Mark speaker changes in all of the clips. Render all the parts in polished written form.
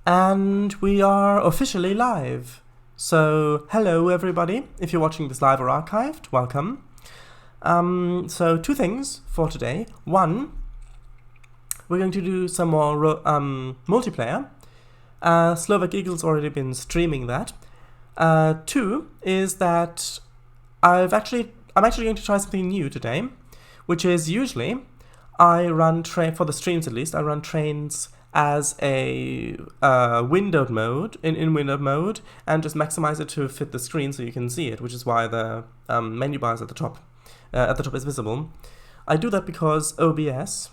Speaker 1: And we are officially live. So, hello everybody. If you're watching this live or archived, welcome. So, two things for today. One, we're going to do some more multiplayer. Slovak Eagle's already been streaming that. Two is that I'm actually going to try something new today, which is usually I run for the streams at least. I run Trainz as a windowed mode in windowed mode and just maximize it to fit the screen so you can see it, which is why the menu bar is at the top is visible. I do that because OBS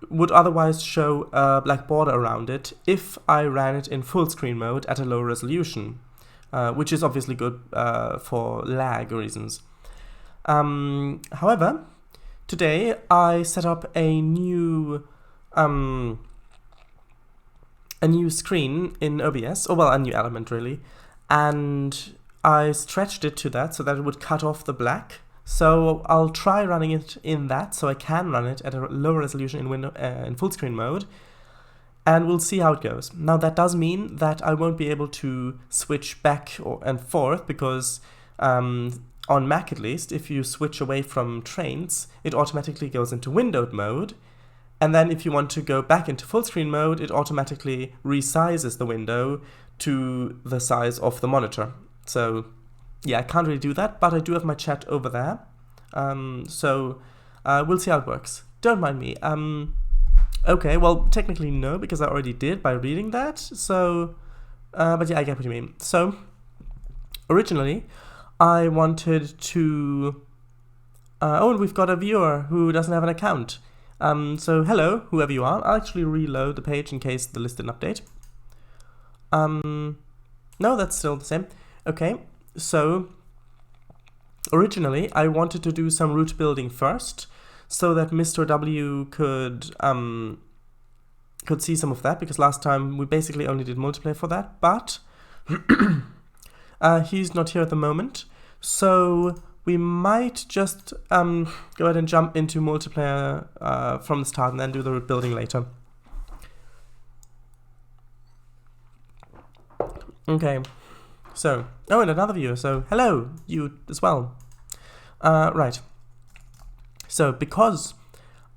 Speaker 1: would otherwise show a black border around it if I ran it in full screen mode at a low resolution, which is obviously good for lag reasons. However, today I set up a new screen in OBS, or well, a new element really, and I stretched it to that so that it would cut off the black. So I'll try running it in that, so I can run it at a lower resolution in full screen mode, and we'll see how it goes. Now that does mean that I won't be able to switch back and forth because on Mac at least, if you switch away from Trainz, it automatically goes into windowed mode, and then if you want to go back into full screen mode, it automatically resizes the window to the size of the monitor. So yeah, I can't really do that, but I do have my chat over there. So we'll see how it works. Don't mind me. Okay, well, technically no, because I already did by reading that. So, but yeah, I get what you mean. So, originally, I wanted to... oh, and we've got a viewer who doesn't have an account. So, hello, whoever you are. I'll actually reload the page in case the list didn't update. No, that's still the same. Okay, so originally I wanted to do some route building first so that Mr. W could see some of that, because last time we basically only did multiplayer for that, but he's not here at the moment, so we might just go ahead and jump into multiplayer from the start and then do the route building later. Okay. So, oh, and another viewer, so hello, you as well. Right. So, because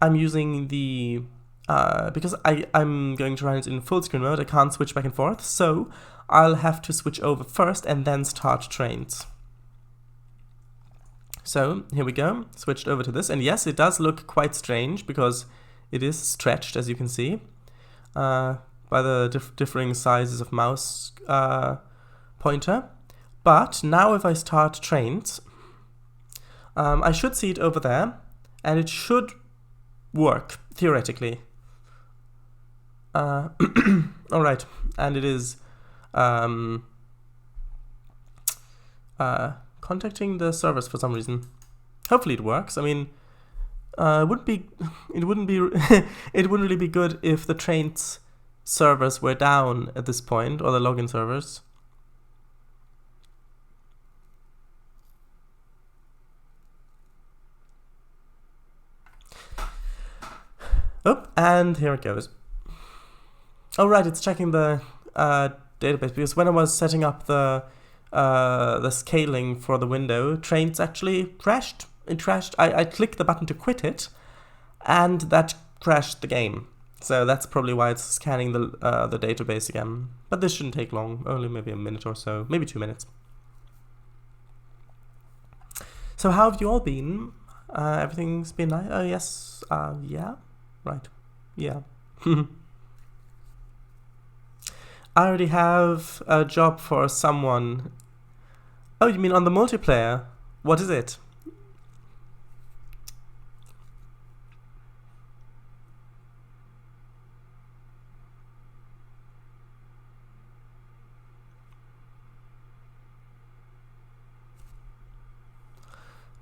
Speaker 1: I'm using the, because I'm going to run it in full screen mode, I can't switch back and forth, so I'll have to switch over first and then start Trainz. So, here we go, switched over to this, and yes, it does look quite strange because it is stretched, as you can see, by the differing sizes of mouse pointer. But now if I start Trainz, I should see it over there, and it should work, theoretically. Alright, and it is contacting the servers for some reason. Hopefully it works. I mean, it wouldn't really be good if the Trainz servers were down at this point, or the login servers. Oh, and here it goes. Oh right, it's checking the database, because when I was setting up the scaling for the window, Trainz actually crashed. It crashed. I clicked the button to quit it, and that crashed the game. So that's probably why it's scanning the database again. But this shouldn't take long, only maybe a minute or so, maybe 2 minutes. So how have you all been? Everything's been nice? Oh yes, yeah, right, yeah. I already have a job for someone. Oh, you mean on the multiplayer? What is it?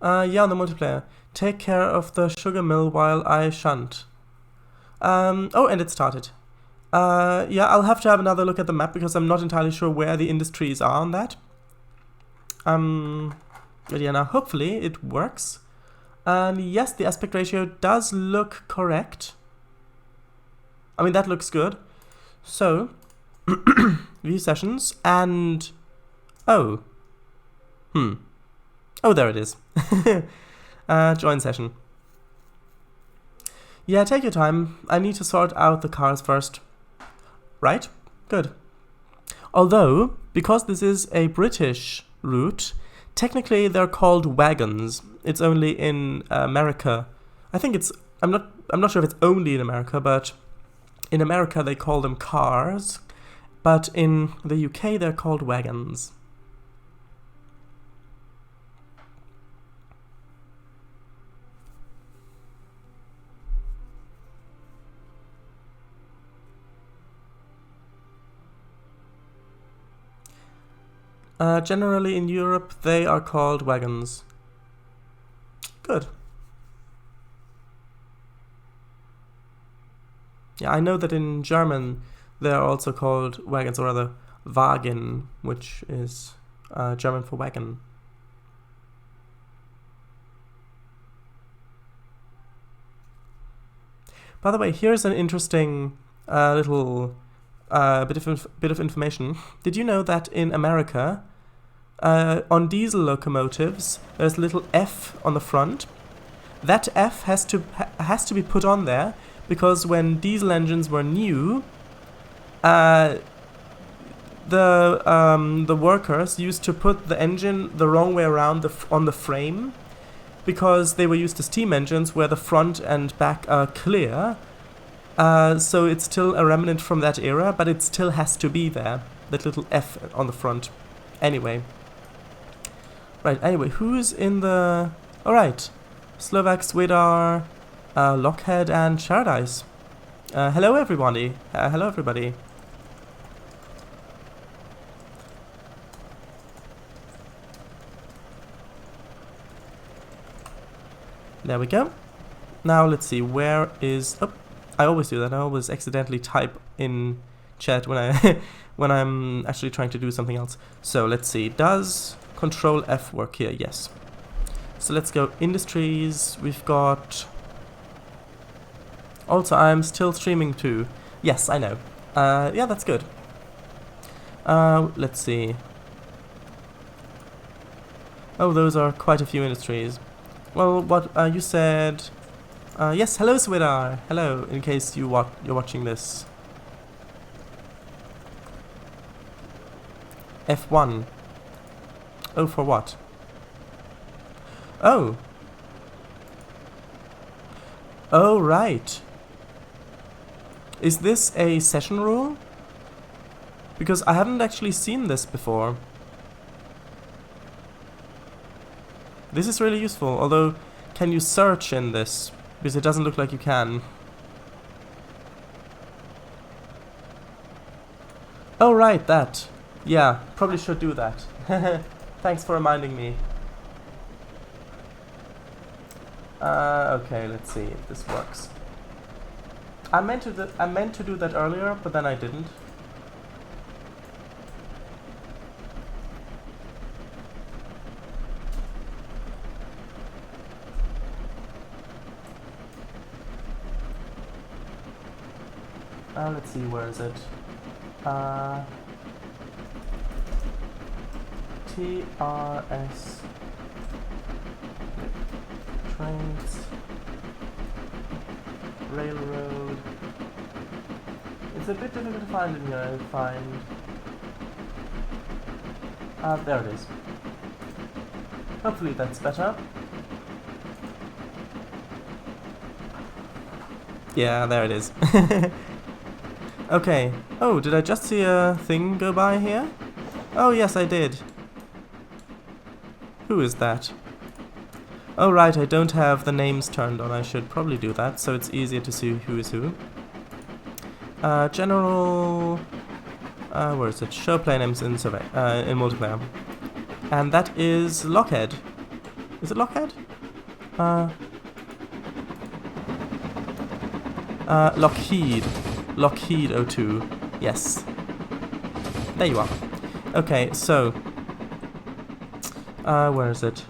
Speaker 1: Yeah, on the multiplayer. Take care of the sugar mill while I shunt. Oh, and it started. Yeah, I'll have to have another look at the map because I'm not entirely sure where the industries are on that. But yeah, now hopefully it works. And yes, the aspect ratio does look correct. I mean, that looks good. So, view sessions, and... Oh. Oh, there it is. Join session. Yeah, take your time. I need to sort out the cars first. Right? Good. Although, because this is a British route, technically they're called wagons. It's only in America. I think it's... I'm not sure if it's only in America, but in America they call them cars. But in the UK they're called wagons. Generally in Europe, they are called wagons. Good. Yeah, I know that in German they are also called wagons, or rather Wagen, which is German for wagon. By the way, here's an interesting little bit of information. Did you know that in America, on diesel locomotives, there's a little F on the front? That F has to be put on there because when diesel engines were new, the workers used to put the engine the wrong way around on the frame, because they were used to steam engines where the front and back are clear. So it's still a remnant from that era, but it still has to be there. That little F on the front. Anyway. Right, anyway, who's in the... Alright. Slovak, Swidar, Lockhead, and Paradise. Hello everybody. Hello everybody. There we go. Now let's see, where is... Oh, I always do that. I always accidentally type in chat when I when I'm actually trying to do something else. So let's see. Does Control F work here? Yes. So let's go industries. We've got... Also, I'm still streaming too. Yes, I know. Yeah, that's good. Let's see. Oh, those are quite a few industries. Well, what you said... yes, hello Swidar. Hello, in case you're watching this. F1. Oh, for what? Oh. Oh, right. Is this a session rule? Because I haven't actually seen this before. This is really useful, although can you search in this? Because it doesn't look like you can. Oh, right, that. Yeah, probably should do that. Thanks for reminding me. Okay, let's see if this works. I meant to do that earlier, but then I didn't. Let's see, where is it? TRS Trainz Railroad. It's a bit difficult to find in here, I find. There it is. Hopefully that's better. Yeah, there it is. Okay. Oh, did I just see a thing go by here? Oh, yes, I did. Who is that? Oh, right, I don't have the names turned on. I should probably do that, so it's easier to see who is who. General... where is it? Show play names in survey, in multiplayer. And that is Lockhead. Is it Lockhead? Lockheed. Lockheed 02. Yes. There you are. Okay, so... where is it?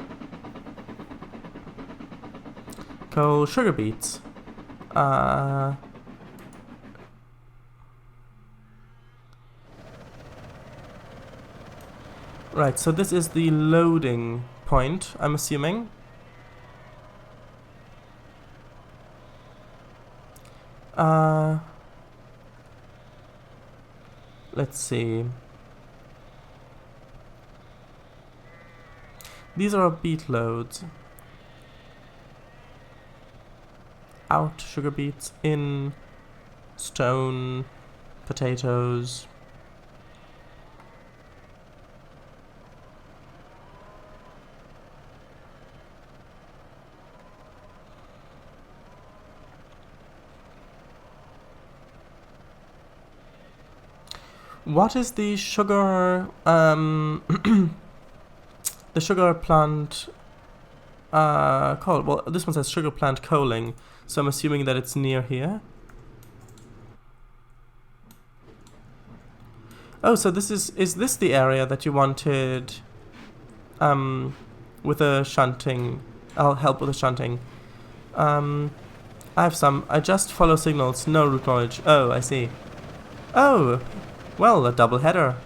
Speaker 1: Coal sugar beets. Right, so this is the loading point, I'm assuming. Let's see. These are beet loads. Out, sugar beets, in, stone, potatoes. What is the sugar, the sugar plant, called? Well, this one says sugar plant coaling, so I'm assuming that it's near here. Oh, so this is this the area that you wanted, with the shunting? I'll help with the shunting. I have some. I just follow signals, no route knowledge. Oh, I see. Oh, well, a double header.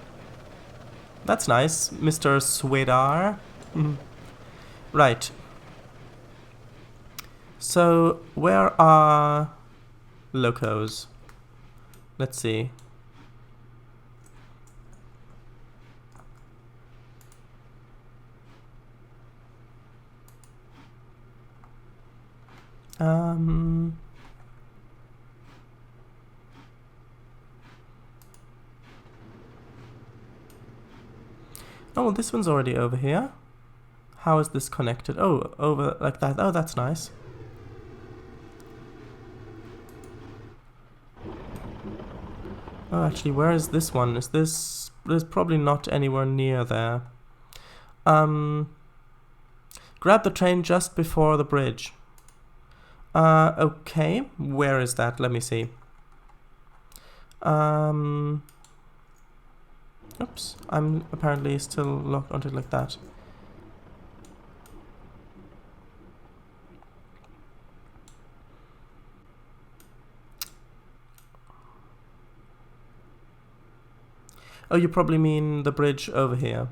Speaker 1: That's nice, Mr. Swedar. Right. So, where are locos? Let's see. Oh, well, this one's already over here. How is this connected? Oh, over like that. Oh, that's nice. Oh, actually, where is this one? Is this... There's probably not anywhere near there. Grab the train just before the bridge. Okay. Where is that? Let me see. Oops. I'm apparently still locked onto it like that. Oh, you probably mean the bridge over here.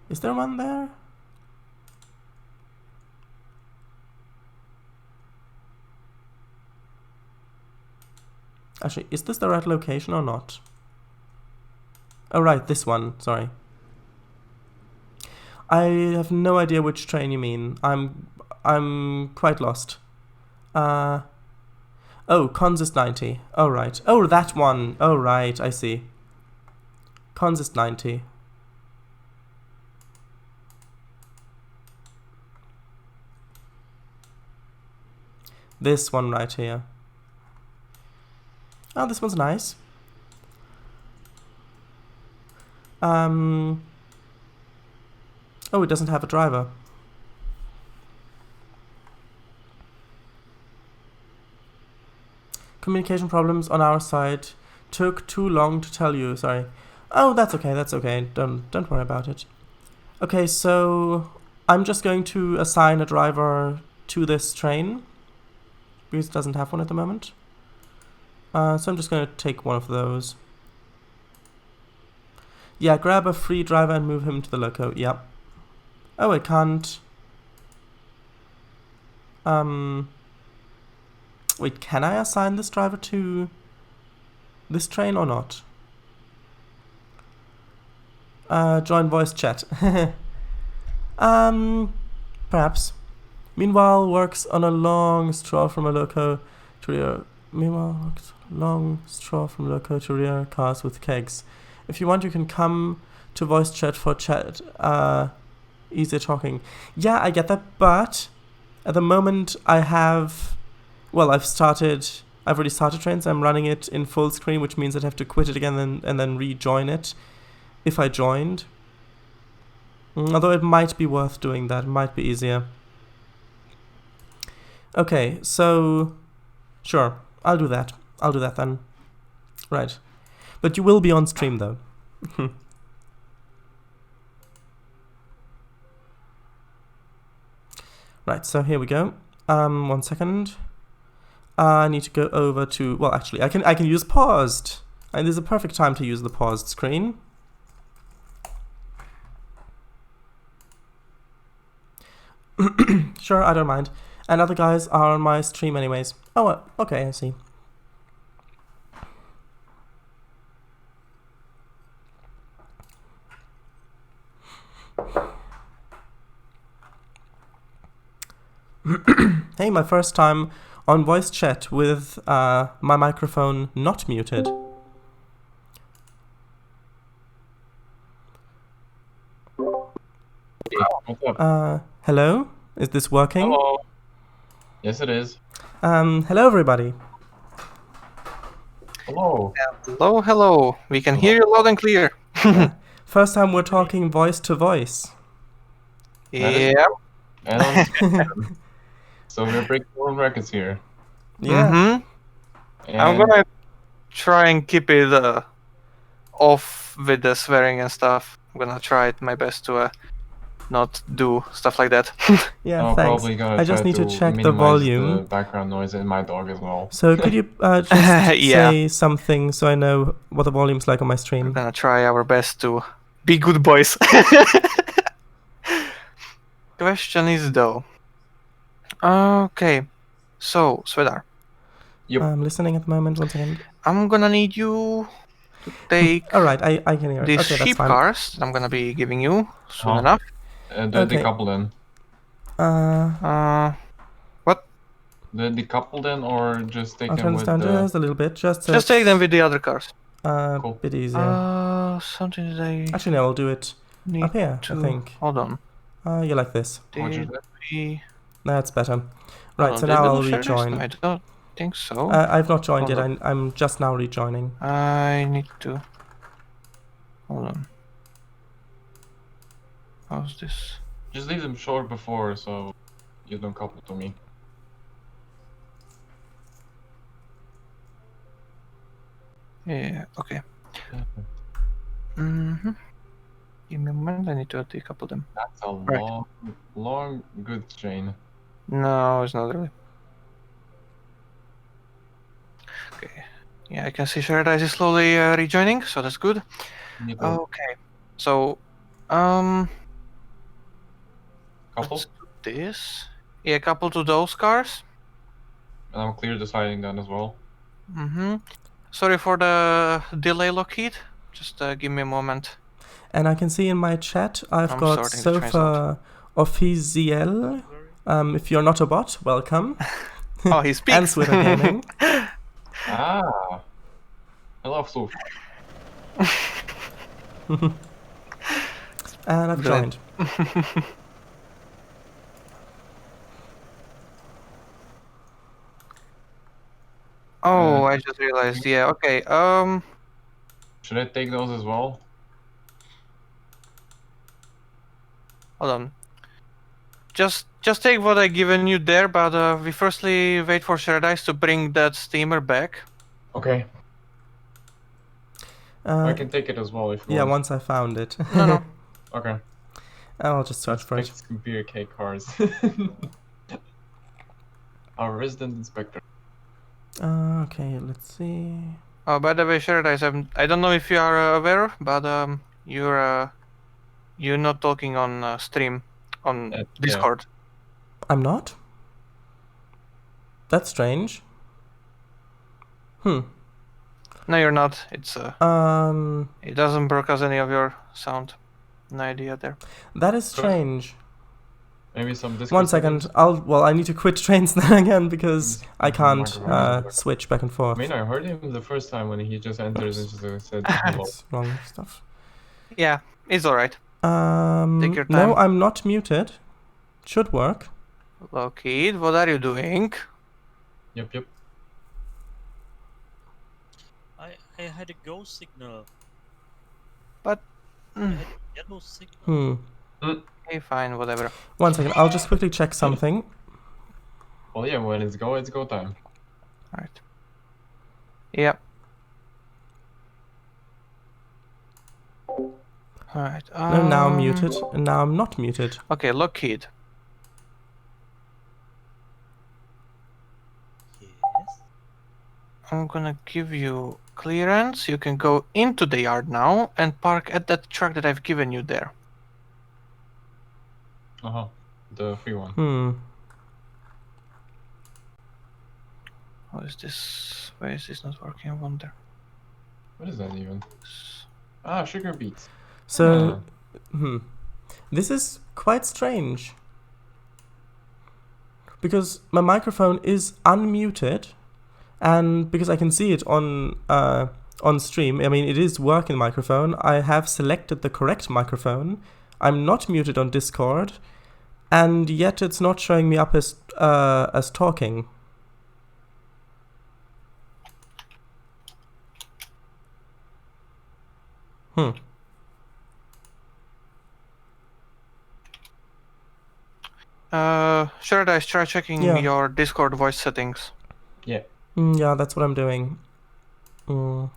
Speaker 1: Is there one there? Actually, is this the right location or not? Oh, right, this one. Sorry. I have no idea which train you mean. I'm quite lost. Oh, Consist 90. Oh, right. Oh, that one. Oh, right. I see. Consist 90. This one right here. Oh, this one's nice. Oh, it doesn't have a driver. Communication problems on our side. Took too long to tell you, sorry. Oh, that's okay, that's okay. Don't worry about it. Okay, so I'm just going to assign a driver to this train because it doesn't have one at the moment. So I'm just going to take one of those. Yeah, grab a free driver and move him to the loco. Yep. Oh, I can't. Wait, can I assign this driver to this train or not? Join voice chat. Perhaps. Meanwhile, works on a long straw from a loco to rear. Meanwhile, works on a long straw from loco to rear cars with kegs. If you want, you can come to voice chat for chat. Easier talking. Yeah, I get that, but at the moment I have. Well, I've already started Trainz. I'm running it in full screen, which means I'd have to quit it again and then rejoin it if I joined. Although it might be worth doing that. It might be easier. Okay, so sure, I'll do that. I'll do that then. Right. But you will be on stream though. Right, so here we go. 1 second. I need to go over to, well, actually, I can use paused. And this is a perfect time to use the paused screen. Sure, I don't mind. And other guys are on my stream anyways. Oh, okay, I see. Hey, my first time on voice chat with my microphone not muted.
Speaker 2: What's up?
Speaker 1: Hello? Is this working?
Speaker 2: Hello. Yes, it is.
Speaker 1: Hello, everybody.
Speaker 2: Hello.
Speaker 3: Hello, hello. We can hear you loud and clear.
Speaker 1: Yeah. First time we're talking voice to voice.
Speaker 3: Yeah.
Speaker 2: And on Skype. So we're breaking world records here.
Speaker 1: Yeah.
Speaker 3: Mm-hmm.
Speaker 2: And
Speaker 3: I'm gonna try and keep it off with the swearing and stuff. I'm gonna try my best to not do stuff like that.
Speaker 1: Yeah,
Speaker 2: I'm
Speaker 1: thanks.
Speaker 2: probably gonna
Speaker 1: I just
Speaker 2: try
Speaker 1: need to check the
Speaker 2: minimize
Speaker 1: volume.
Speaker 2: the background noise in my dog as well.
Speaker 1: So could you just
Speaker 3: Yeah.
Speaker 1: say something so I know what the volume's like on my
Speaker 3: We're
Speaker 1: stream?
Speaker 3: gonna try our best to be good boys. Question is though. Okay. So, Svedar,
Speaker 2: Yep.
Speaker 1: I'm listening at the moment. 1 second.
Speaker 3: I'm gonna need you to take
Speaker 1: Alright, I can hear it.
Speaker 3: these
Speaker 1: Okay, that's
Speaker 3: sheep
Speaker 1: fine.
Speaker 3: cars that I'm gonna be giving you soon
Speaker 2: Uh-huh.
Speaker 3: enough.
Speaker 2: The
Speaker 1: Okay.
Speaker 2: decouple then. The decouple then, or just take
Speaker 1: I'll
Speaker 2: them
Speaker 1: turn
Speaker 2: with
Speaker 1: this down
Speaker 2: the...
Speaker 1: just a little bit, just so
Speaker 3: Just take them
Speaker 1: it's,
Speaker 3: with the other cars.
Speaker 2: Cool.
Speaker 1: bit easier.
Speaker 3: Something that I
Speaker 1: Actually, no, I'll do it
Speaker 3: need
Speaker 1: up here,
Speaker 3: to...
Speaker 1: I think.
Speaker 3: Hold on.
Speaker 1: You like this.
Speaker 2: Roger
Speaker 3: Did
Speaker 2: that.
Speaker 3: we...
Speaker 1: That's better.
Speaker 3: Hold
Speaker 1: Right,
Speaker 3: on,
Speaker 1: so
Speaker 3: did
Speaker 1: now
Speaker 3: we
Speaker 1: I'll
Speaker 3: do share this?
Speaker 1: rejoin.
Speaker 3: No, I don't think so.
Speaker 1: I've not joined
Speaker 3: Hold
Speaker 1: yet,
Speaker 3: on.
Speaker 1: I'm just now rejoining.
Speaker 3: I need to... Hold on. How's this?
Speaker 2: Just leave them short before so you don't couple to me.
Speaker 3: Yeah, okay. Mm-hmm. Give me a moment, I need to decouple them.
Speaker 2: That's a
Speaker 3: Right.
Speaker 2: long, good chain.
Speaker 3: No, it's not really. Okay. Yeah, I can see Sharadise is slowly rejoining, so that's good. Okay. So,
Speaker 2: Couple?
Speaker 3: let's do this. Yeah, couple to those cars.
Speaker 2: And I'm clear deciding that as well.
Speaker 3: Mm-hmm. Sorry for the delay, Lockheed. Just give me a moment.
Speaker 1: And I can see in my chat I've
Speaker 3: I'm
Speaker 1: got
Speaker 3: sorting the trains
Speaker 1: Sofa Officiel. If you're not a bot, welcome.
Speaker 3: Oh, he speaks.
Speaker 1: And Switter Gaming.
Speaker 2: Ah! I love Sofa.
Speaker 1: And I've
Speaker 3: Good.
Speaker 1: joined.
Speaker 3: Oh, I just realized. Yeah. Okay.
Speaker 2: Should I take those as well?
Speaker 3: Hold on. Just take what I given you there, but we firstly wait for Sharadise to bring that steamer back.
Speaker 2: Okay. I
Speaker 1: Uh,
Speaker 2: can take it as well if you
Speaker 1: yeah,
Speaker 2: want.
Speaker 1: once I found it.
Speaker 3: No.
Speaker 2: Okay.
Speaker 1: I'll just search for it.
Speaker 2: Next beer cake cars. Our resident inspector.
Speaker 1: Okay, let's see.
Speaker 3: Oh, by the way, Sharadise, I don't know if you are aware, but you're not talking on stream on
Speaker 2: Yeah.
Speaker 3: Discord.
Speaker 1: I'm not? That's strange.
Speaker 3: No, you're not. It's it doesn't broadcast any of your sound. No idea there.
Speaker 1: That is strange.
Speaker 2: Maybe some Discord
Speaker 1: 1 second. I need to quit Trainz then again because I can't
Speaker 2: Microphone.
Speaker 1: switch back and
Speaker 2: I
Speaker 1: forth.
Speaker 2: mean, I heard him the first time when he just enters and just said hello.
Speaker 1: It's wrong stuff.
Speaker 3: Yeah, it's alright. Take your time.
Speaker 1: No, I'm not muted. Should work.
Speaker 3: Lockheed, what are you doing?
Speaker 2: Yep.
Speaker 4: I had a go signal.
Speaker 3: But
Speaker 4: I had a yellow signal.
Speaker 3: okay, fine, whatever.
Speaker 1: 1 second. I'll just quickly check something.
Speaker 2: Well, yeah, when it's go time.
Speaker 3: Alright. Yeah. Alright.
Speaker 1: No, now I'm muted, and now I'm not muted.
Speaker 3: Okay, Lockheed.
Speaker 4: Yes.
Speaker 3: I'm gonna give you clearance. You can go into the yard now and park at that truck that I've given you there.
Speaker 2: Uh-huh. The free one.
Speaker 3: How is this? Why is this not working? I wonder.
Speaker 2: What is that even? Ah, sugar beets.
Speaker 1: So, this is quite strange. Because my microphone is unmuted, and because I can see it on stream, I mean, it is working microphone. I have selected the correct microphone. I'm not muted on Discord, and yet it's not showing me up as talking.
Speaker 3: Should I try checking your Discord voice settings?
Speaker 2: Yeah.
Speaker 1: Yeah, that's what I'm doing. Nope,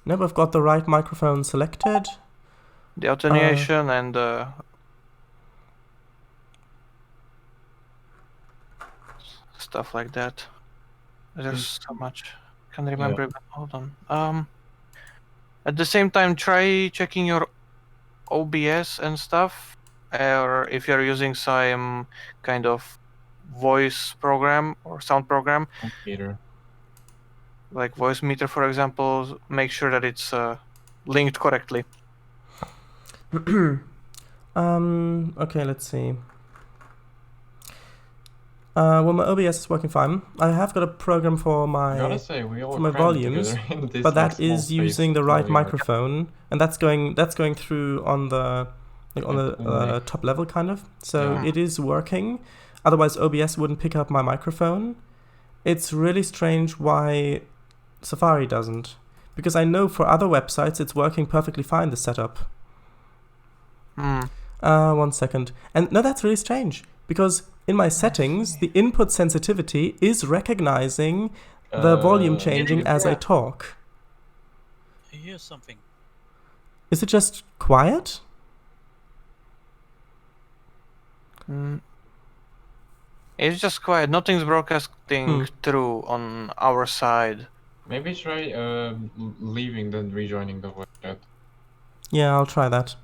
Speaker 1: I've got the right microphone selected.
Speaker 3: The attenuation and stuff like that. There's so much. Can't remember.
Speaker 2: Yeah.
Speaker 3: Hold on. At the same time, try checking your OBS and stuff, or if you're using some kind of voice program or sound program,
Speaker 2: Meter.
Speaker 3: like voice meter, for example, make sure that it's linked correctly.
Speaker 1: Okay, let's see. Well, my OBS is working fine. I have got a program for
Speaker 2: I gotta
Speaker 1: my
Speaker 2: say, we all
Speaker 1: my
Speaker 2: crammed
Speaker 1: volumes,
Speaker 2: together in this,
Speaker 1: but
Speaker 2: like,
Speaker 1: that
Speaker 2: small
Speaker 1: is
Speaker 2: space.
Speaker 1: using the right
Speaker 2: Really
Speaker 1: microphone, and that's going through on the
Speaker 2: Like,
Speaker 1: top level kind of. So
Speaker 3: Yeah.
Speaker 1: it is working. Otherwise, OBS wouldn't pick up my microphone. It's really strange why Safari doesn't, because I know for other websites it's working perfectly fine, the setup. 1 second. And no, that's really strange, because in my settings, the input sensitivity is recognizing the volume changing as I talk.
Speaker 4: I hear something.
Speaker 1: Is it just quiet?
Speaker 3: It's just quiet. Nothing's broadcasting through on our side.
Speaker 2: Maybe try leaving then rejoining the voice chat.
Speaker 1: Yeah, I'll try that.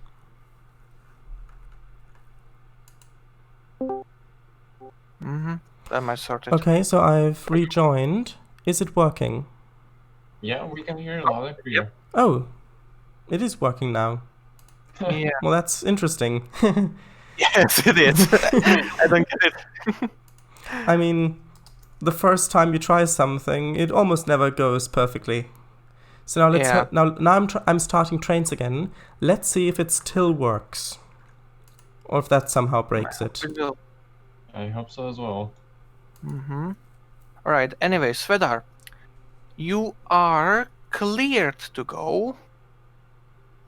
Speaker 3: That might sort it.
Speaker 1: Okay, so I've rejoined. Is it working?
Speaker 2: Yeah, we can hear it loud and clear.
Speaker 1: Oh, it is working now.
Speaker 3: Yeah.
Speaker 1: Well, that's interesting.
Speaker 3: Yes, it is. I don't get it.
Speaker 1: I mean, the first time you try something, it almost never goes perfectly. So now let's now I'm starting Trainz again. Let's see if it still works, or if that somehow breaks it.
Speaker 2: I hope so as well.
Speaker 3: Alright, anyway, Svedar, you are cleared to go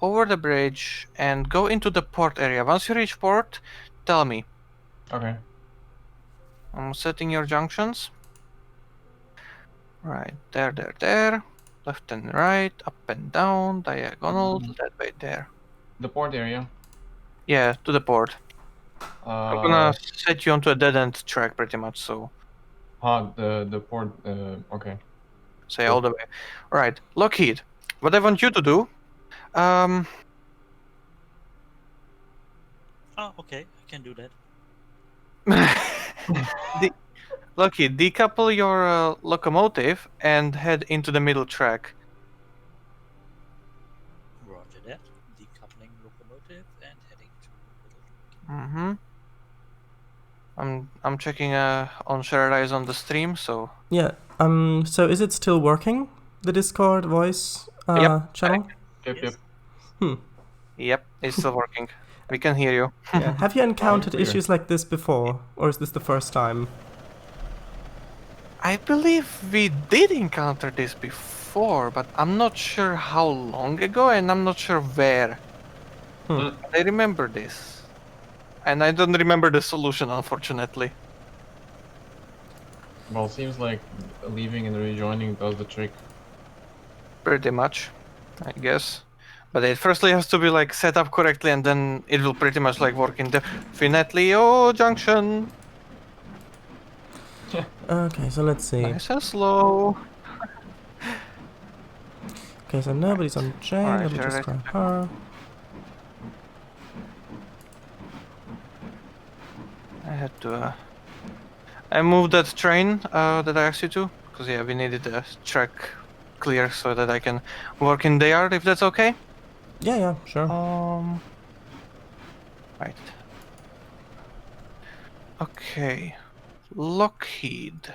Speaker 3: over the bridge and go into the port area. Once you reach port, tell me.
Speaker 2: Okay.
Speaker 3: I'm setting your junctions. Right, there. Left and right, up and down, diagonal, that way there.
Speaker 2: The port area.
Speaker 3: Yeah, to the port. I'm gonna set you onto a dead-end track pretty much, so...
Speaker 2: the port, okay.
Speaker 3: Say all the way. Alright, Lockheed, what I want you to do...
Speaker 4: Oh, okay, I can do that.
Speaker 3: Lockheed, decouple your locomotive and head into the middle track.
Speaker 4: Roger that. Decoupling locomotive and heading to middle.
Speaker 3: I'm checking on shared eyes on the stream, so...
Speaker 1: Yeah. So is it still working? The Discord voice channel?
Speaker 2: Yep.
Speaker 3: Yep, it's still working. We can hear you.
Speaker 1: Yeah. Have you encountered issues like this before, or is this the first time?
Speaker 3: I believe we did encounter this before, but I'm not sure how long ago, and I'm not sure where. I remember this. And I don't remember the solution, unfortunately.
Speaker 2: Well, seems like leaving and rejoining does the trick.
Speaker 3: Pretty much, I guess. But it firstly has to be like set up correctly, and then it will pretty much like work indefinitely. Oh, junction!
Speaker 1: Okay, so let's see.
Speaker 3: Nice and slow.
Speaker 1: Okay, so nobody's on Jane.
Speaker 3: Alright,
Speaker 1: Let me just grab her.
Speaker 3: had to. I moved that train that I asked you to, because yeah, we needed the track clear so that I can work in the yard, if that's okay.
Speaker 1: Yeah, sure.
Speaker 3: Right. Okay. Lockheed.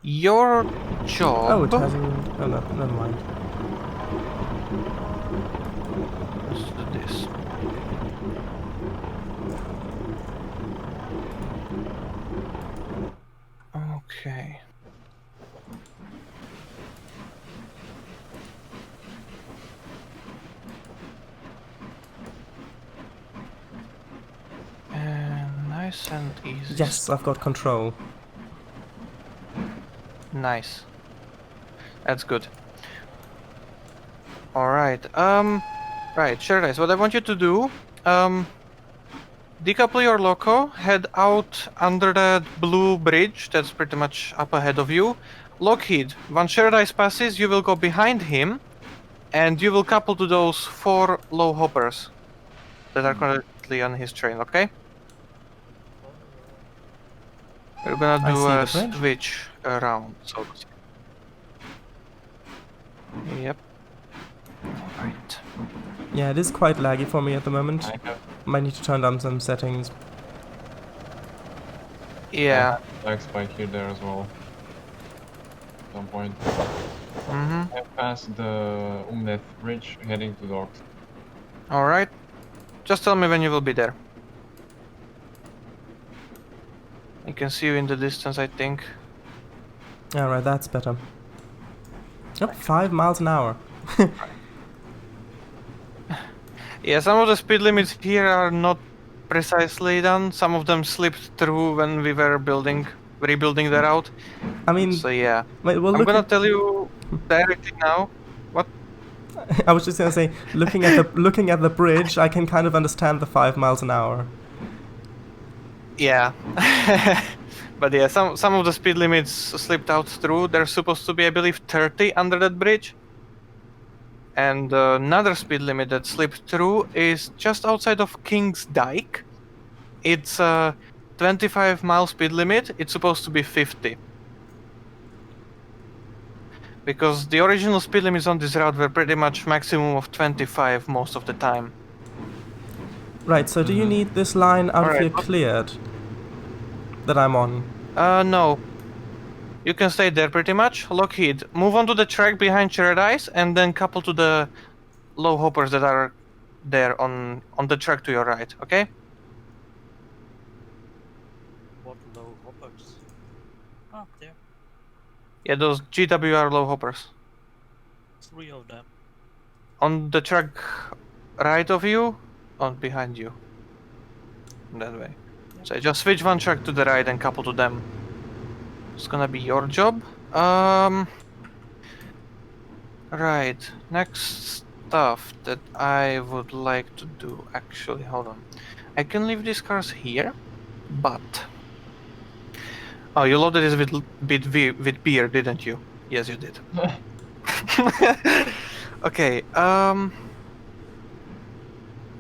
Speaker 3: Your job.
Speaker 1: Oh, it hasn't. Oh, no, never mind.
Speaker 3: Let's do this. Okay. And nice and easy.
Speaker 1: Yes, I've got control.
Speaker 3: Nice. That's good. Alright, right, sure guys, what I want you to do, decouple your loco, head out under that blue bridge that's pretty much up ahead of you. Lockheed, once Paradise passes, you will go behind him, and you will couple to those 4 low hoppers that are currently on his train, okay? We're gonna
Speaker 1: I
Speaker 3: do
Speaker 1: see
Speaker 3: a
Speaker 1: the bridge.
Speaker 3: switch around, so to say. Yep. Alright.
Speaker 1: Yeah, it is quite laggy for me at the moment.
Speaker 2: I have
Speaker 1: Might need to turn down some settings.
Speaker 3: Yeah.
Speaker 2: lag spike here there as well. At some point.
Speaker 3: Mm-hmm.
Speaker 2: I passed the Umnet bridge heading to docks.
Speaker 3: Alright. Just tell me when you will be there. I can see you in the distance, I think.
Speaker 1: Alright, that's better. Yep, 5 miles an hour.
Speaker 3: Yeah, some of the speed limits here are not precisely done. Some of them slipped through when we were rebuilding the route.
Speaker 1: I mean,
Speaker 3: So yeah.
Speaker 1: wait, well,
Speaker 3: I'm
Speaker 1: look
Speaker 3: gonna
Speaker 1: at,
Speaker 3: tell you directly now. What?
Speaker 1: I was just gonna say, looking at the bridge, I can kind of understand the 5 miles an hour.
Speaker 3: Yeah. But yeah, some of the speed limits slipped out through. There's supposed to be, I believe, 30 under that bridge. And another speed limit that slipped through is just outside of King's Dyke. It's a 25-mile speed limit. It's supposed to be 50. Because the original speed limits on this route were pretty much maximum of 25 most of the time.
Speaker 1: Right, so do you need this line out of
Speaker 3: Alright,
Speaker 1: here cleared? That I'm on?
Speaker 3: No. You can stay there pretty much. Lockheed, move onto the track behind Paradise and then couple to the low hoppers that are there on the track to your right, okay?
Speaker 4: What low hoppers? Ah, there.
Speaker 3: Yeah, those GWR low hoppers.
Speaker 4: 3 of them.
Speaker 3: On the track right of you, on behind you. That way. So just switch one track to the right and couple to them. It's gonna be your job. Right. Next stuff that I would like to do. Actually, hold on. I can leave these cars here, but oh, you loaded this with beer, didn't you? Yes, you did. Okay.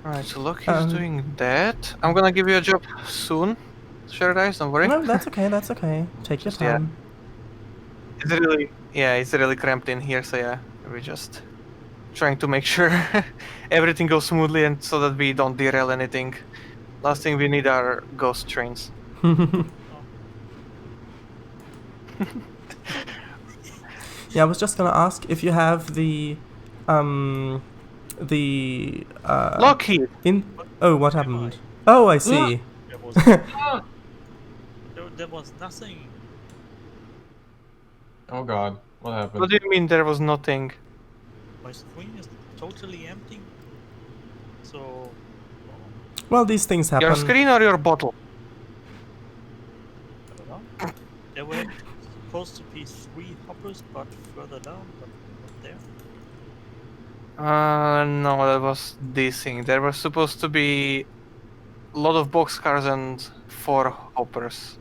Speaker 3: Alright, so look, he's doing that. I'm gonna give you a job soon. Sure, guys, don't worry.
Speaker 1: No, that's okay, that's okay. Take your
Speaker 3: Yeah.
Speaker 1: time.
Speaker 3: It's really cramped in here, so yeah, we're just trying to make sure everything goes smoothly and so that we don't derail anything. Last thing we need are ghost trains.
Speaker 1: Yeah, I was just gonna ask if you have the
Speaker 3: Lockheed!
Speaker 1: Oh, what happened? Oh, I see.
Speaker 4: There was nothing.
Speaker 2: Oh god, what happened?
Speaker 3: What do you mean there was nothing?
Speaker 4: My screen is totally empty. So
Speaker 1: Well, these things happen.
Speaker 3: Your screen or your bottle?
Speaker 4: I don't know. There were supposed to be 3 hoppers, but further down, but not there.
Speaker 3: No, that was this thing. There was supposed to be a lot of boxcars and 4 hoppers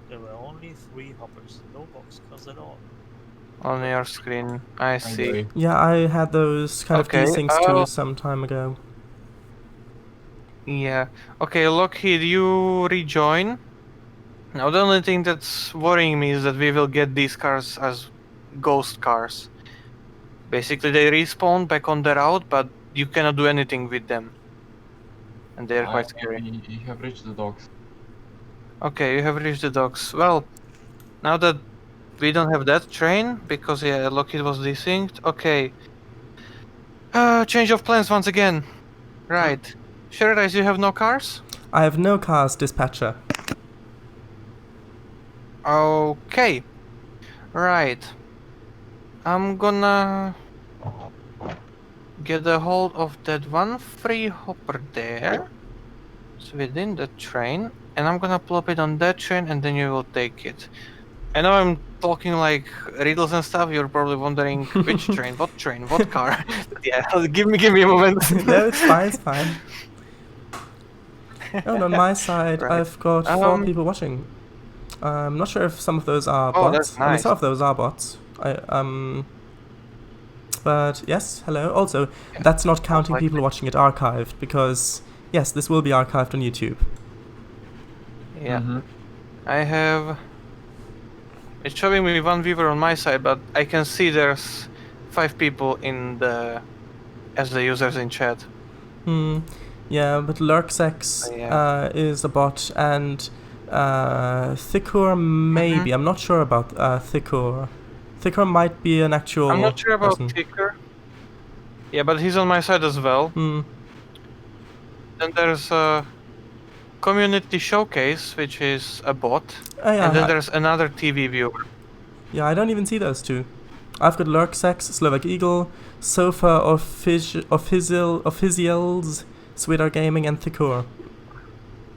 Speaker 4: There were only 3 hoppers, no boxcars at all.
Speaker 3: on your screen. I see.
Speaker 2: agree.
Speaker 1: Yeah, I had those kind of
Speaker 3: Okay,
Speaker 1: things too some time ago.
Speaker 3: Yeah. Okay, Lockheed, you rejoin. Now the only thing that's worrying me is that we will get these cars as ghost cars. Basically, they respawn back on the route, but you cannot do anything with them. And they're quite scary.
Speaker 2: You have reached the docks.
Speaker 3: Okay, you have reached the docks. Well, now that we don't have that train, because yeah, Lockheed was desynced. Okay. Change of plans once again. Right. Paradise, you have no cars?
Speaker 1: I have no cars, dispatcher.
Speaker 3: Okay. Right. I'm gonna get a hold of that one free hopper there. It's within the train. And I'm gonna plop it on that train and then you will take it. I know I'm talking like riddles and stuff. You're probably wondering which train, what car. Yeah, give me a moment.
Speaker 1: No, it's fine, it's fine. Oh, and on my side,
Speaker 3: Right.
Speaker 1: I've got 4 people watching. I'm not sure if some of those are
Speaker 3: Oh,
Speaker 1: bots.
Speaker 3: that's
Speaker 1: I mean,
Speaker 3: nice.
Speaker 1: some of those are bots. But yes, hello. Also,
Speaker 3: Yeah,
Speaker 1: that's not counting
Speaker 3: likely.
Speaker 1: people watching it archived, because yes, this will be archived on YouTube.
Speaker 3: Yeah.
Speaker 2: Mhm.
Speaker 3: I have. It's showing me 1 viewer on my side, but I can see there's 5 people in the as the users in chat.
Speaker 1: Yeah, but Lurksex
Speaker 3: Yeah.
Speaker 1: is a bot, and Thicor maybe. I'm not sure about Thicor. Thicor might be an actual
Speaker 3: I'm not sure about
Speaker 1: person.
Speaker 3: Ticker. Yeah, but he's on my side as well.
Speaker 1: Hmm.
Speaker 3: Then there's a community showcase, which is a bot,
Speaker 1: Oh, yeah,
Speaker 3: and then there's another TV viewer.
Speaker 1: yeah, I don't even see those 2. I've got Lurksex, Slovak Eagle, Sofa Officials, Swidar Gaming, and Thicor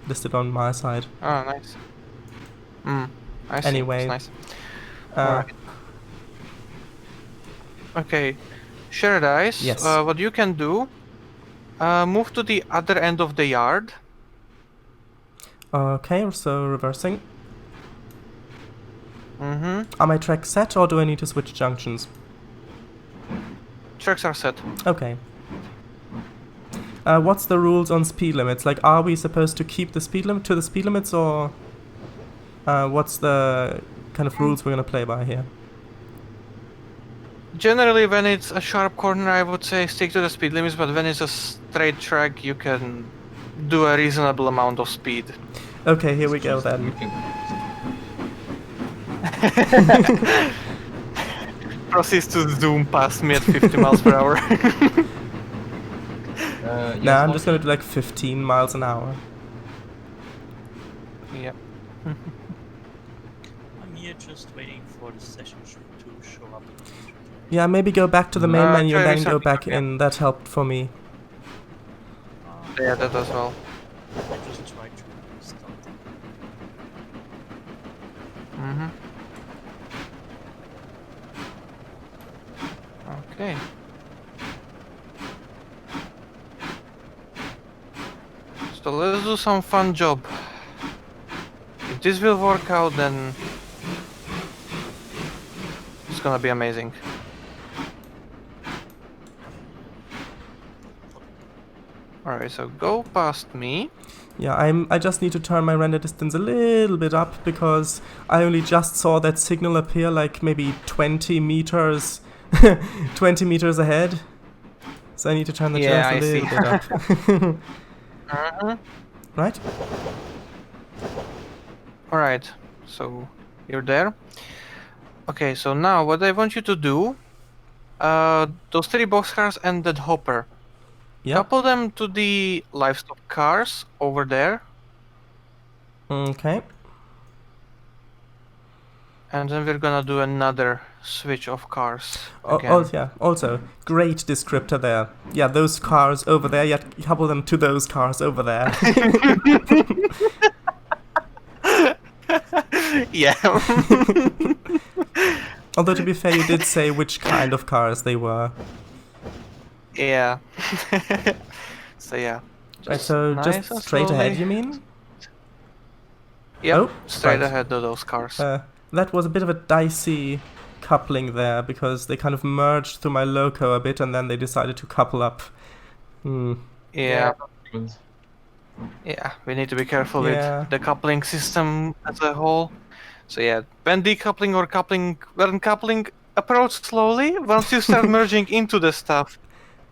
Speaker 1: listed on my side.
Speaker 3: Oh, nice. I see.
Speaker 1: Anyway,
Speaker 3: It's nice.
Speaker 1: Uh,
Speaker 3: Alright. Okay, Paradise.
Speaker 1: Yes.
Speaker 3: What you can do? Move to the other end of the yard.
Speaker 1: Okay, so reversing.
Speaker 3: Mm-hmm.
Speaker 1: Are my tracks set, or do I need to switch junctions?
Speaker 3: Tracks are set.
Speaker 1: Okay. What's the rules on speed limits? Like, are we supposed to keep the speed limit to the speed limits, or what's the kind of rules we're gonna play by here?
Speaker 3: Generally, when it's a sharp corner, I would say stick to the speed limits, but when it's a straight track, you can do a reasonable amount of speed.
Speaker 1: Okay, here we go then.
Speaker 2: You can-
Speaker 3: Proceeds to zoom past me at 50 miles per hour.
Speaker 2: yes,
Speaker 1: Nah, I'm just
Speaker 2: Loki.
Speaker 1: gonna do like 15 miles an hour.
Speaker 3: Yep.
Speaker 4: I'm here just waiting for the session to show up in the future.
Speaker 1: Yeah, maybe go back to the main menu and
Speaker 3: try
Speaker 1: then go
Speaker 3: restarting,
Speaker 1: back
Speaker 3: yeah.
Speaker 1: in. That helped for me.
Speaker 3: Yeah, that as well.
Speaker 4: I just tried to start.
Speaker 3: Mm-hmm. Okay. So let's do some fun job. If this will work out, then it's gonna be amazing. Alright, so go past me.
Speaker 1: Yeah, I just need to turn my render distance a little bit up, because I only just saw that signal appear like maybe 20 meters 20 meters ahead. So I need to turn the
Speaker 3: Yeah,
Speaker 1: jumps a
Speaker 3: I
Speaker 1: little
Speaker 3: see.
Speaker 1: bit up.
Speaker 3: Uh-huh.
Speaker 1: Right?
Speaker 3: Alright, so you're there. Okay, so now what I want you to do, those 3 boxcars and that hopper,
Speaker 1: Yep.
Speaker 3: couple them to the livestock cars over there,
Speaker 1: Okay.
Speaker 3: and then we're gonna do another switch of cars again.
Speaker 1: Oh, yeah. Also, great descriptor there. Yeah, those cars over there. Yeah, couple them to those cars over there.
Speaker 3: Yeah.
Speaker 1: Although to be fair, you did say which kind of cars they were.
Speaker 3: Yeah. So yeah.
Speaker 1: Right, so
Speaker 3: nice
Speaker 1: just
Speaker 3: and
Speaker 1: straight ahead,
Speaker 3: slowly.
Speaker 1: you mean?
Speaker 3: Yep,
Speaker 1: Oh,
Speaker 3: straight
Speaker 1: right.
Speaker 3: ahead to those cars.
Speaker 1: That was a bit of a dicey coupling there, because they kind of merged through my loco a bit, and then they decided to couple up.
Speaker 3: Yeah.
Speaker 2: Good.
Speaker 3: Yeah, we need to be careful
Speaker 1: Yeah.
Speaker 3: with the coupling system as a whole. So yeah, when decoupling or when coupling, approach slowly. Once you start merging into the stuff,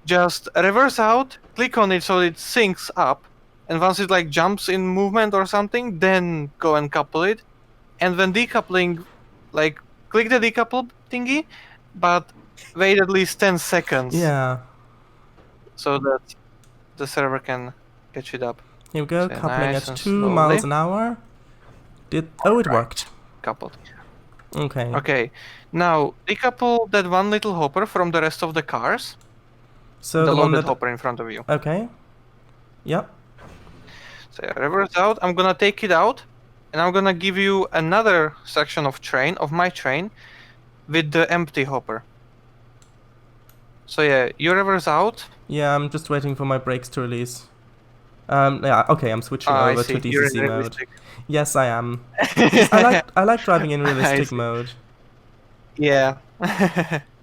Speaker 3: just reverse out, click on it so it syncs up, and once it like jumps in movement or something, then go and couple it. And when decoupling, like click the decouple thingy, but wait at least 10 seconds
Speaker 1: Yeah.
Speaker 3: so that the server can catch it up.
Speaker 1: Here we go,
Speaker 3: So
Speaker 1: coupling
Speaker 3: nice
Speaker 1: at
Speaker 3: and
Speaker 1: 2 miles
Speaker 3: slowly.
Speaker 1: an hour. Oh, it
Speaker 3: Right.
Speaker 1: worked.
Speaker 3: Coupled.
Speaker 1: Okay.
Speaker 3: Okay, now decouple that one little hopper from the rest of the cars.
Speaker 1: So
Speaker 3: the
Speaker 1: the one
Speaker 3: loaded
Speaker 1: that...
Speaker 3: hopper in front of you.
Speaker 1: Okay. Yep.
Speaker 3: So reverse out. I'm gonna take it out, and I'm gonna give you another section of my train, with the empty hopper. So yeah, you reverse out.
Speaker 1: Yeah, I'm just waiting for my brakes to release. Yeah, okay, I'm switching
Speaker 3: I
Speaker 1: over
Speaker 3: see.
Speaker 1: to
Speaker 3: You're in
Speaker 1: DCC mode.
Speaker 3: realistic.
Speaker 1: Yes, I am. I like driving in realistic
Speaker 3: see.
Speaker 1: mode.
Speaker 3: Yeah.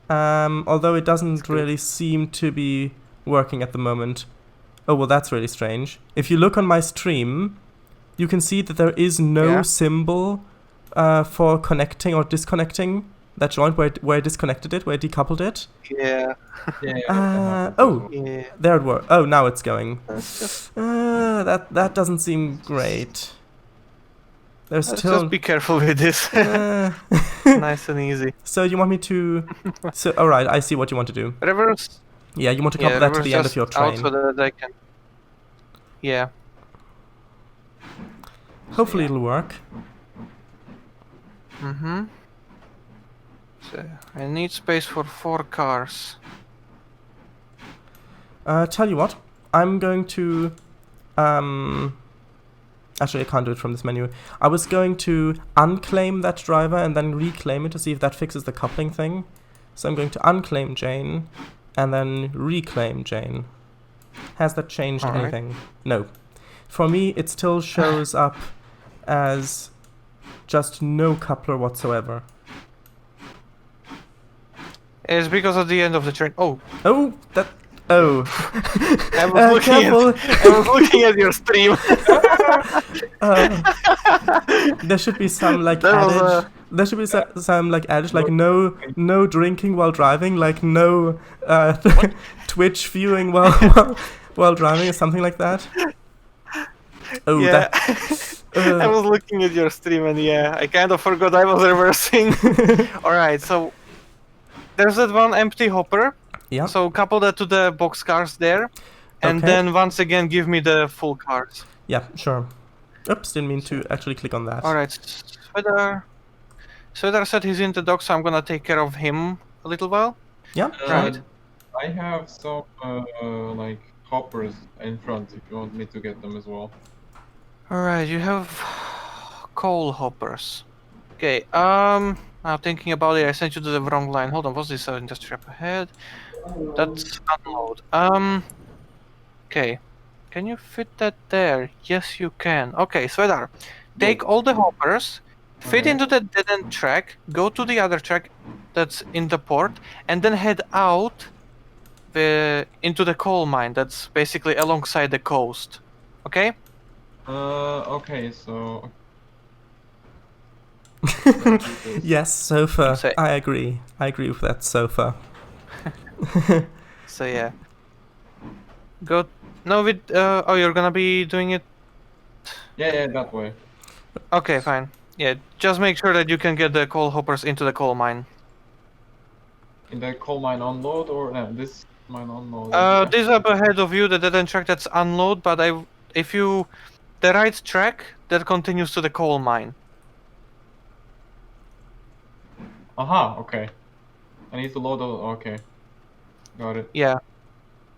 Speaker 1: Although it doesn't
Speaker 3: good.
Speaker 1: really seem to be working at the moment. Oh, well, that's really strange. If you look on my stream, you can see that there is no symbol for connecting or disconnecting that joint where I disconnected it, where I decoupled it.
Speaker 3: Yeah.
Speaker 1: Oh,
Speaker 3: Yeah.
Speaker 1: there it worked. Oh, now it's going.
Speaker 3: Let's just,
Speaker 1: That doesn't seem great. There's
Speaker 3: let's
Speaker 1: still...
Speaker 3: just be careful with this.
Speaker 1: Uh,
Speaker 3: Nice and easy.
Speaker 1: So you want me to... So, alright, I see what you want to do.
Speaker 3: Reverse.
Speaker 1: Yeah, you want to couple that to
Speaker 3: reverse
Speaker 1: the end of
Speaker 3: just
Speaker 1: your
Speaker 3: out
Speaker 1: train.
Speaker 3: so that I can. Yeah.
Speaker 1: Hopefully
Speaker 3: yeah.
Speaker 1: it'll work.
Speaker 3: Mm-hmm. So I need space for 4 cars.
Speaker 1: Tell you what, I'm going to... Actually, I can't do it from this menu. I was going to unclaim that driver and then reclaim it to see if that fixes the coupling thing. So I'm going to unclaim Jane and then reclaim Jane. Has that changed
Speaker 3: Alright.
Speaker 1: anything? No. For me, it still shows up as just no coupler whatsoever.
Speaker 3: It's because of the end of the train. Oh,
Speaker 1: Oh, that... Oh.
Speaker 3: I was
Speaker 1: Careful.
Speaker 3: I was looking at your stream.
Speaker 1: There should be some like
Speaker 3: That was
Speaker 1: adage. There should be some like adage, like no drinking while driving, like no Twitch viewing while driving, or something like that. Oh,
Speaker 3: Yeah.
Speaker 1: that.
Speaker 3: I was looking at your stream and yeah, I kind of forgot I was reversing. Alright, so there's that one empty hopper.
Speaker 1: Yeah.
Speaker 3: So couple that to the box cars there. And
Speaker 1: Okay.
Speaker 3: then once again give me the full cars.
Speaker 1: Yeah, sure. Oops, didn't mean to actually click on that.
Speaker 3: Alright, Svedar said he's in the dock, so I'm gonna take care of him a little while.
Speaker 1: Yeah.
Speaker 3: Right.
Speaker 2: I have some like hoppers in front if you want me to get them as well.
Speaker 3: Alright, you have coal hoppers. Okay, now thinking about it, I sent you to the wrong line. Hold on, what's this industry up ahead? That's unload. Okay. Can you fit that there? Yes, you can. Okay, Svedar, take all the hoppers, fit
Speaker 2: Okay.
Speaker 3: into the dead end track, go to the other track that's in the port, and then head out into the coal mine that's basically alongside the coast. Okay?
Speaker 2: Okay, so
Speaker 1: Yes, sofa.
Speaker 3: So-
Speaker 1: I agree. I agree with that sofa.
Speaker 3: So yeah. Go. No, with. Oh, you're gonna be doing it.
Speaker 2: yeah, that way.
Speaker 3: Okay, fine. Yeah, just make sure that you can get the coal hoppers into the coal mine.
Speaker 2: In the coal mine unload or no, this mine unload.
Speaker 3: This up ahead of you, the dead end track that's unload, but if you, the right track that continues to the coal mine.
Speaker 2: Aha, okay. I need to load okay. Got it.
Speaker 3: Yeah,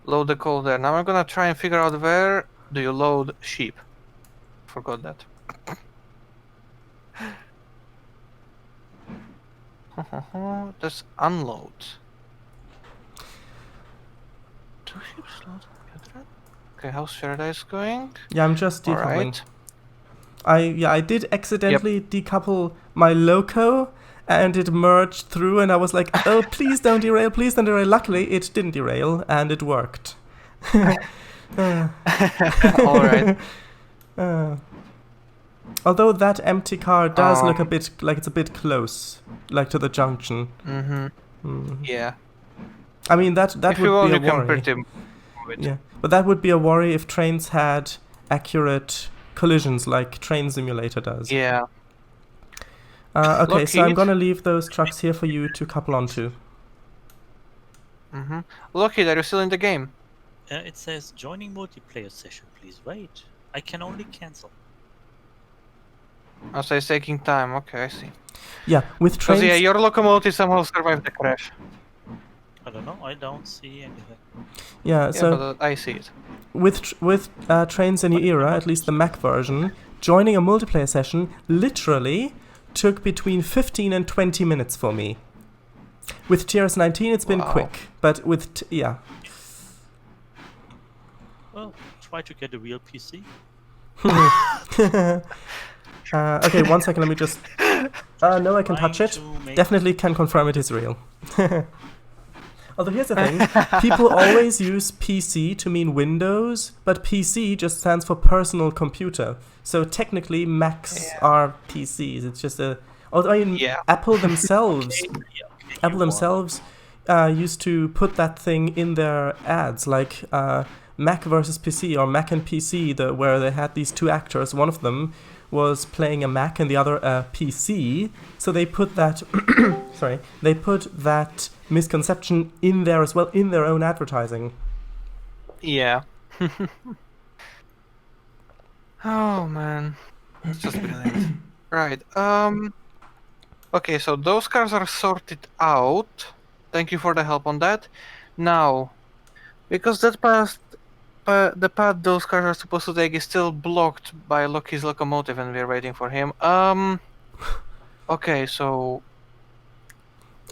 Speaker 3: load the coal there. Now I'm gonna try and figure out where do you load sheep. Forgot that. That's unload. 2 ships load. Okay, how's Paradise going?
Speaker 1: Yeah, I'm just decoupling.
Speaker 3: Alright.
Speaker 1: I did accidentally decouple my loco and it merged through and I was like, oh, please don't derail, please don't derail. Luckily, it didn't derail and it worked.
Speaker 3: All right.
Speaker 1: Although that empty car does look a bit like it's a bit close, like to the junction.
Speaker 3: Yeah.
Speaker 1: I mean that
Speaker 3: If you
Speaker 1: would
Speaker 3: want,
Speaker 1: be a
Speaker 3: you can
Speaker 1: worry.
Speaker 3: pretty move it.
Speaker 1: Yeah, but that would be a worry if Trainz had accurate collisions like Train Simulator does.
Speaker 3: Yeah.
Speaker 1: Okay, so I'm
Speaker 3: Lockheed.
Speaker 1: gonna leave those trucks here for you to couple onto.
Speaker 3: Lockheed, are you still in the game?
Speaker 4: It says joining multiplayer session. Please wait. I can only cancel.
Speaker 3: Oh, so it's taking time. Okay, I see.
Speaker 1: Yeah, with
Speaker 3: Because
Speaker 1: Trainz.
Speaker 3: your locomotive somehow survived the crash.
Speaker 4: I don't know. I don't see anything.
Speaker 1: Yeah, so
Speaker 3: but I see it.
Speaker 1: with Trainz a New Era, at least the Mac version, joining a multiplayer session literally took between 15 and 20 minutes for me. With TRS-19, it's been quick, but with
Speaker 4: Well, try to get a real PC.
Speaker 1: Okay, 1 second, let me just... no, I can touch it. Definitely can confirm it is real. Although here's the thing, people always use PC to mean Windows, but PC just stands for personal computer. So technically Macs are PCs, it's just a... Although I mean, Apple themselves... Apple themselves used to put that thing in their ads, like Mac versus PC or Mac and PC, where they had these two actors. One of them was playing a Mac and the other a PC. So they put that, they put that misconception in there as well in their own advertising.
Speaker 3: Yeah. Oh man, it's just brilliant. Right. Okay, so those cars are sorted out. Thank you for the help on that. Now, because that path, the path those cars are supposed to take is still blocked by Lockheed's locomotive, and we're waiting for him. Okay, so.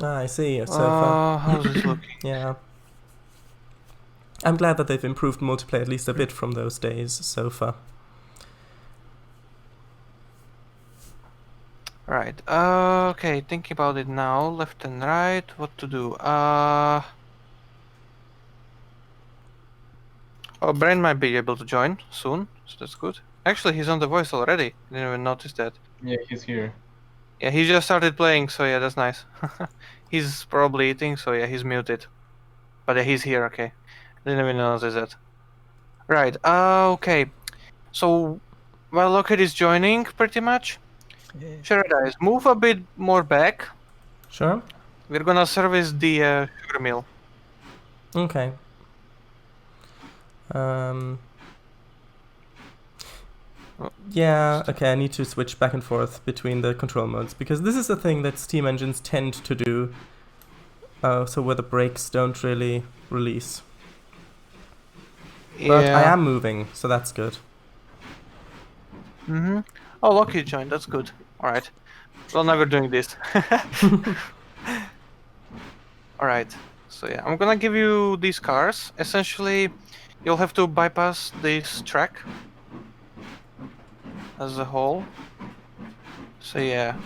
Speaker 1: I see. So
Speaker 3: how's this looking?
Speaker 1: yeah. I'm glad that they've improved multiplayer at least a bit from those days so far.
Speaker 3: Right. Okay, thinking about it now, left and right, what to do? Oh, Brain might be able to join soon, so that's good. Actually, he's on the voice already. Didn't even notice that.
Speaker 2: Yeah, he's here.
Speaker 3: Yeah, he just started playing, so yeah, that's nice. He's probably eating, so yeah, he's muted. But yeah, he's here, okay. Didn't even notice that. Right, okay. So, while Lockheed is joining, pretty much, Paradise, move a bit more back.
Speaker 1: Sure.
Speaker 3: We're gonna service the sugar mill.
Speaker 1: Okay. Yeah, okay, I need to switch back and forth between the control modes, because this is a thing that steam engines tend to do, so where the brakes don't really release.
Speaker 3: Yeah.
Speaker 1: But I am moving, so that's good.
Speaker 3: Mm-hmm. Oh, Lockheed joined, that's good. Alright. Well, now we're doing this. Alright, so yeah, I'm gonna give you these cars. Essentially, you'll have to bypass this track as a whole. So yeah,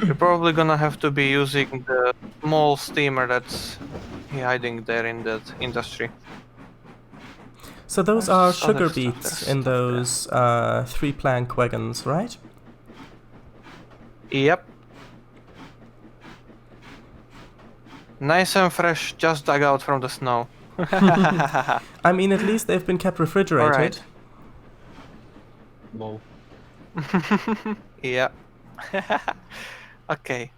Speaker 3: you're probably gonna have to be using the small steamer that's hiding there in that industry.
Speaker 1: So those are
Speaker 3: There's other
Speaker 1: sugar
Speaker 3: stuff,
Speaker 1: beets
Speaker 3: there's
Speaker 1: in
Speaker 3: stuff there.
Speaker 1: those 3-plank wagons, right?
Speaker 3: Yep. Nice and fresh, just dug out from the snow.
Speaker 1: I mean, at least they've been kept refrigerated.
Speaker 3: Alright.
Speaker 2: Lol.
Speaker 3: Yeah. Okay.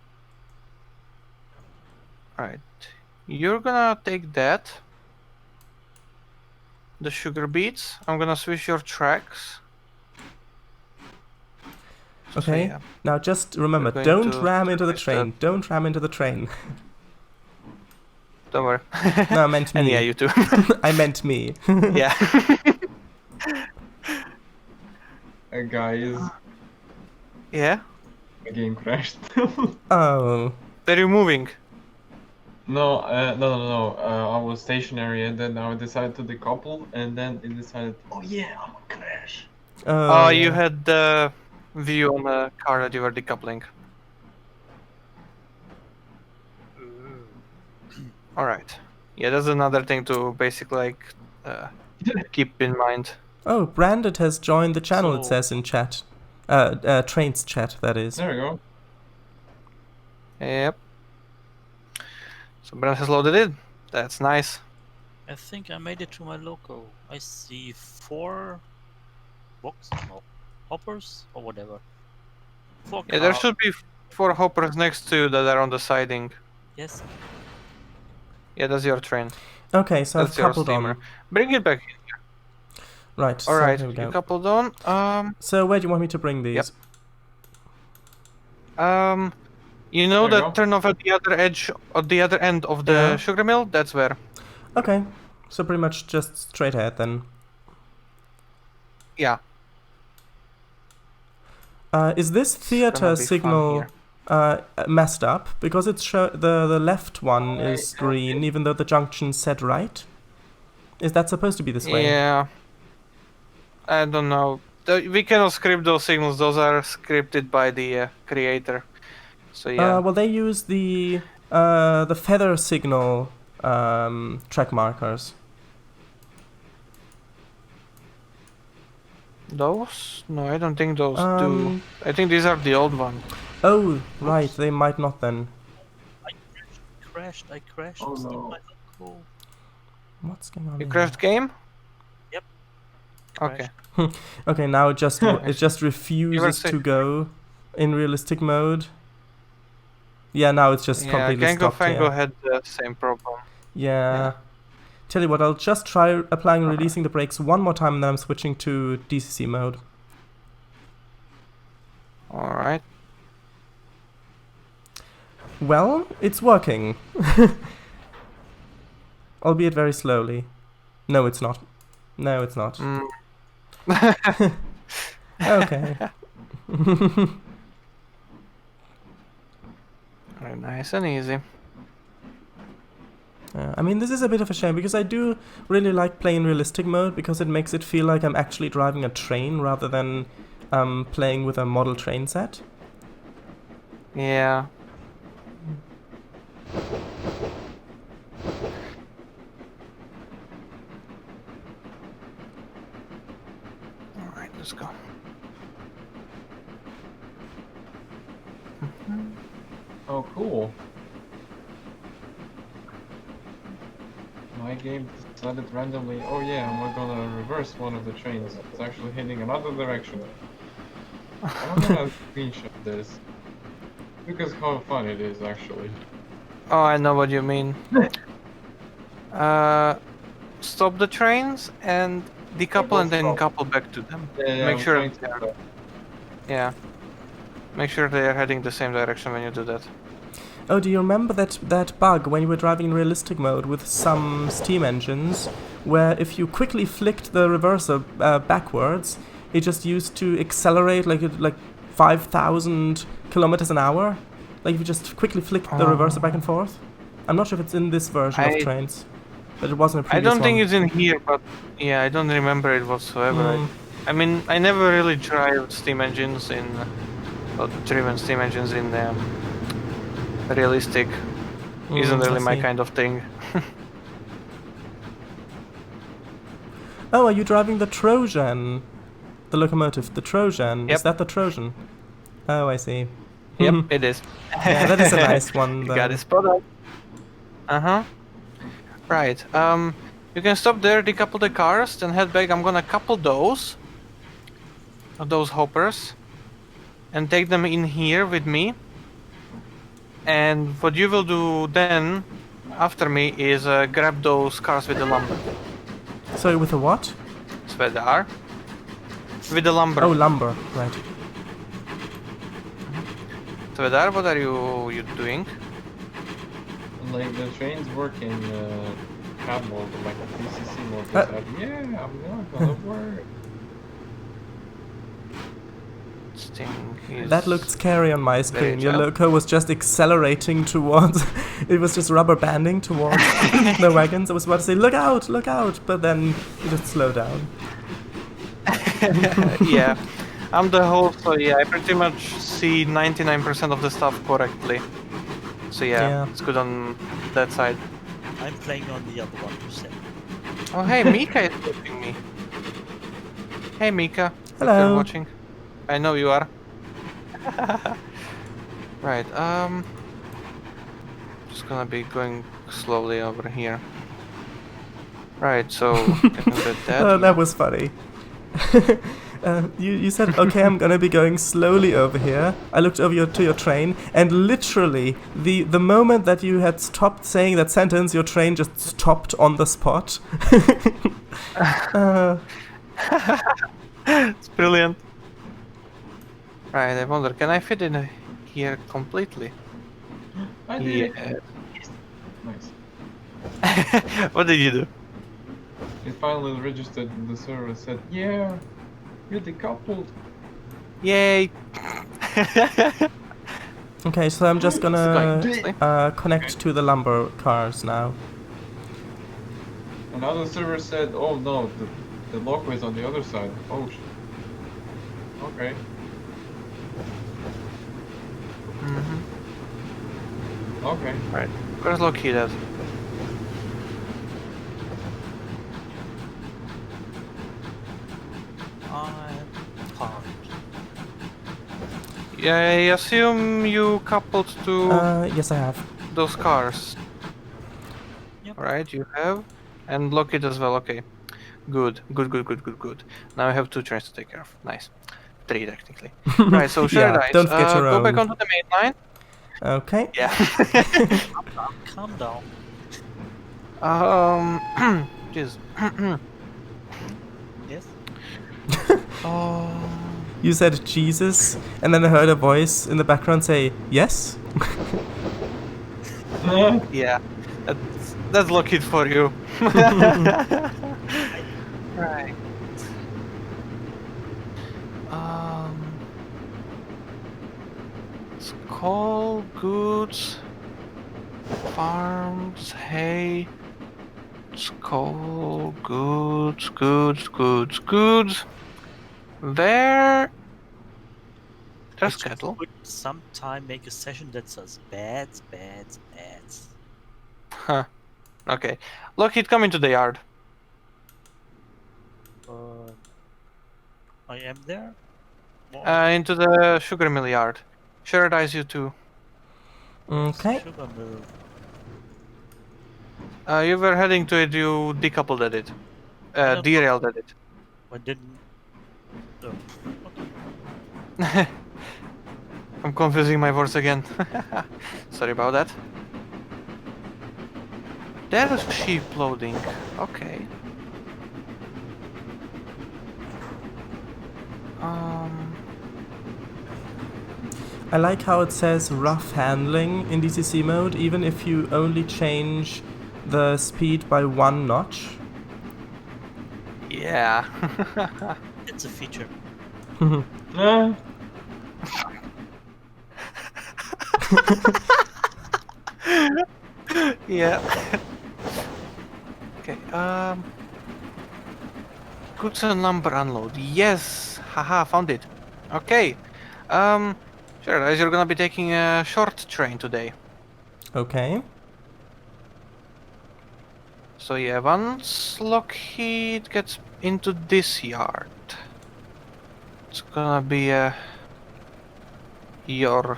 Speaker 3: Alright. You're gonna take that. The sugar beets. I'm gonna switch your tracks. So
Speaker 1: Okay.
Speaker 3: yeah.
Speaker 1: Now just remember,
Speaker 3: We're going
Speaker 1: don't
Speaker 3: to
Speaker 1: ram into the
Speaker 3: service
Speaker 1: train.
Speaker 3: that.
Speaker 1: Don't ram into the train.
Speaker 3: Don't worry.
Speaker 1: No, I meant me.
Speaker 3: And yeah, you too.
Speaker 1: I meant me.
Speaker 3: Yeah.
Speaker 2: Guys,
Speaker 3: Yeah?
Speaker 2: the game crashed.
Speaker 1: Oh.
Speaker 3: Where are you moving?
Speaker 2: No. I was stationary, and then I decided to decouple, and then it decided, oh yeah, I'm gonna crash.
Speaker 1: Oh,
Speaker 3: You
Speaker 1: yeah.
Speaker 3: had the view on the car that you were decoupling. Alright. Yeah, that's another thing to basically like keep in mind.
Speaker 1: Oh, Branded has joined the channel, it
Speaker 4: So-
Speaker 1: says in chat. Trainz chat, that is.
Speaker 2: There we go.
Speaker 3: Yep. So Brent has loaded it. That's nice.
Speaker 4: I think I made it to my loco. I see 4 boxes, no, hoppers or whatever. 4
Speaker 3: Yeah, there
Speaker 4: cars.
Speaker 3: should be 4 hoppers next to you that are on the siding.
Speaker 4: Yes.
Speaker 3: Yeah, that's your train.
Speaker 1: Okay, so
Speaker 3: That's
Speaker 1: I've
Speaker 3: your
Speaker 1: coupled
Speaker 3: steamer.
Speaker 1: on.
Speaker 3: Bring it back.
Speaker 1: Right,
Speaker 3: All right,
Speaker 1: so here we
Speaker 3: you
Speaker 1: go.
Speaker 3: coupled on.
Speaker 1: So where do you want me to bring these?
Speaker 3: You know
Speaker 2: There you
Speaker 3: that
Speaker 2: go.
Speaker 3: turn off at the other edge, at the other end of the
Speaker 1: Yeah.
Speaker 3: sugar mill? That's where.
Speaker 1: Okay, so pretty much just straight ahead then.
Speaker 3: Yeah.
Speaker 1: Is this theater
Speaker 3: gonna be fun
Speaker 1: signal
Speaker 3: here.
Speaker 1: messed up? Because it's the left one is green, even though the junction's set right. Is that supposed to be this way?
Speaker 3: Yeah. I don't know. We cannot script those signals. Those are scripted by the creator. So yeah.
Speaker 1: Well, they use the feather signal track markers.
Speaker 3: Those? No, I don't think those do. I think these are the old ones.
Speaker 1: Oh, right. They might not then.
Speaker 4: I crashed.
Speaker 2: Oh,
Speaker 4: It's not
Speaker 2: no.
Speaker 4: my loco.
Speaker 1: What's going on?
Speaker 3: You
Speaker 1: here?
Speaker 3: crashed game?
Speaker 4: Yep.
Speaker 3: Okay.
Speaker 1: Okay, now it just
Speaker 3: You
Speaker 1: refuses
Speaker 3: say-
Speaker 1: to go in realistic mode. Yeah, now it's just
Speaker 3: Yeah,
Speaker 1: completely
Speaker 3: Gango
Speaker 1: stopped.
Speaker 3: Fango
Speaker 1: Yeah.
Speaker 3: had the same problem.
Speaker 1: Yeah. Tell you what, I'll just try applying and releasing the brakes one more time, and then I'm switching to DCC mode.
Speaker 3: Alright.
Speaker 1: Well, it's working. Albeit very slowly. No, it's not. No, it's not.
Speaker 3: Mm.
Speaker 1: Okay.
Speaker 3: Very nice and easy.
Speaker 1: I mean, this is a bit of a shame, because I do really like playing realistic mode, because it makes it feel like I'm actually driving a train rather than playing with a model train set.
Speaker 3: Yeah. Alright, let's go.
Speaker 2: Oh, cool. My game decided randomly, oh yeah, we're gonna reverse one of the trains. It's actually heading another direction. I'm gonna screenshot this. Because how fun it is, actually.
Speaker 3: Oh, I know what you mean. Stop the trains and decouple and then
Speaker 2: stop.
Speaker 3: couple back to them.
Speaker 2: Yeah,
Speaker 3: Make
Speaker 2: I'm
Speaker 3: sure
Speaker 2: trying to
Speaker 3: they're-
Speaker 2: do that.
Speaker 3: Yeah. Make sure they are heading the same direction when you do that.
Speaker 1: Oh, do you remember that bug when you were driving in realistic mode with some steam engines, where if you quickly flicked the reverser backwards, it just used to accelerate like 5,000 kilometers an hour? Like if you just quickly flicked the reverser back and forth? I'm not sure if it's in this version of
Speaker 3: I-
Speaker 1: Trainz, but it wasn't a
Speaker 3: I
Speaker 1: previous
Speaker 3: don't think
Speaker 1: one.
Speaker 3: it's in here, but yeah, I don't remember it whatsoever.
Speaker 1: Mm.
Speaker 3: I mean, I never really tried steam engines in, well, driven steam engines in realistic. Isn't
Speaker 1: I
Speaker 3: really my
Speaker 1: see.
Speaker 3: kind of thing.
Speaker 1: Oh, are you driving the Trojan? The locomotive, the Trojan. Is
Speaker 3: Yep.
Speaker 1: that the Trojan? Oh, I see.
Speaker 3: Yep, it is.
Speaker 1: Yeah, that is a nice one.
Speaker 3: You
Speaker 1: though.
Speaker 3: got it spot on. Uh-huh. Right. You can stop there, decouple the cars, then head back. I'm gonna couple those hoppers, and take them in here with me. And what you will do then, after me, is grab those cars with the lumber.
Speaker 1: Sorry, with a what?
Speaker 3: Svedar. With the lumber.
Speaker 1: Oh, lumber. Right.
Speaker 3: Svedar, what are you doing?
Speaker 2: Like the trains work in cab mode, like DCC mode. They said, yeah, I'm not gonna work.
Speaker 3: This thing is
Speaker 1: That looked scary on my screen. Your
Speaker 3: chill.
Speaker 1: loco was just accelerating towards. It was just rubber banding towards the wagons. I was about to say, look out! But then you just slow down.
Speaker 3: Yeah, I'm the host, so yeah, I pretty much see 99% of the stuff correctly. So yeah,
Speaker 1: Yeah.
Speaker 3: it's good on that side.
Speaker 4: I'm playing on the other one, you said.
Speaker 3: Oh, hey, Mika is watching me. Hey, Mika. If you're
Speaker 1: Hello.
Speaker 3: watching. I know you are. Right, just gonna be going slowly over here. Right, so getting rid of that.
Speaker 1: That was funny. You said, okay, I'm gonna be going slowly over here. I looked over to your train, and literally, the moment that you had stopped saying that sentence, your train just stopped on the spot.
Speaker 3: It's brilliant. Right, I wonder, can I fit in here completely?
Speaker 2: I did.
Speaker 3: Yeah.
Speaker 2: Nice.
Speaker 3: What did you do?
Speaker 2: It finally registered and the server said, yeah, you're decoupled.
Speaker 3: Yay!
Speaker 1: Okay, so I'm just
Speaker 3: Going
Speaker 1: gonna
Speaker 3: nicely.
Speaker 1: connect to the lumber cars now.
Speaker 2: Another server said, oh no, the loco is on the other side. Oh shit. Okay.
Speaker 3: Mm-hmm.
Speaker 2: Okay.
Speaker 3: Right, where's Loki at?
Speaker 4: I'm parked.
Speaker 3: Yeah, I assume you coupled to
Speaker 1: Yes, I have.
Speaker 3: those cars.
Speaker 4: Yep.
Speaker 3: Right, you have. And Lockheed as well, okay. Good. Now I have 2 trains to take care of. Nice. 3 technically. Right, so share dice.
Speaker 1: don't forget your
Speaker 3: Go back
Speaker 1: own.
Speaker 3: onto the main line.
Speaker 1: Okay.
Speaker 3: Yeah.
Speaker 4: Calm down.
Speaker 3: Jeez.
Speaker 4: Yes.
Speaker 3: Oh.
Speaker 1: You said Jesus, and then I heard a voice in the background say, yes?
Speaker 3: Yeah. That's Lockheed for you. Right. Coal, goods, farms, hay, coal, goods. There. There's cattle.
Speaker 4: Could sometime make a session that says bad.
Speaker 3: Huh. Okay. Lockheed, come into the yard.
Speaker 4: I am there.
Speaker 3: Into the sugar mill yard. Share dice you too.
Speaker 1: Okay.
Speaker 4: Sugar mill.
Speaker 3: You were heading to it, you decoupled at it.
Speaker 4: Yeah,
Speaker 3: Derailed at it.
Speaker 4: I didn't. Oh, okay.
Speaker 3: I'm confusing my words again. Sorry about that. There's sheep loading. Okay.
Speaker 1: I like how it says rough handling in DCC mode, even if you only change the speed by 1 notch.
Speaker 3: Yeah.
Speaker 4: It's a feature.
Speaker 3: Yeah. Okay, goods and lumber unload. Yes! Haha, found it. Okay. Sure, guys, you're gonna be taking a short train today.
Speaker 1: Okay.
Speaker 3: So yeah, once Lockheed gets into this yard, it's gonna be you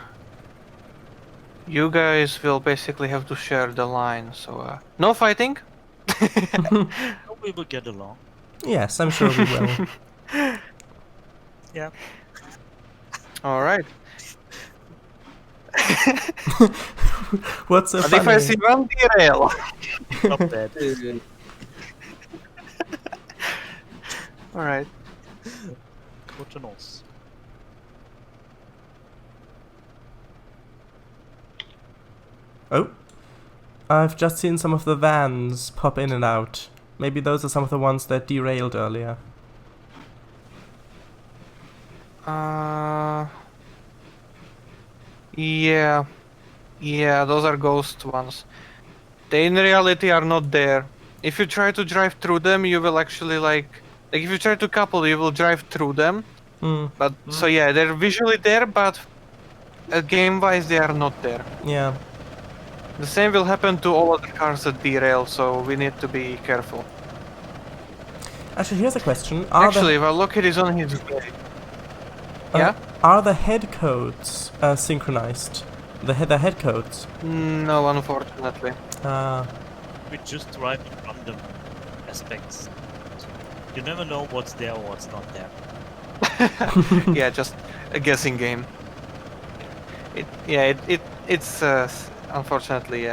Speaker 3: guys will basically have to share the line, so no fighting.
Speaker 4: We will get along.
Speaker 1: Yes, I'm sure we will.
Speaker 4: Yeah.
Speaker 3: Alright.
Speaker 1: What's so
Speaker 3: But if I see
Speaker 1: funny?
Speaker 3: one derail.
Speaker 4: Not bad.
Speaker 3: Alright.
Speaker 4: Gute Nuss.
Speaker 1: Oh. I've just seen some of the vans pop in and out. Maybe those are some of the ones that derailed earlier.
Speaker 3: Yeah. Yeah, those are ghost ones. They in reality are not there. If you try to drive through them, you will actually like if you try to couple, you will drive through them. But so yeah, they're visually there, but game-wise they are not there.
Speaker 1: Yeah.
Speaker 3: The same will happen to all other cars that derail, so we need to be careful.
Speaker 1: Actually, here's a question.
Speaker 3: Actually, well, look, it is on his way. Yeah?
Speaker 1: Are the head codes synchronized? The head codes?
Speaker 3: No, unfortunately.
Speaker 4: We just drive in random aspects. You never know what's there or what's not there.
Speaker 3: Yeah, just a guessing game. It's unfortunately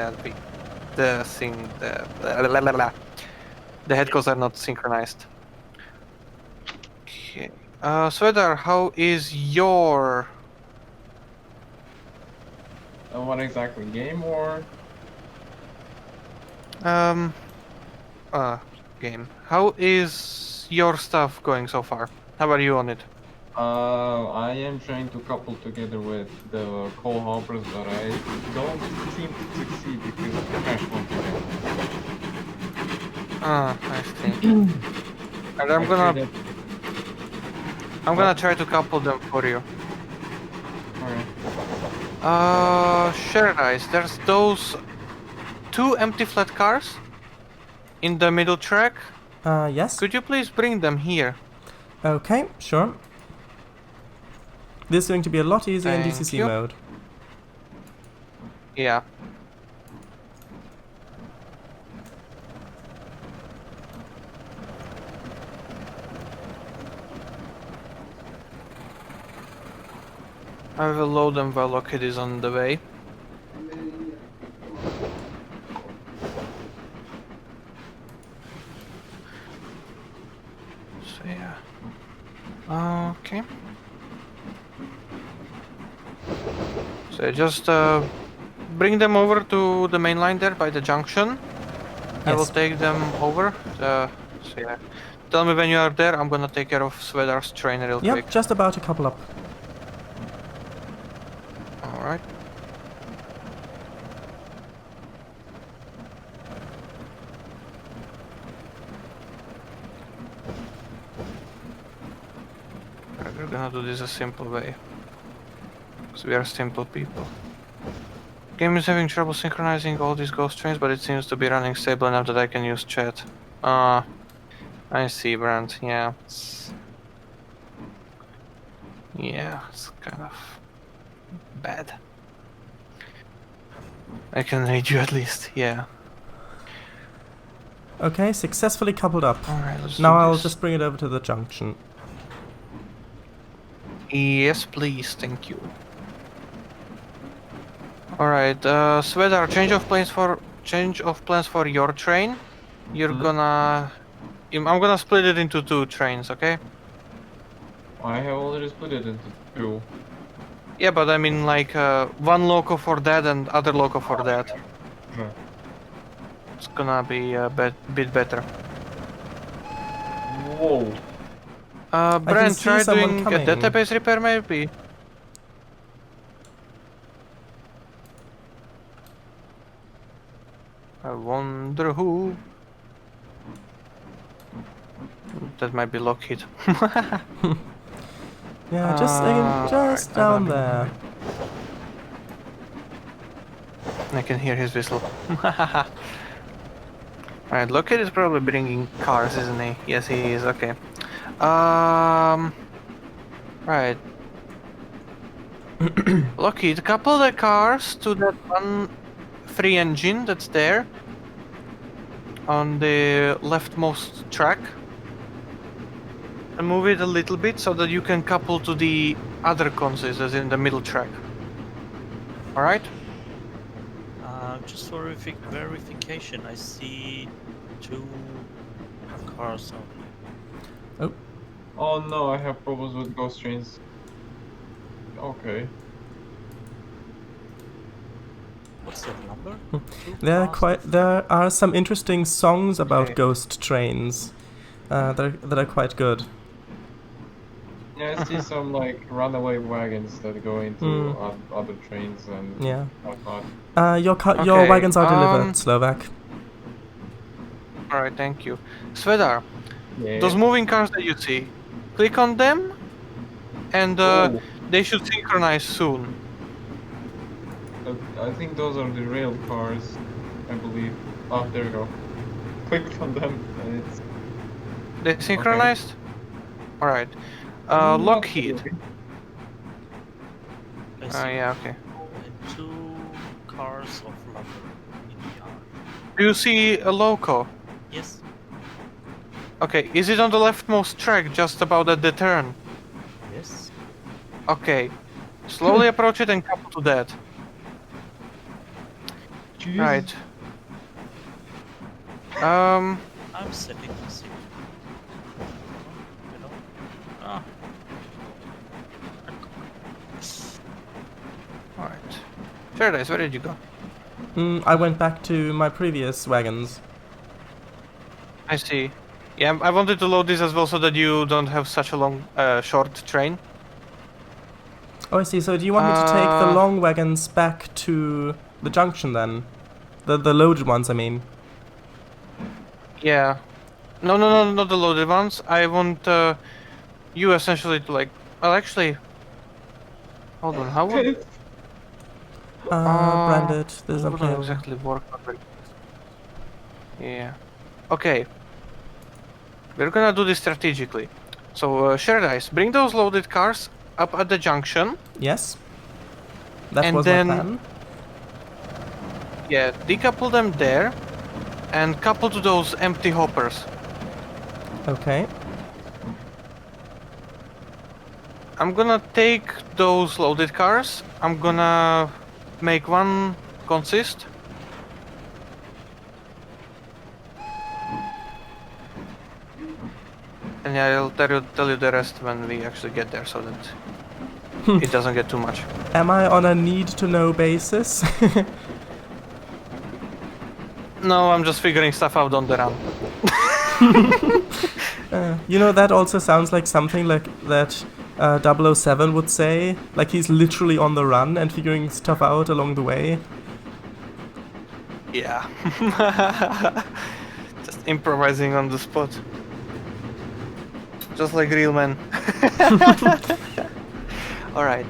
Speaker 3: the head codes are not synchronized. Okay. Svedar, how is your
Speaker 2: What exactly? Game or?
Speaker 3: game? How is your stuff going so far? How are you on it?
Speaker 2: I am trying to couple together with the coal hoppers, but I don't seem to succeed because the cash won't be there.
Speaker 3: I see. And I'm gonna try to couple them for you.
Speaker 2: Alright.
Speaker 3: Sure, guys. There's those 2 empty flat cars in the middle track.
Speaker 1: Yes.
Speaker 3: Could you please bring them here?
Speaker 1: Okay, sure. This is going to be a lot easier in
Speaker 3: Thank
Speaker 1: DCC
Speaker 3: you.
Speaker 1: mode.
Speaker 3: Yeah. I will load them while Lockheed is on the way. So yeah. Okay. So just bring them over to the main line there by the junction. I will
Speaker 1: Yes.
Speaker 3: take them over. So yeah. Tell me when you are there. I'm gonna take care of Svedar's train real
Speaker 1: Yep,
Speaker 3: quick.
Speaker 1: just about to couple up.
Speaker 3: Alright. We're gonna do this a simple way. Because we are simple people. Game is having trouble synchronizing all these ghost trains, but it seems to be running stable enough that I can use chat. I see, Brent. Yeah. It's kind of bad. I can read you at least, yeah.
Speaker 1: Okay, successfully coupled up.
Speaker 3: Alright, let's
Speaker 1: Now
Speaker 3: do
Speaker 1: I'll
Speaker 3: this.
Speaker 1: just bring it over to the junction.
Speaker 3: Yes, please, thank you. Alright, Svedar, change of plans for your train. You're gonna... I'm gonna split it into 2 trains, okay?
Speaker 2: I have already split it into 2.
Speaker 3: Yeah, but I mean like one loco for that and other loco for that.
Speaker 2: Sure.
Speaker 3: It's gonna be a bit better.
Speaker 2: Whoa.
Speaker 3: Brent,
Speaker 1: see
Speaker 3: try
Speaker 1: someone
Speaker 3: doing
Speaker 1: coming.
Speaker 3: a database repair maybe? I wonder who. That might be Lockheed.
Speaker 1: Yeah, just
Speaker 3: right,
Speaker 1: down there.
Speaker 3: I can hear his whistle. Alright, Lockheed is probably bringing cars, isn't he? Yes, he is. Okay. Right. Lockheed, couple the cars to that one free engine that's there on the leftmost track. And move it a little bit so that you can couple to the other consoles as in the middle track. Alright?
Speaker 4: Just for verification, I see 2 cars only.
Speaker 2: Oh no, I have problems with ghost trains. Okay.
Speaker 4: What's that number? 2 cars?
Speaker 1: There are some interesting songs about
Speaker 3: Okay.
Speaker 1: ghost trains that are quite good.
Speaker 2: Yeah, I see some like runaway wagons that go into other trains and
Speaker 1: Yeah.
Speaker 2: whatnot.
Speaker 1: Your
Speaker 3: Okay,
Speaker 1: wagons are delivered, Slovak.
Speaker 3: Alright, thank you. Svedar,
Speaker 2: Yeah.
Speaker 3: those moving cars that you see, click on them and
Speaker 2: Oh,
Speaker 3: they should synchronize soon.
Speaker 2: I think those are the rail cars, I believe. Oh, there we go. Clicked on them and it's...
Speaker 3: They synchronized? Alright. Lockheed.
Speaker 4: I see
Speaker 3: Yeah, okay.
Speaker 4: and 2 cars of lumber in the yard.
Speaker 3: Do you see a loco?
Speaker 4: Yes.
Speaker 3: Okay, is it on the leftmost track, just about at the turn?
Speaker 4: Yes.
Speaker 3: Okay. Slowly approach it and couple to that.
Speaker 2: Jesus.
Speaker 3: Right.
Speaker 4: I'm setting the signal. Hello? Ah.
Speaker 3: Alright. Paradise, where did you go?
Speaker 1: I went back to my previous wagons.
Speaker 3: I see. Yeah, I wanted to load this as well so that you don't have such a long, short train.
Speaker 1: Oh, I see. So do you want me to take the long wagons back to the junction then? The loaded ones, I mean.
Speaker 3: Yeah. No, not the loaded ones. I want you essentially to like. Well, actually. Hold on. How would?
Speaker 1: Branded. There's
Speaker 3: How
Speaker 1: a
Speaker 3: would
Speaker 1: player.
Speaker 3: it exactly work? Yeah. Okay. We're gonna do this strategically. So, Paradise, bring those loaded cars up at the junction.
Speaker 1: Yes. That
Speaker 3: And
Speaker 1: was
Speaker 3: then-
Speaker 1: my plan.
Speaker 3: Yeah, decouple them there, and couple to those empty hoppers.
Speaker 1: Okay.
Speaker 3: I'm gonna take those loaded cars. I'm gonna make one consist. And yeah, I'll tell you the rest when we actually get there so that it doesn't get too much.
Speaker 1: Am I on a need-to-know basis?
Speaker 3: No, I'm just figuring stuff out on the run.
Speaker 1: You know, that also sounds like something like that 007 would say. Like he's literally on the run and figuring stuff out along the way.
Speaker 3: Yeah. Just improvising on the spot. Just like real men. Alright.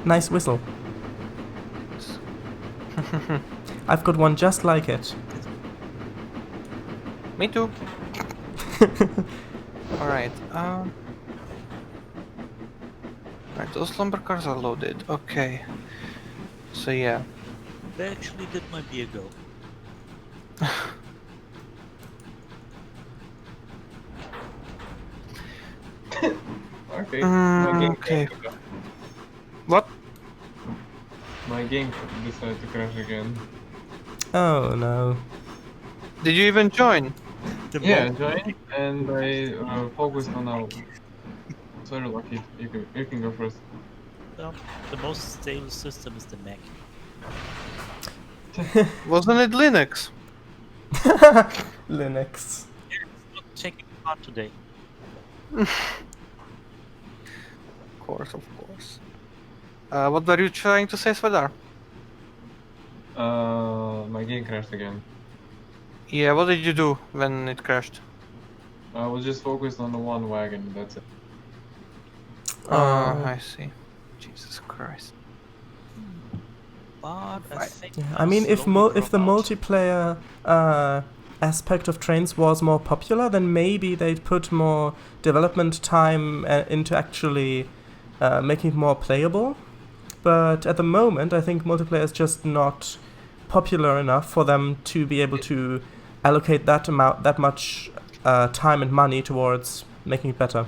Speaker 1: Nice whistle. I've got one just like it.
Speaker 3: Me too. Alright, right, those lumber cars are loaded. Okay. So yeah.
Speaker 4: They actually did my beer go.
Speaker 2: Okay. My game
Speaker 3: okay.
Speaker 2: crashed again.
Speaker 3: What?
Speaker 2: My game decided to crash again.
Speaker 1: Oh no.
Speaker 3: Did you even join?
Speaker 2: Yeah, join, and I focused on our. Sorry, Lucky, you can go first.
Speaker 4: The most stable system is the Mac.
Speaker 3: Wasn't it Linux?
Speaker 1: Linux.
Speaker 4: Not checking hard today.
Speaker 3: Of course. What were you trying to say, Svedar?
Speaker 2: My game crashed again.
Speaker 3: Yeah, what did you do when it crashed?
Speaker 2: I was just focused on the one wagon, that's it.
Speaker 3: I see. Jesus Christ.
Speaker 4: But I think
Speaker 1: Yeah, I
Speaker 4: I'll
Speaker 1: mean, if
Speaker 4: slowly
Speaker 1: if the
Speaker 4: drop out.
Speaker 1: multiplayer aspect of Trainz was more popular, then maybe they'd put more development time into actually making it more playable. But at the moment, I think multiplayer is just not popular enough for them to be able to allocate that much time and money towards making it better.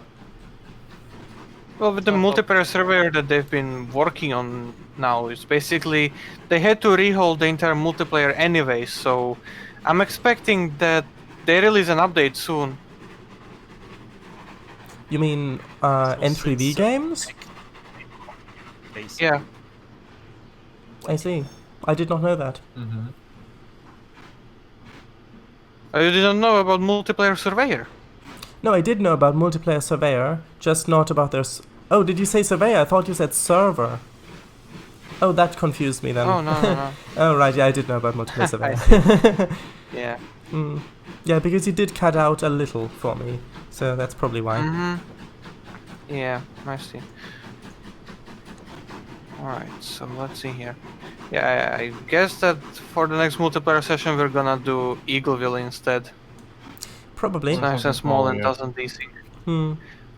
Speaker 3: Well, with the multiplayer surveyor that they've been working on now, it's basically they had to rehold the entire multiplayer anyway, so I'm expecting that they release an update soon.
Speaker 1: You mean
Speaker 4: So
Speaker 1: N3V
Speaker 4: since,
Speaker 1: games?
Speaker 4: basically.
Speaker 3: Yeah.
Speaker 1: I see. I did not know that.
Speaker 2: Mm-hmm.
Speaker 3: You didn't know about multiplayer surveyor?
Speaker 1: No, I did know about multiplayer surveyor, just not about their. Oh, did you say surveyor? I thought you said server. Oh, that confused me then.
Speaker 3: Oh no.
Speaker 1: Oh right, yeah, I did know about multiplayer surveyor.
Speaker 3: Yeah.
Speaker 1: Yeah, because you did cut out a little for me, so that's probably why.
Speaker 3: Yeah, I see. Alright, so let's see here. Yeah, I guess that for the next multiplayer session we're gonna do Eagleville instead.
Speaker 1: Probably.
Speaker 3: It's nice and small and doesn't DC.
Speaker 1: Hmm.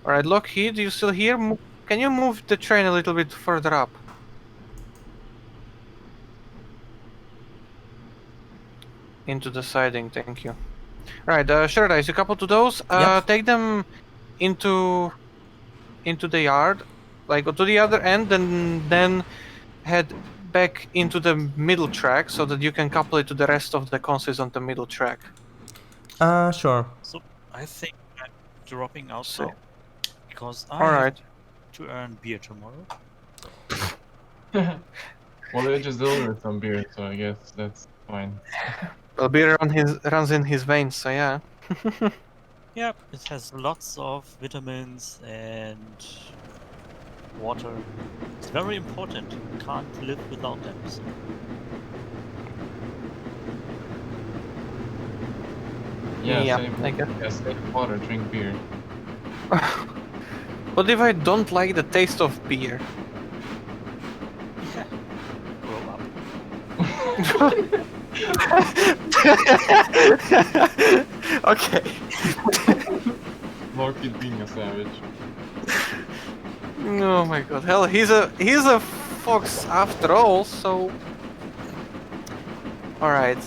Speaker 3: Alright, Lockheed, you still here? Can you move the train a little bit further up? Into the siding, thank you. Right, Shreddice, you couple to those.
Speaker 1: Yep.
Speaker 3: Take them into the yard, like go to the other end, and then head back into the middle track so that you can couple it to the rest of the consoles on the middle track.
Speaker 1: Sure.
Speaker 4: So I think I'm dropping out
Speaker 3: So-
Speaker 4: now because I
Speaker 3: Alright.
Speaker 4: have to earn beer tomorrow.
Speaker 2: Well, they just delivered some beer, so I guess that's fine.
Speaker 3: Well, beer runs in his veins, so yeah.
Speaker 4: Yep, it has lots of vitamins and water. It's very important. Can't live without them. So.
Speaker 3: Yeah,
Speaker 2: same.
Speaker 3: I guess.
Speaker 2: Yeah, save water, drink beer.
Speaker 3: What if I don't like the taste of beer?
Speaker 4: Yeah. Grow up.
Speaker 3: Okay.
Speaker 2: Lockheed being a savage.
Speaker 3: Oh my god. Hell, he's a fox after all, so. Alright.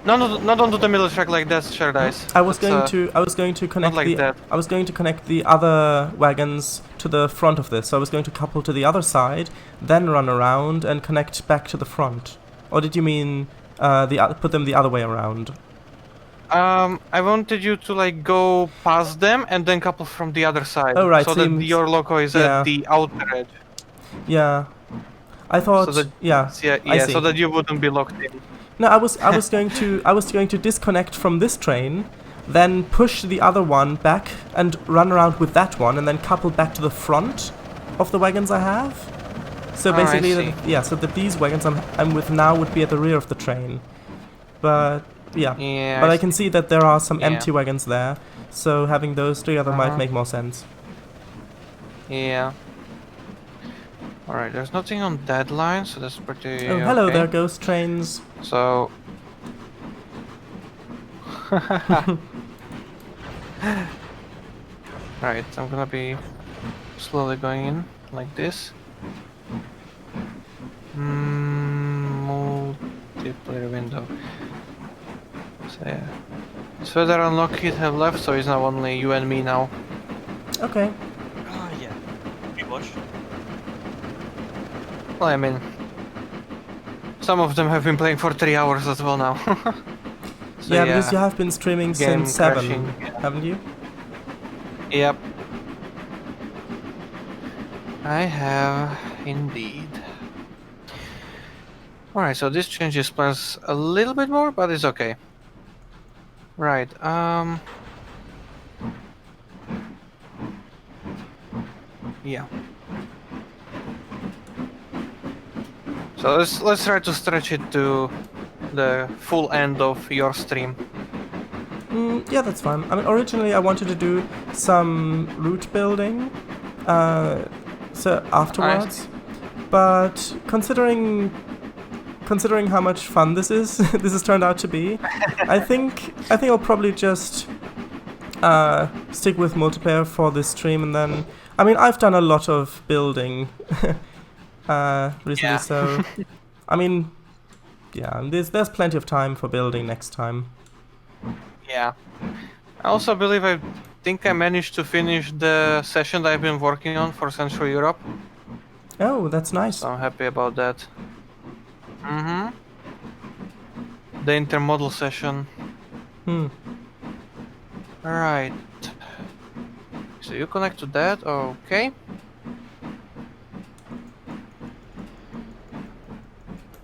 Speaker 3: Not onto the middle track like that, Shreddice.
Speaker 1: I was going to connect
Speaker 3: like that.
Speaker 1: I was going to connect the other wagons to the front of this. So I was going to couple to the other side, then run around and connect back to the front. Or did you mean put them the other way around?
Speaker 3: I wanted you to like go past them and then couple from the other side.
Speaker 1: Oh, right,
Speaker 3: So
Speaker 1: so
Speaker 3: that
Speaker 1: you-
Speaker 3: your loco is
Speaker 1: yeah.
Speaker 3: at the outer edge.
Speaker 1: Yeah. I thought
Speaker 3: So that-
Speaker 1: yeah. I
Speaker 3: Yeah,
Speaker 1: see.
Speaker 3: so that you wouldn't be locked in.
Speaker 1: No, I was going to disconnect from this train, then push the other one back and run around with that one, and then couple back to the front of the wagons I have. So
Speaker 3: Oh, I
Speaker 1: basically,
Speaker 3: see.
Speaker 1: so that these wagons I'm with now would be at the rear of the train. But yeah,
Speaker 3: Yeah.
Speaker 1: but I can see that there are some
Speaker 3: Yeah.
Speaker 1: empty wagons there, so having those together might
Speaker 3: Uh-huh.
Speaker 1: make more sense.
Speaker 3: Yeah. Alright, there's nothing on that line, so that's pretty.
Speaker 1: Oh, hello
Speaker 3: okay.
Speaker 1: there, ghost trains.
Speaker 3: So. Right, I'm gonna be slowly going in like this. Multiplayer window. So yeah. Sweater and Lockheed have left, so it's now only you and me now.
Speaker 1: Okay.
Speaker 4: Ah, yeah. We watched.
Speaker 3: Well, I mean, some of them have been playing for 3 hours as well now. So,
Speaker 1: Yeah, because you have been streaming
Speaker 3: Game
Speaker 1: since 7,
Speaker 3: crashing, yeah.
Speaker 1: haven't you?
Speaker 3: Yep. I have indeed. Alright, so this changes plans a little bit more, but it's okay. Right, yeah. So let's try to stretch it to the full end of your stream.
Speaker 1: Yeah, that's fine. I mean, originally I wanted to do some route building, so afterwards. But considering how much fun this is, this has turned out to be, I think I'll probably just stick with multiplayer for this stream, and then I mean I've done a lot of building recently,
Speaker 3: Yeah.
Speaker 1: so I mean, yeah, there's plenty of time for building next time.
Speaker 3: Yeah. I also believe I think I managed to finish the session that I've been working on for Central Europe.
Speaker 1: Oh, that's nice.
Speaker 3: So I'm happy about that. Mm-hmm. The intermodal session.
Speaker 1: Hmm.
Speaker 3: Alright. So you connect to that, okay.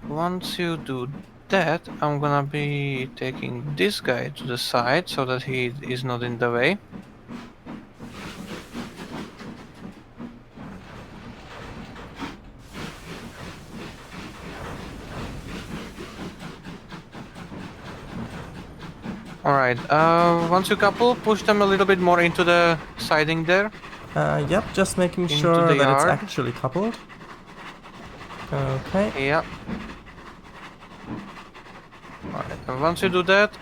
Speaker 3: Once you do that, I'm gonna be taking this guy to the side so that he is not in the way. Alright, once you couple, push them a little bit more into the siding there.
Speaker 1: Yep, just making
Speaker 3: Into
Speaker 1: sure
Speaker 3: the
Speaker 1: that it's
Speaker 3: yard.
Speaker 1: actually coupled. Okay.
Speaker 3: Yeah. Alright, and once you do that,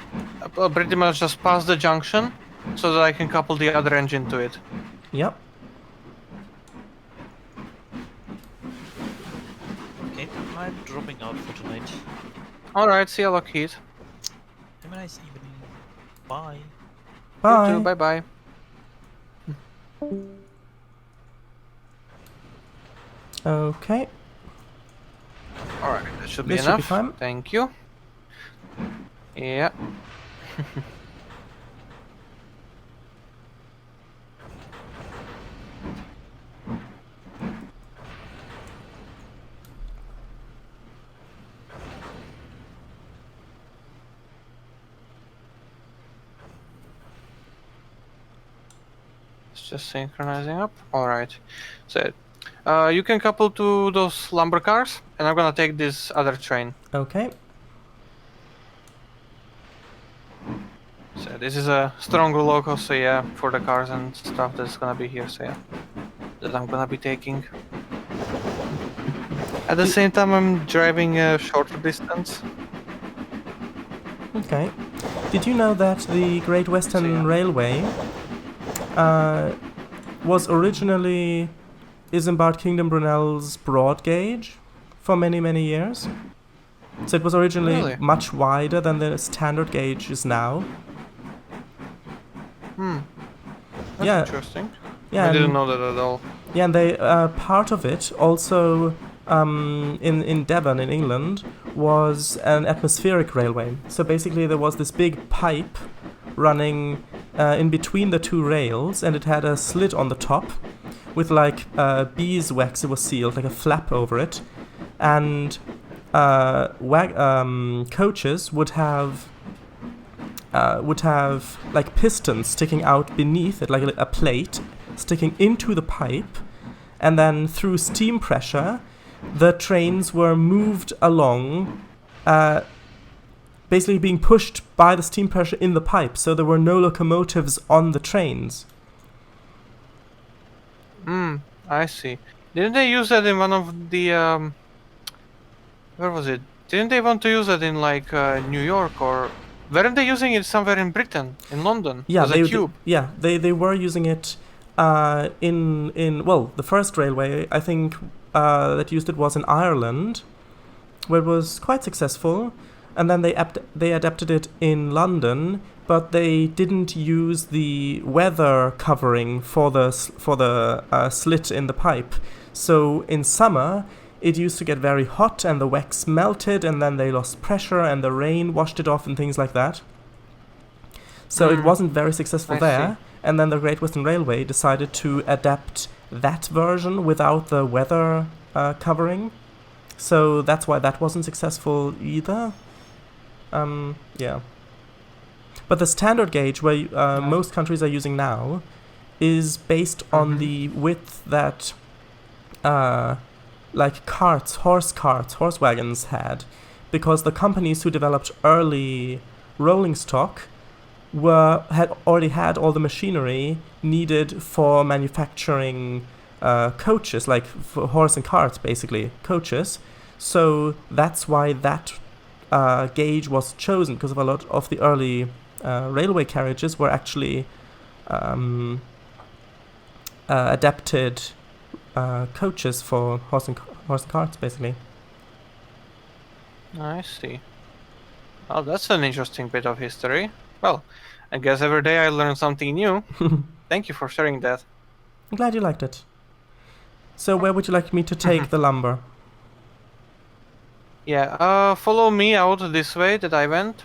Speaker 3: I'll pretty much just pass the junction so that I can couple the other engine to it.
Speaker 1: Yep.
Speaker 4: Okay, I'm dropping out for tonight.
Speaker 3: Alright, see you, Lockheed.
Speaker 4: Have a nice evening. Bye.
Speaker 1: Bye.
Speaker 3: You too, bye-bye.
Speaker 1: Okay.
Speaker 3: Alright, that should be
Speaker 1: This should
Speaker 3: enough.
Speaker 1: be fine.
Speaker 3: Thank you. Yeah. It's just synchronizing up. Alright. So, you can couple to those lumber cars, and I'm gonna take this other train.
Speaker 1: Okay.
Speaker 3: So this is a stronger local, so yeah, for the cars and stuff that's gonna be here, so yeah, that I'm gonna be taking. At the same time, I'm driving a shorter distance.
Speaker 1: Okay. Did you know that the Great Western
Speaker 3: So, yeah.
Speaker 1: Railway was originally Isambard Kingdom Brunel's broad gauge for many, many years? So it was originally
Speaker 3: Really?
Speaker 1: much wider than the standard gauge is now.
Speaker 3: That's
Speaker 1: Yeah.
Speaker 3: interesting.
Speaker 1: Yeah,
Speaker 3: I didn't
Speaker 1: and-
Speaker 3: know that at all.
Speaker 1: Yeah, and they part of it also in Devon in England was an atmospheric railway. So basically, there was this big pipe running in between the two rails, and it had a slit on the top with like beeswax. It was sealed, like a flap over it, and coaches would have like pistons sticking out beneath it, like a plate sticking into the pipe, and then through steam pressure, the trains were moved along, basically being pushed by the steam pressure in the pipe, so there were no locomotives on the trains.
Speaker 3: I see. Didn't they use that in one of the where was it? Didn't they want to use that in like New York, or weren't they using it somewhere in Britain, in London?
Speaker 1: Yeah,
Speaker 3: as a tube.
Speaker 1: they were using it in well, the first railway I think that used it was in Ireland, where it was quite successful, and then they adapted it in London, but they didn't use the weather covering for the slit in the pipe. So in summer, it used to get very hot and the wax melted, and then they lost pressure and the rain washed it off and things like that. So it wasn't very successful
Speaker 3: I
Speaker 1: there. And then the Great Western Railway decided to adapt that version without the weather covering. So that's why that wasn't successful either. Yeah. But the standard gauge, where most countries are using now, is based on the width that like horse wagons had, because the companies who developed early rolling stock had already had all the machinery needed for manufacturing coaches, like for horse and cart, basically coaches. So that's why that gauge was chosen, because of a lot of the early railway carriages were actually adapted coaches for horse and carts, basically.
Speaker 3: I see. Well, that's an interesting bit of history. Well, I guess every day I learn something new. Thank you for sharing that.
Speaker 1: I'm glad you liked it. So where would you like me to take the lumber?
Speaker 3: Yeah, follow me out this way that I went.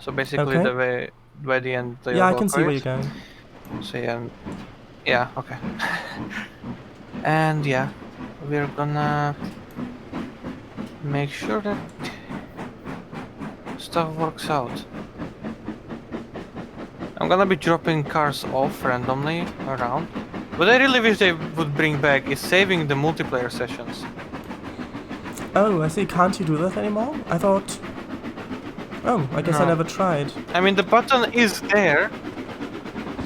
Speaker 3: So basically
Speaker 1: Okay.
Speaker 3: the way by the end.
Speaker 1: Yeah, I can see where you're going.
Speaker 3: So yeah, okay. And yeah, we're gonna make sure that stuff works out. I'm gonna be dropping cars off randomly around. What I really wish they would bring back is saving the multiplayer sessions.
Speaker 1: Oh, I see. Can't you do that anymore? I thought... Oh, I guess I
Speaker 3: No.
Speaker 1: never tried.
Speaker 3: I mean, the button is there.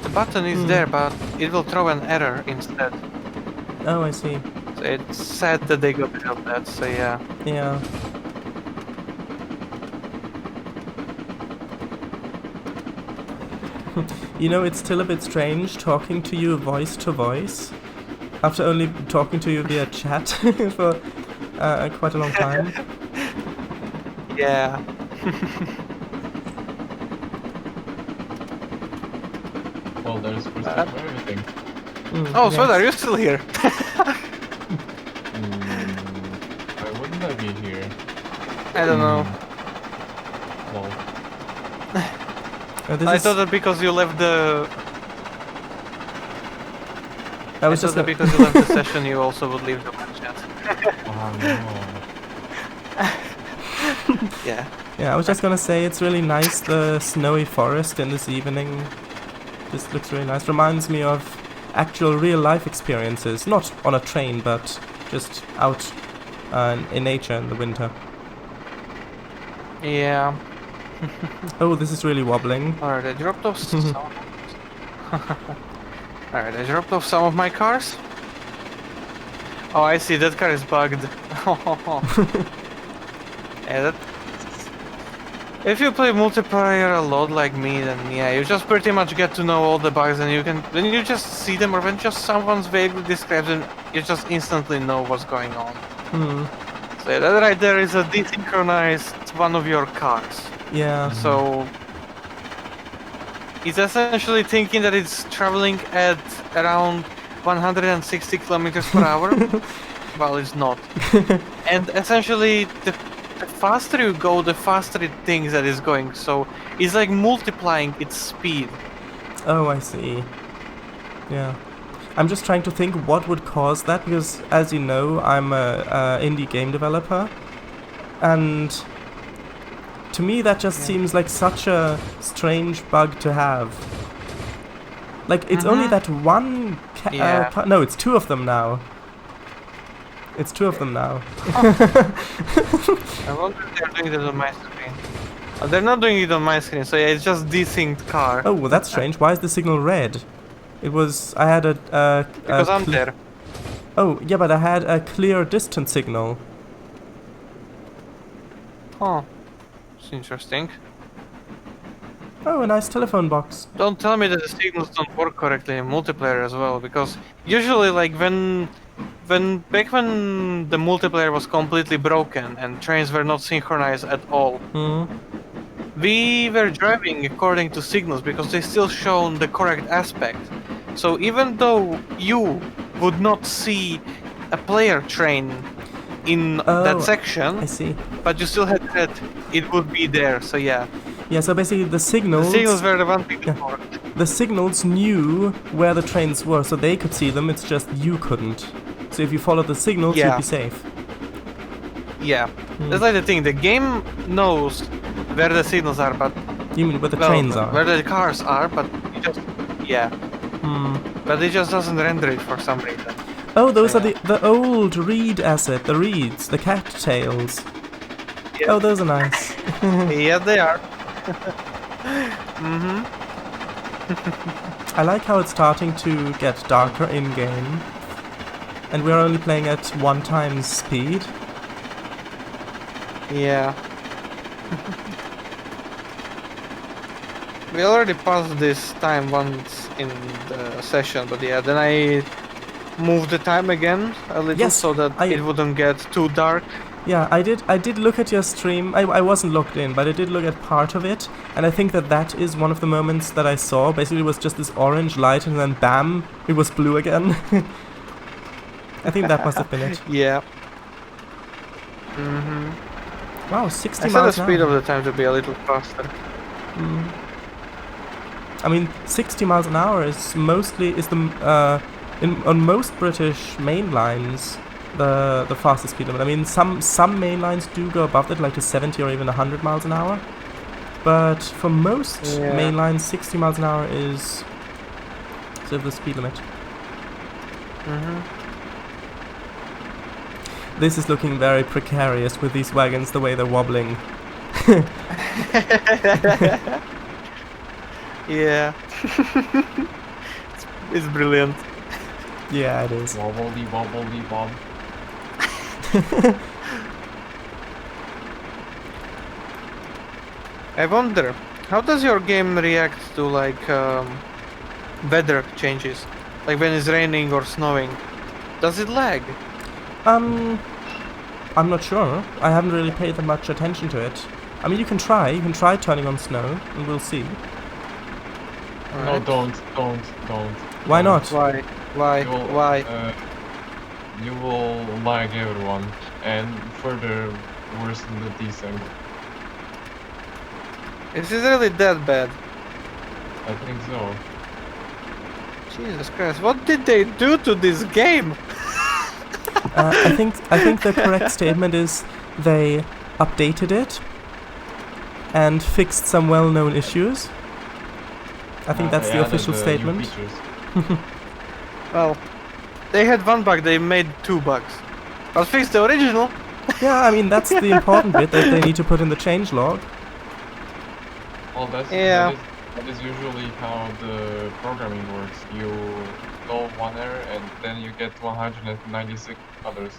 Speaker 3: The button is there, but it will throw an error instead.
Speaker 1: Oh, I see.
Speaker 3: So it's sad that they got rid of that. So yeah.
Speaker 1: Yeah. You know, it's still a bit strange talking to you voice to voice after only talking to you via chat for quite a long time.
Speaker 3: Yeah.
Speaker 2: Well, there's percent for everything.
Speaker 3: Oh, so
Speaker 1: yes.
Speaker 3: are you still here?
Speaker 2: Why wouldn't I be here?
Speaker 3: I don't know.
Speaker 2: Well,
Speaker 1: This
Speaker 3: I
Speaker 1: is-
Speaker 3: thought that because you left the.
Speaker 1: I was
Speaker 3: I
Speaker 1: just
Speaker 3: thought that because you left the session, you also would leave the chat.
Speaker 2: no.
Speaker 3: Yeah.
Speaker 1: Yeah, I was just gonna say it's really nice, the snowy forest in this evening. This looks really nice. Reminds me of actual real life experiences. Not on a train, but just out in nature in the winter.
Speaker 3: Yeah.
Speaker 1: Oh, this is really wobbling.
Speaker 3: Alright, I dropped off some. Alright, I dropped off some of my cars. Oh, I see, that car is bugged. Yeah, that... If you play multiplayer a lot like me, then yeah, you just pretty much get to know all the bugs, and when you just see them, or when just someone's vaguely describes them, you just instantly know what's going on. So yeah, that right there is a desynchronized one of your cars.
Speaker 1: Yeah.
Speaker 3: So it's essentially thinking that it's traveling at around 160 kilometers per hour. Well, it's not. And essentially, the faster you go, the faster it thinks that it's going. So it's like multiplying its speed.
Speaker 1: Oh, I see. Yeah. I'm just trying to think what would cause that, because as you know, I'm a indie game developer, and to me that just seems like such a strange bug to have. Like, it's only that one no, it's two of them now. It's two of them now.
Speaker 3: I wonder if they're doing that on my screen. Oh, they're not doing it on my screen, so yeah, it's just desynced car.
Speaker 1: Oh, well, that's strange. Why is the signal red? It was... I had a
Speaker 3: Because I'm there.
Speaker 1: Oh, yeah, but I had a clear distance signal.
Speaker 3: Oh, it's interesting.
Speaker 1: Oh, a nice telephone box.
Speaker 3: Don't tell me that the signals don't work correctly in multiplayer as well, because usually, like, back when the multiplayer was completely broken and trains were not synchronized at all, we were driving according to signals because they still shown the correct aspect. So even though you would not see a player train in that section,
Speaker 1: I see.
Speaker 3: but you still had that it would be there. So yeah.
Speaker 1: Yeah, so basically the signals...
Speaker 3: The signals were the one thing that worked.
Speaker 1: The signals knew where the trains were, so they could see them, it's just you couldn't. So if you followed the signals, you'd be safe.
Speaker 3: Yeah. That's like the thing, the game knows where the signals are, but...
Speaker 1: You mean where the trains are?
Speaker 3: Where the cars are, but it just... Yeah. But it just doesn't render it for some reason.
Speaker 1: Oh, those are the old reed asset, the reeds, the cattails.
Speaker 3: Yeah.
Speaker 1: Oh, those are nice.
Speaker 3: Yeah, they are.
Speaker 1: I like how it's starting to get darker in-game. And we're only playing at 1x speed.
Speaker 3: Yeah. We already passed this time once in the session, but yeah, then I moved the time again a little so that it wouldn't get too dark.
Speaker 1: Yeah, I did look at your stream. I wasn't logged in, but I did look at part of it, and I think that is one of the moments that I saw. Basically, it was just this orange light, and then bam, it was blue again. I think that must have been it.
Speaker 3: Yeah.
Speaker 1: Wow, 60
Speaker 3: I set
Speaker 1: miles
Speaker 3: the
Speaker 1: an
Speaker 3: speed
Speaker 1: hour.
Speaker 3: of the time to be a little faster.
Speaker 1: I mean, 60 miles an hour is mostly on most British main lines the fastest speed limit. I mean, some main lines do go above that, like to 70 or even 100 miles an hour. But for most main lines, 60 miles an hour is sort of the speed limit. This is looking very precarious with these wagons, the way they're wobbling.
Speaker 3: Yeah. It's brilliant.
Speaker 1: Yeah, it is.
Speaker 2: Wobbledy wobbledy bob.
Speaker 3: I wonder, how does your game react to like weather changes? Like when it's raining or snowing? Does it lag?
Speaker 1: I'm not sure. I haven't really paid that much attention to it. I mean, you can try. You can try turning on snow, and we'll see.
Speaker 2: No,
Speaker 3: Alright.
Speaker 2: don't.
Speaker 1: Why not?
Speaker 3: Why? Why?
Speaker 2: You will,
Speaker 3: Why?
Speaker 2: You will lag everyone and further worsen the desync.
Speaker 3: Is it really that bad?
Speaker 2: I think so.
Speaker 3: Jesus Christ, what did they do to this game?
Speaker 1: I think the correct statement is they updated it and fixed some well-known issues. I think that's
Speaker 2: They
Speaker 1: the
Speaker 2: added
Speaker 1: official
Speaker 2: new
Speaker 1: statement.
Speaker 2: features.
Speaker 3: Well, they had one bug, they made 2 bugs. I'll fix the original.
Speaker 1: Yeah, I mean that's the important bit that they need to put in the changelog.
Speaker 2: Well,
Speaker 3: Yeah.
Speaker 2: that is usually how the programming works. You solve one error and then you get 196 others.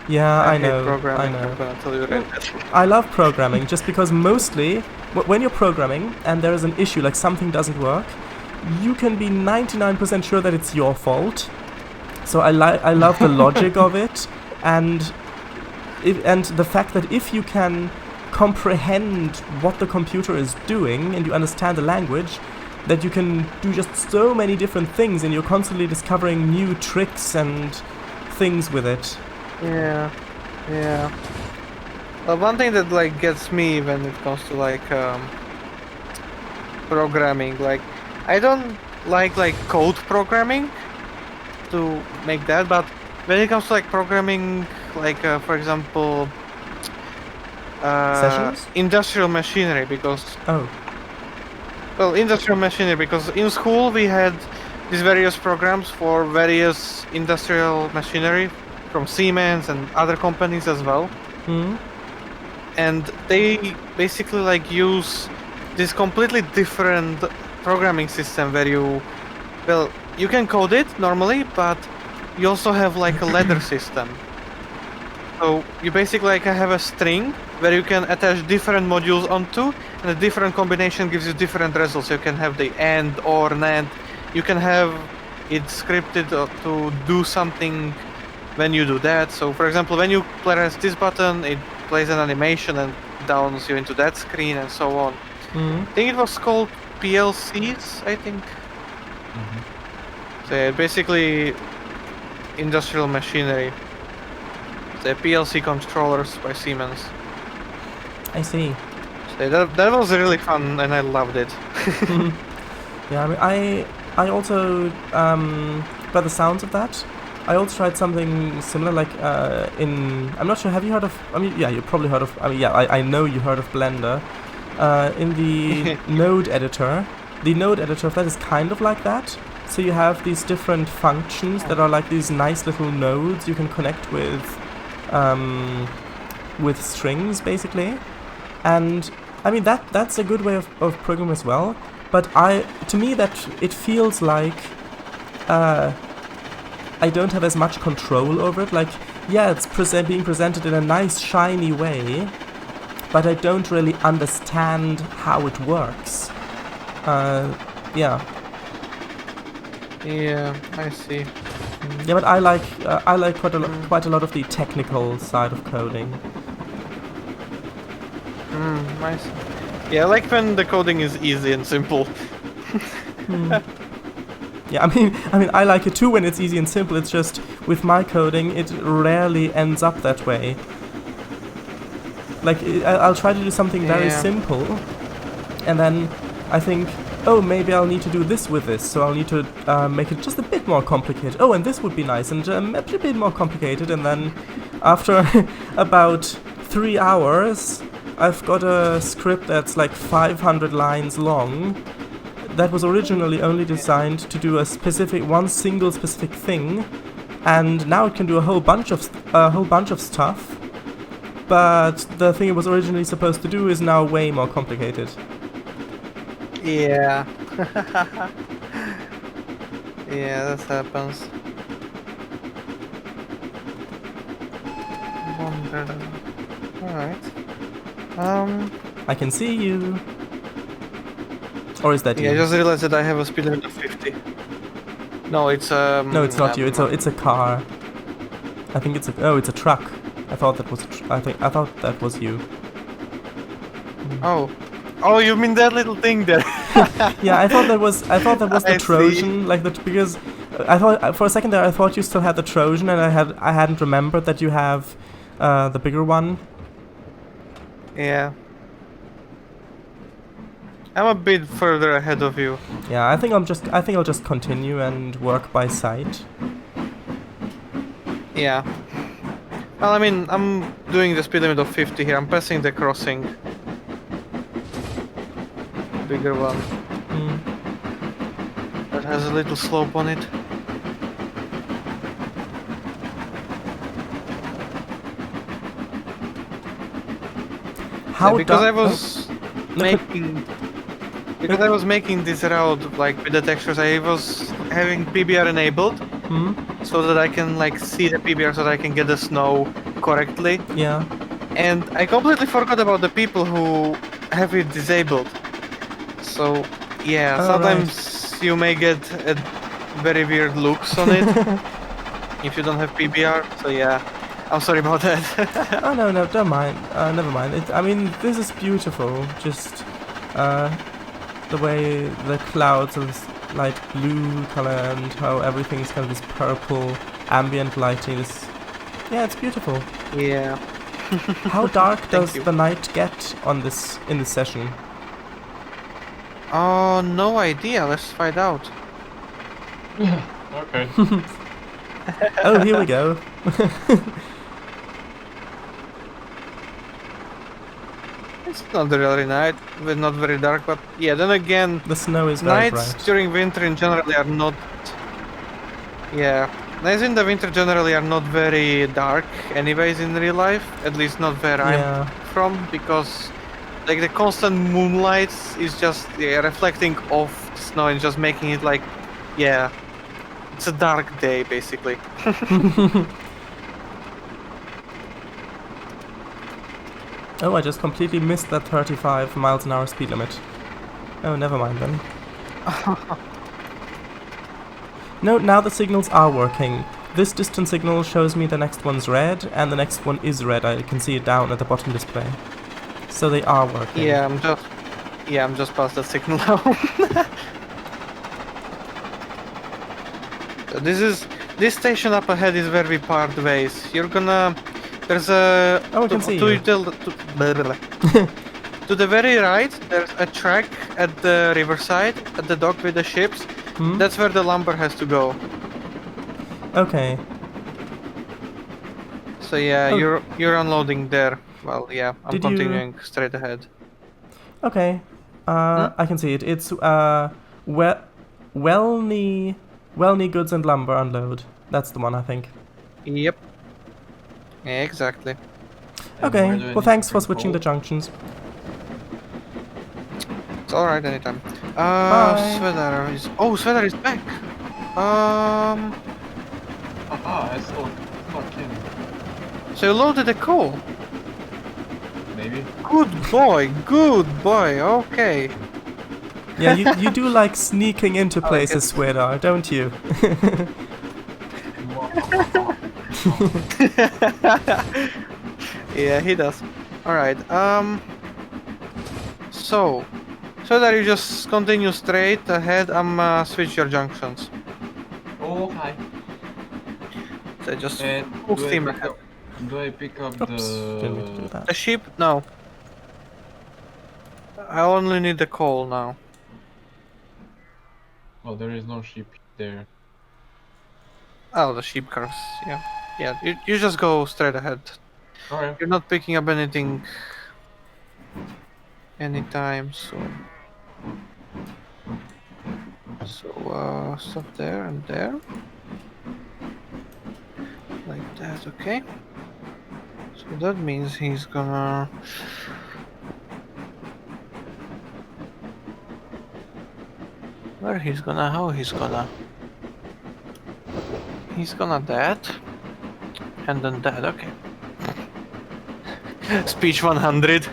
Speaker 1: Yeah, I
Speaker 3: hate
Speaker 1: know. I
Speaker 3: programming,
Speaker 1: know.
Speaker 3: I'm gonna tell you right now.
Speaker 1: I love programming just because mostly when you're programming and there is an issue, like something doesn't work, you can be 99% sure that it's your fault. So I love the logic of it, and the fact that if you can comprehend what the computer is doing and you understand the language, that you can do just so many different things and you're constantly discovering new tricks and things with it.
Speaker 3: Yeah, yeah. Well, one thing that like gets me when it comes to like programming, like I don't like code programming to make that, but when it comes to like programming, like for example,
Speaker 1: Sessions?
Speaker 3: industrial machinery, because
Speaker 1: Oh,
Speaker 3: industrial machinery, because in school we had these various programs for various industrial machinery from Siemens and other companies as well.
Speaker 1: hmm.
Speaker 3: And they basically like use this completely different programming system where you can code it normally, but you also have like a ladder system. So you basically like have a string where you can attach different modules onto, and a different combination gives you different results. You can have the AND or NAND. You can have it scripted to do something when you do that. So for example, when you press this button, it plays an animation and downs you into that screen and so on.
Speaker 1: Hmm.
Speaker 3: I think it was called PLCs, I think. So yeah, basically industrial machinery. The PLC controllers by Siemens.
Speaker 1: I see.
Speaker 3: So that was really fun and I loved it.
Speaker 1: Yeah, I mean, I also, by the sounds of that, I also tried something similar, like I'm not sure, have you heard of, I mean, yeah, you probably heard of, I mean, yeah, I know you heard of Blender. In the node editor, the node editor of that is kind of like that. So you have these different functions that are like these nice little nodes you can connect with strings, basically. And I mean that's a good way of programming as well. But to me that it feels like I don't have as much control over it. Like, yeah, it's being presented in a nice shiny way, but I don't really understand how it works. Yeah.
Speaker 3: Yeah, I see.
Speaker 1: Yeah, but I like quite a lot of the technical side of coding.
Speaker 3: I see. Yeah, I like when the coding is easy and simple.
Speaker 1: Yeah, I mean, I like it too when it's easy and simple. It's just with my coding, it rarely ends up that way. Like, I'll try to do something very
Speaker 3: Yeah.
Speaker 1: simple, and then I think, oh, maybe I'll need to do this with this, so I'll need to make it just a bit more complicated. Oh, and this would be nice, and a bit more complicated, and then after about 3 hours, I've got a script that's like 500 lines long, that was originally only designed to do one single specific thing, and now it can do a whole bunch of stuff. But the thing it was originally supposed to do is now way more complicated.
Speaker 3: Yeah. Yeah, that happens. wonder. Alright.
Speaker 1: I can see you. Or is that
Speaker 3: Yeah, I
Speaker 1: you?
Speaker 3: just realized that I have a speed limit of 50. No, it's
Speaker 1: No, it's not you.
Speaker 3: never
Speaker 1: It's a car. I think it's a it's a truck. I thought that was I thought that was you.
Speaker 3: Oh. Oh, you mean that little thing there?
Speaker 1: Yeah, I thought that was the
Speaker 3: I see.
Speaker 1: Trojan, like that, because I thought for a second there I thought you still had the Trojan, and I hadn't remembered that you have the bigger one.
Speaker 3: Yeah. I'm a bit further ahead of you.
Speaker 1: Yeah, I think I'll just continue and work by sight.
Speaker 3: Yeah. Well, I mean, I'm doing the speed limit of 50 here. I'm passing the crossing. Bigger one.
Speaker 1: Mm.
Speaker 3: That has a little slope on it.
Speaker 1: How
Speaker 3: Yeah, because I
Speaker 1: dark-
Speaker 3: was
Speaker 1: Look at-
Speaker 3: making... Because I was making this route, like, with the textures, I was having PBR enabled,
Speaker 1: Hmm?
Speaker 3: so that I can, like, see the PBR so that I can get the snow correctly.
Speaker 1: Yeah.
Speaker 3: And I completely forgot about the people who have it disabled. So, yeah,
Speaker 1: Oh,
Speaker 3: sometimes you may get very weird looks on it if you don't have PBR. So, yeah, I'm sorry about that.
Speaker 1: Oh no, don't mind. Never mind. I mean, this is beautiful. Just the way the clouds are this light blue color and how everything's kind of this purple ambient lighting. Yeah, it's beautiful.
Speaker 3: Yeah.
Speaker 1: How dark does
Speaker 3: you.
Speaker 1: the night get on in this session?
Speaker 3: Oh, no idea. Let's find out.
Speaker 2: Okay.
Speaker 1: Oh, here we go.
Speaker 3: It's not really night, but not very dark. But yeah, then again,
Speaker 1: The snow is very
Speaker 3: nights
Speaker 1: bright.
Speaker 3: during winter in generally are not. Yeah, nights in the winter generally are not very dark, anyways, in real life. At least not where
Speaker 1: Yeah.
Speaker 3: I'm from, because like the constant moonlight is just reflecting off the snow and just making it like, yeah, it's a dark day basically.
Speaker 1: Oh, I just completely missed that 35 miles an hour speed limit. Oh, never mind then. No, now the signals are working. This distance signal shows me the next one's red, and the next one is red. I can see it down at the bottom display. So they are working.
Speaker 3: Yeah, I'm just past the signal now. So this station up ahead is where we part ways. There's a
Speaker 1: Oh, I can see
Speaker 3: to
Speaker 1: you.
Speaker 3: to the very right. There's a track at the riverside at the dock with the ships.
Speaker 1: Hmm?
Speaker 3: That's where the lumber has to go.
Speaker 1: Okay.
Speaker 3: So yeah,
Speaker 1: Oh.
Speaker 3: you're unloading there. Well, yeah, I'm
Speaker 1: Did you-
Speaker 3: continuing straight ahead.
Speaker 1: Okay. I can see it. It's Wellney Goods and Lumber Unload. That's the one, I think.
Speaker 3: Yep. Yeah, exactly.
Speaker 2: And where
Speaker 1: Okay.
Speaker 2: do I
Speaker 1: Well,
Speaker 2: need
Speaker 1: thanks
Speaker 2: to
Speaker 1: for
Speaker 2: bring
Speaker 1: switching the
Speaker 2: coal?
Speaker 1: junctions.
Speaker 3: It's alright anytime.
Speaker 1: Bye.
Speaker 3: Sweater is. Oh, Sweater is back.
Speaker 2: Haha, I still not kidding.
Speaker 3: So you loaded the coal.
Speaker 2: Maybe.
Speaker 3: Good boy. Okay.
Speaker 1: Yeah, you do like sneaking into
Speaker 3: I
Speaker 1: places,
Speaker 3: guess-
Speaker 1: Sweater, don't you?
Speaker 3: Yeah, he does. Alright, so that you just continue straight ahead, I'm switch your junctions.
Speaker 2: Oh, hi.
Speaker 3: So just
Speaker 2: And
Speaker 3: full
Speaker 2: do I
Speaker 3: steam
Speaker 2: pick
Speaker 3: ahead.
Speaker 2: up- do I pick up
Speaker 1: Oops, didn't mean to do
Speaker 2: the...
Speaker 1: that.
Speaker 3: The ship? No. I only need the coal now.
Speaker 2: Oh, there is no ship there.
Speaker 3: Oh, the sheep cars. Yeah. Yeah, you just go straight ahead.
Speaker 2: Alright.
Speaker 3: You're not picking up anything anytime soon. So, stop there and there. Like that, okay. So that means he's gonna... Where he's gonna... How he's gonna... He's gonna that. And then that, okay. Speech 100.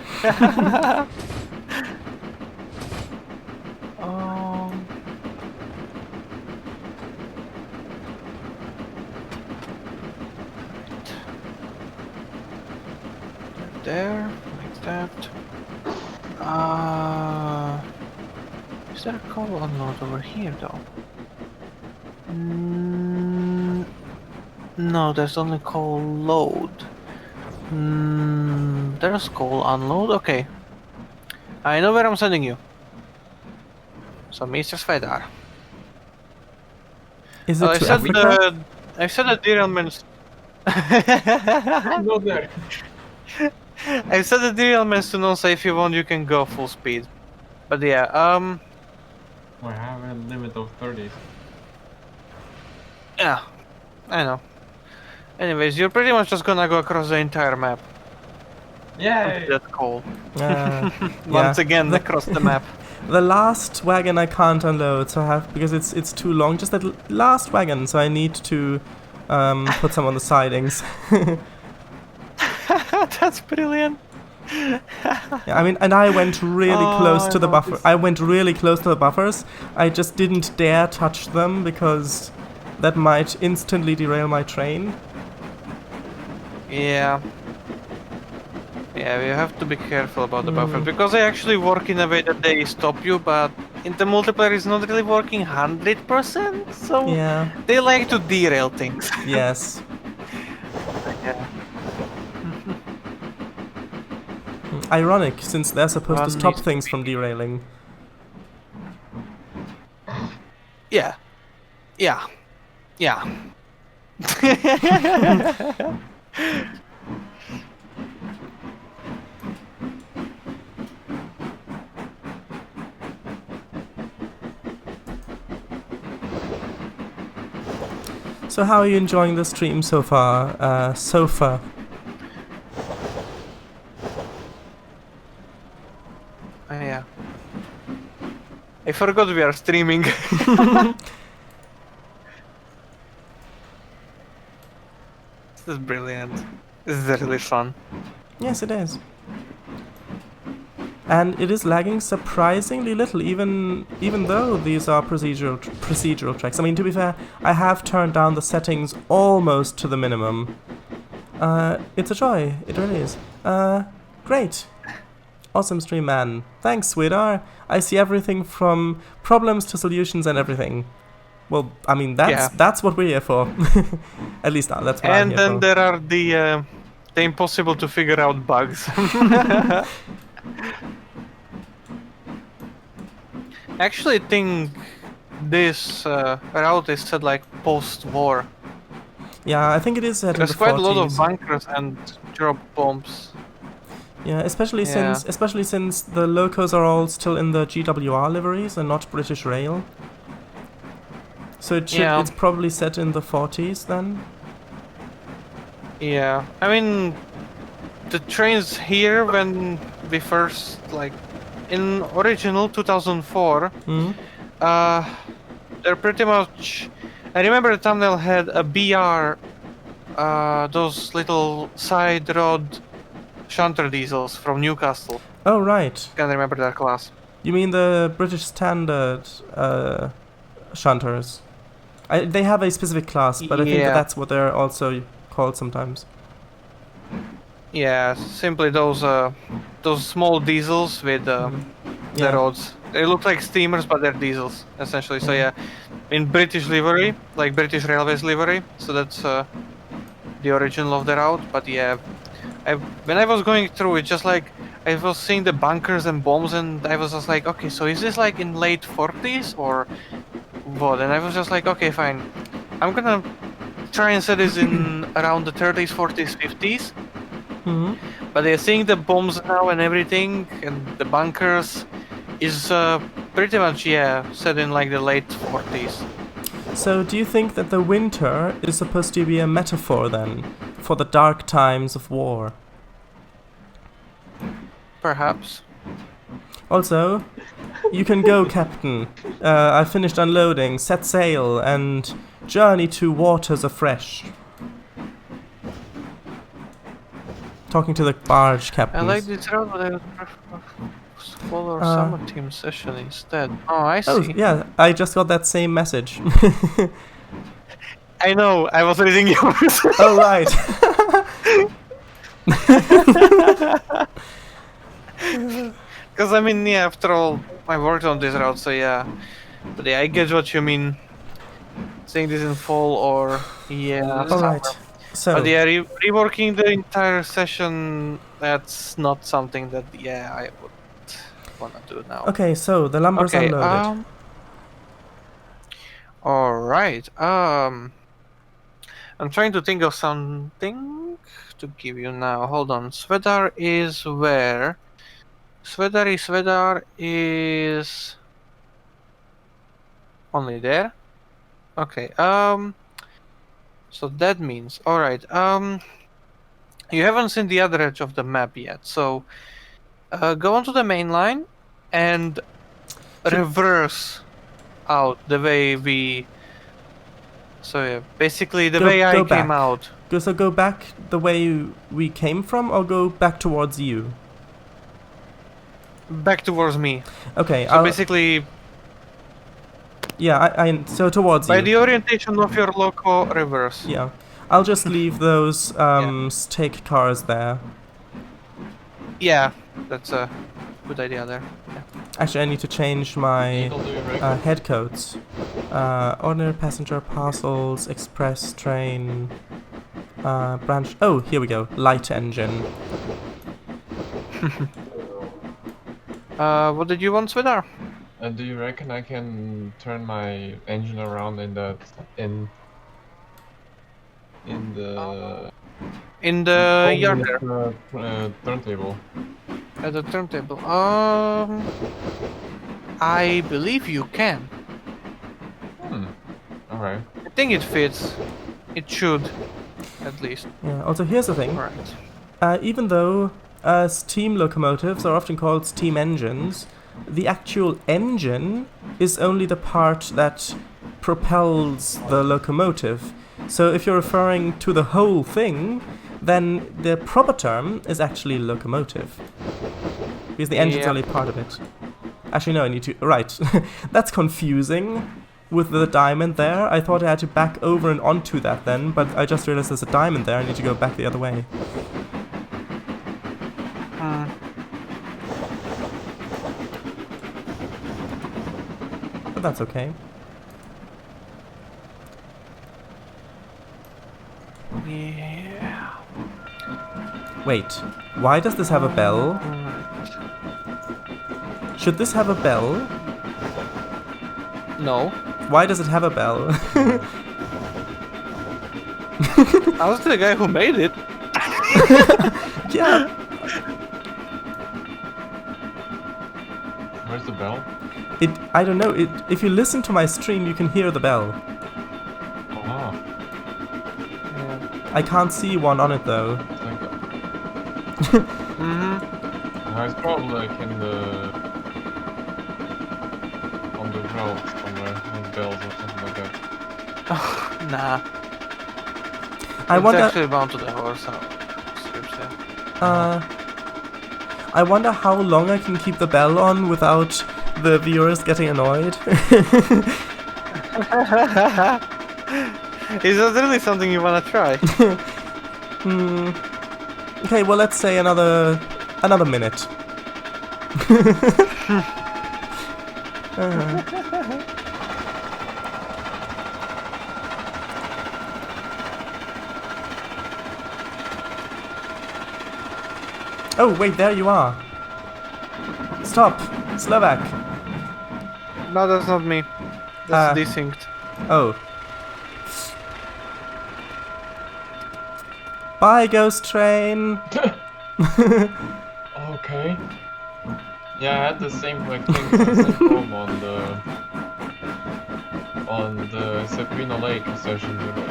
Speaker 3: um, there, like that. Is there a coal unload over here though? No, there's only coal load. There's coal unload. Okay, I know where I'm sending you. So, Mr. Svedar.
Speaker 1: Is it
Speaker 3: I
Speaker 1: to
Speaker 3: said
Speaker 1: Africa?
Speaker 3: I said the derailments.
Speaker 2: Go there.
Speaker 3: I said the derailments to non say if you want you can go full speed. But yeah,
Speaker 2: I have a limit of 30.
Speaker 3: yeah, I know. Anyways, you're pretty much just gonna go across the entire map.
Speaker 2: Yay!
Speaker 3: That's cool.
Speaker 1: yeah.
Speaker 3: Once again, across the map.
Speaker 1: The last wagon I can't unload, so I have because it's too long. Just that last wagon, so I need to put some on the sidings.
Speaker 3: That's brilliant.
Speaker 1: Yeah, I mean, and I went really close to the buffer. I went really close to the buffers. I just didn't dare touch them because that might instantly derail my train.
Speaker 3: Yeah. Yeah, we have to be careful about the buffers because they actually work in a way that they stop you, but in the multiplayer it's not really working 100%, so
Speaker 1: Yeah.
Speaker 3: they like to derail things.
Speaker 1: Yes.
Speaker 3: Yeah.
Speaker 1: Ironic, since they're supposed to
Speaker 3: One
Speaker 1: stop
Speaker 3: needs to
Speaker 1: things
Speaker 3: be-
Speaker 1: from derailing.
Speaker 3: Yeah. Yeah. Yeah.
Speaker 1: So how are you enjoying the stream so far, Sofa?
Speaker 3: Yeah. I forgot we are streaming. This is brilliant. This is really fun.
Speaker 1: Yes, it is. And it is lagging surprisingly little, even though these are procedural tracks. I mean, to be fair, I have turned down the settings almost to the minimum. It's a joy. It really is. Great. Awesome stream, man. Thanks, Widar. I see everything from problems to solutions and everything. Well, I mean, that's what we're here for. At least that's what I'm
Speaker 3: And
Speaker 1: here
Speaker 3: then
Speaker 1: for.
Speaker 3: there are the impossible to figure out bugs. Actually, I think this route is set like post-war.
Speaker 1: Yeah, I think it is set in the 40s.
Speaker 3: There's quite a lot of bunkers and drop bombs.
Speaker 1: Yeah, especially since the locos are all still in the GWR liveries and not British Rail. So it's probably set in the 40s then.
Speaker 3: Yeah, I mean, the trains here when we first in original 2004, they're pretty much. I remember the thumbnail had a BR, those little side road shunter diesels from Newcastle.
Speaker 1: Oh right.
Speaker 3: Can't remember their class.
Speaker 1: You mean the British Standard shunters? They have a specific class, but I think that's what they're also called sometimes.
Speaker 3: Yeah, simply those small diesels with the roads. They look like steamers, but they're diesels essentially. So yeah, in British livery, like British Railways livery. So that's the original of the route. But yeah, when I was going through it, just like I was seeing the bunkers and bombs, and I was just like, okay, so is this like in late 40s or what? And I was just like, okay, fine. I'm gonna try and set this in around the 30s, 40s, 50s. But they're seeing the bombs now and everything, and the bunkers is pretty much set in like the late 40s.
Speaker 1: So do you think that the winter is supposed to be a metaphor then for the dark times of war?
Speaker 3: Perhaps.
Speaker 1: Also, you can go, Captain. I finished unloading, set sail, and journey to waters afresh. talking to the barge
Speaker 3: I
Speaker 1: captains.
Speaker 3: like this route, but I would prefer smaller
Speaker 1: Uh,
Speaker 3: summer team session instead. Oh, I
Speaker 1: Oh,
Speaker 3: see.
Speaker 1: yeah, I just got that same message.
Speaker 3: I know, I was reading yours.
Speaker 1: Oh, right.
Speaker 3: Because I mean, yeah, after all, I worked on this route, so yeah. But yeah, I get what you mean. Saying this in fall or yeah,
Speaker 1: All
Speaker 3: summer.
Speaker 1: right. So,
Speaker 3: But yeah, reworking the entire session, that's not something that, yeah, I would wanna do now.
Speaker 1: okay, so the lumber's
Speaker 3: Okay,
Speaker 1: unloaded.
Speaker 3: alright, I'm trying to think of something to give you now. Hold on, Svedar is where? Svedar is only there? Okay, so that means, alright, you haven't seen the other edge of the map yet, so go onto the main line and reverse out the way we. So yeah, basically the way I
Speaker 1: Go
Speaker 3: came
Speaker 1: back.
Speaker 3: out.
Speaker 1: So go back the way we came from, or go back towards you?
Speaker 3: Back towards me.
Speaker 1: Okay,
Speaker 3: So basically,
Speaker 1: yeah, so towards
Speaker 3: by
Speaker 1: you.
Speaker 3: the orientation of your loco, reverse.
Speaker 1: Yeah, I'll just leave those stake cars there.
Speaker 3: Yeah, that's a good idea there. Yeah.
Speaker 1: Actually, I need to change my
Speaker 2: Needle, do you reckon?
Speaker 1: head codes. Ordinary passenger, parcels, express train, branch. Oh, here we go. Light engine.
Speaker 3: What did you want, Svedar?
Speaker 2: Do you reckon I can turn my engine around in the
Speaker 3: In the yard
Speaker 2: with
Speaker 3: there,
Speaker 2: the turntable?
Speaker 3: at the turntable. I believe you can.
Speaker 2: Alright.
Speaker 3: I think it fits. It should, at least.
Speaker 1: Yeah. Also, here's the thing.
Speaker 3: Alright.
Speaker 1: Even though steam locomotives are often called steam engines, the actual engine is only the part that propels the locomotive. So if you're referring to the whole thing, then the proper term is actually locomotive. Because the engine's
Speaker 3: Yeah.
Speaker 1: only part of it. Actually, no, I need to... Right. That's confusing with the diamond there. I thought I had to back over and onto that then, but I just realized there's a diamond there. I need to go back the other way. But that's okay.
Speaker 3: Yeah.
Speaker 1: Wait, why does this have a bell? Should this have a bell?
Speaker 3: No.
Speaker 1: Why does it have a bell?
Speaker 3: I was the guy who made it.
Speaker 1: Yeah.
Speaker 2: Where's the bell?
Speaker 1: I don't know. If you listen to my stream, you can hear the bell.
Speaker 2: Oh,
Speaker 1: I can't see one on it though.
Speaker 2: it's like
Speaker 3: Mm-hmm.
Speaker 2: it's probably like in the on the road somewhere, with bells or something like that.
Speaker 3: Nah.
Speaker 1: I
Speaker 3: It's
Speaker 1: wonder.
Speaker 3: actually bound to the horse. Scripts, yeah.
Speaker 1: I wonder how long I can keep the bell on without the viewers getting annoyed.
Speaker 3: Is that really something you wanna try?
Speaker 1: Okay, well let's say another minute. Oh wait, there you are. Stop, Slovak.
Speaker 3: No, that's not me. That's desynced.
Speaker 1: Oh. Bye, ghost train.
Speaker 2: Okay. Yeah, I had the same like thing, the same problem on the Sequino Lake session, if you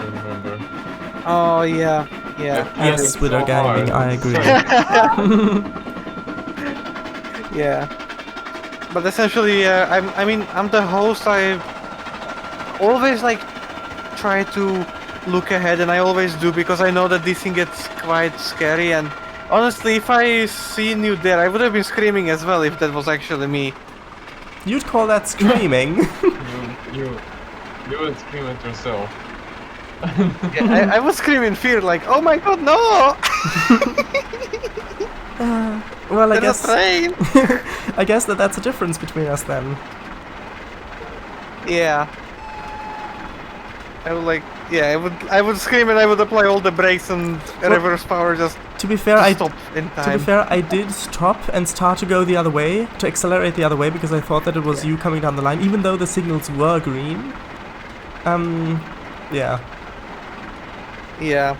Speaker 2: remember.
Speaker 3: Oh yeah, yeah.
Speaker 1: Yes, with our
Speaker 2: So
Speaker 1: gaming,
Speaker 2: hard.
Speaker 1: I agree.
Speaker 3: Yeah. But essentially, I'm the host. I always like try to look ahead, and I always do because I know that this thing gets quite scary. And honestly, if I seen you there, I would have been screaming as well if that was actually me.
Speaker 1: You'd call that screaming?
Speaker 2: You would scream at yourself.
Speaker 3: Yeah, I was screaming in fear, like, "Oh my god, no!"
Speaker 1: Well, I
Speaker 3: There's
Speaker 1: guess
Speaker 3: a train.
Speaker 1: I guess that's a difference between us then.
Speaker 3: Yeah. I would like, yeah, I would scream and I would apply all the brakes and reverse power just
Speaker 1: To be fair,
Speaker 3: to
Speaker 1: I
Speaker 3: stop in time.
Speaker 1: To be fair, I did stop and start to go the other way, to accelerate the other way, because I thought that it was you coming down the line, even though the signals were green. Yeah.
Speaker 3: Yeah.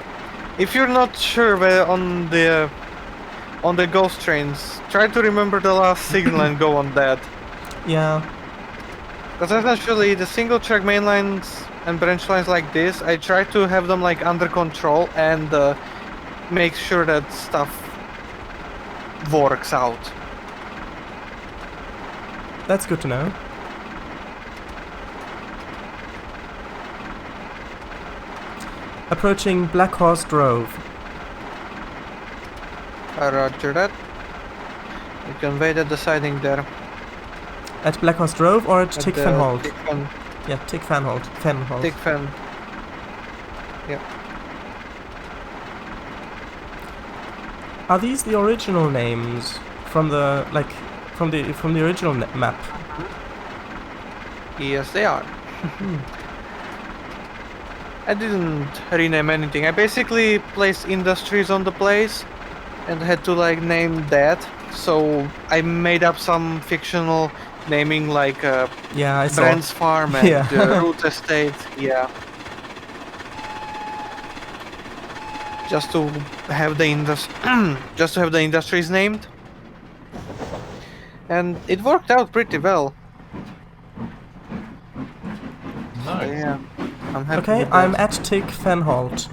Speaker 3: If you're not sure where on the ghost trains, try to remember the last signal and go on that.
Speaker 1: Yeah.
Speaker 3: Because essentially the single track main lines and branch lines like this, I try to have them like under control and make sure that stuff works out.
Speaker 1: That's good to know. Approaching Black Horse Grove.
Speaker 3: Roger that. You can wait at the siding there.
Speaker 1: At Black Horse Grove or at Tick
Speaker 3: the
Speaker 1: Fan Holt?
Speaker 3: Tick Fan.
Speaker 1: Yeah, Tick Fan Holt. Fan Holt.
Speaker 3: Tick Fan. Yeah.
Speaker 1: Are these the original names from the from the original map?
Speaker 3: Yes, they are. I didn't rename anything. I basically placed industries on the place and had to like name that. So I made up some fictional naming like
Speaker 1: Yeah, I saw.
Speaker 3: Brand's Farm and
Speaker 1: Yeah.
Speaker 3: Root Estate. Yeah. Just to have the industries named. And it worked out pretty well.
Speaker 2: Nice.
Speaker 3: Yeah. I'm happy
Speaker 1: Okay,
Speaker 3: with that.
Speaker 1: I'm at Tick Fan Holt.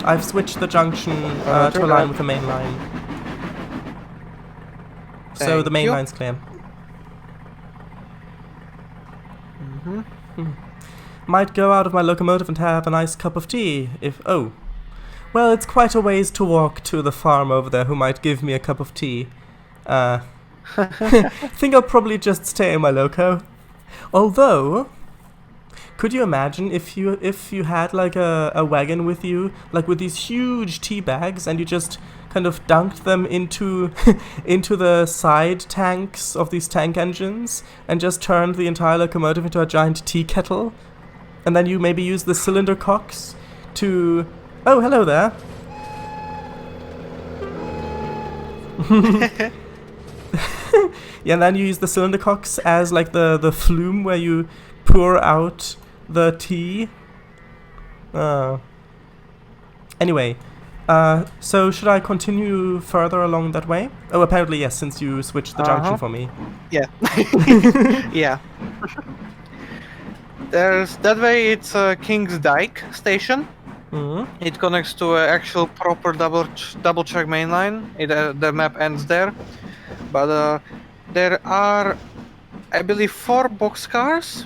Speaker 1: I've switched the junction to
Speaker 3: Roger
Speaker 1: align
Speaker 3: that.
Speaker 1: with the main line. So
Speaker 3: Thank
Speaker 1: the main
Speaker 3: you.
Speaker 1: line's clear. Might go out of my locomotive and have a nice cup of tea if... Oh. Well, it's quite a ways to walk to the farm over there who might give me a cup of tea. Think I'll probably just stay in my loco. Although... Could you imagine if you had like a wagon with you, like with these huge tea bags, and you just kind of dunked them into into the side tanks of these tank engines, and just turned the entire locomotive into a giant tea kettle, and then you maybe use the cylinder cocks to... Oh, hello there. Yeah, and then you use the cylinder cocks as like the flume where you pour out the tea. Anyway, so should I continue further along that way? Oh, apparently yes, since you switched the junction for me.
Speaker 3: Yeah. Yeah. There's that way. It's King's Dyke station. It connects to an actual proper double track main line. The map ends there, but there are, I believe, 4 boxcars.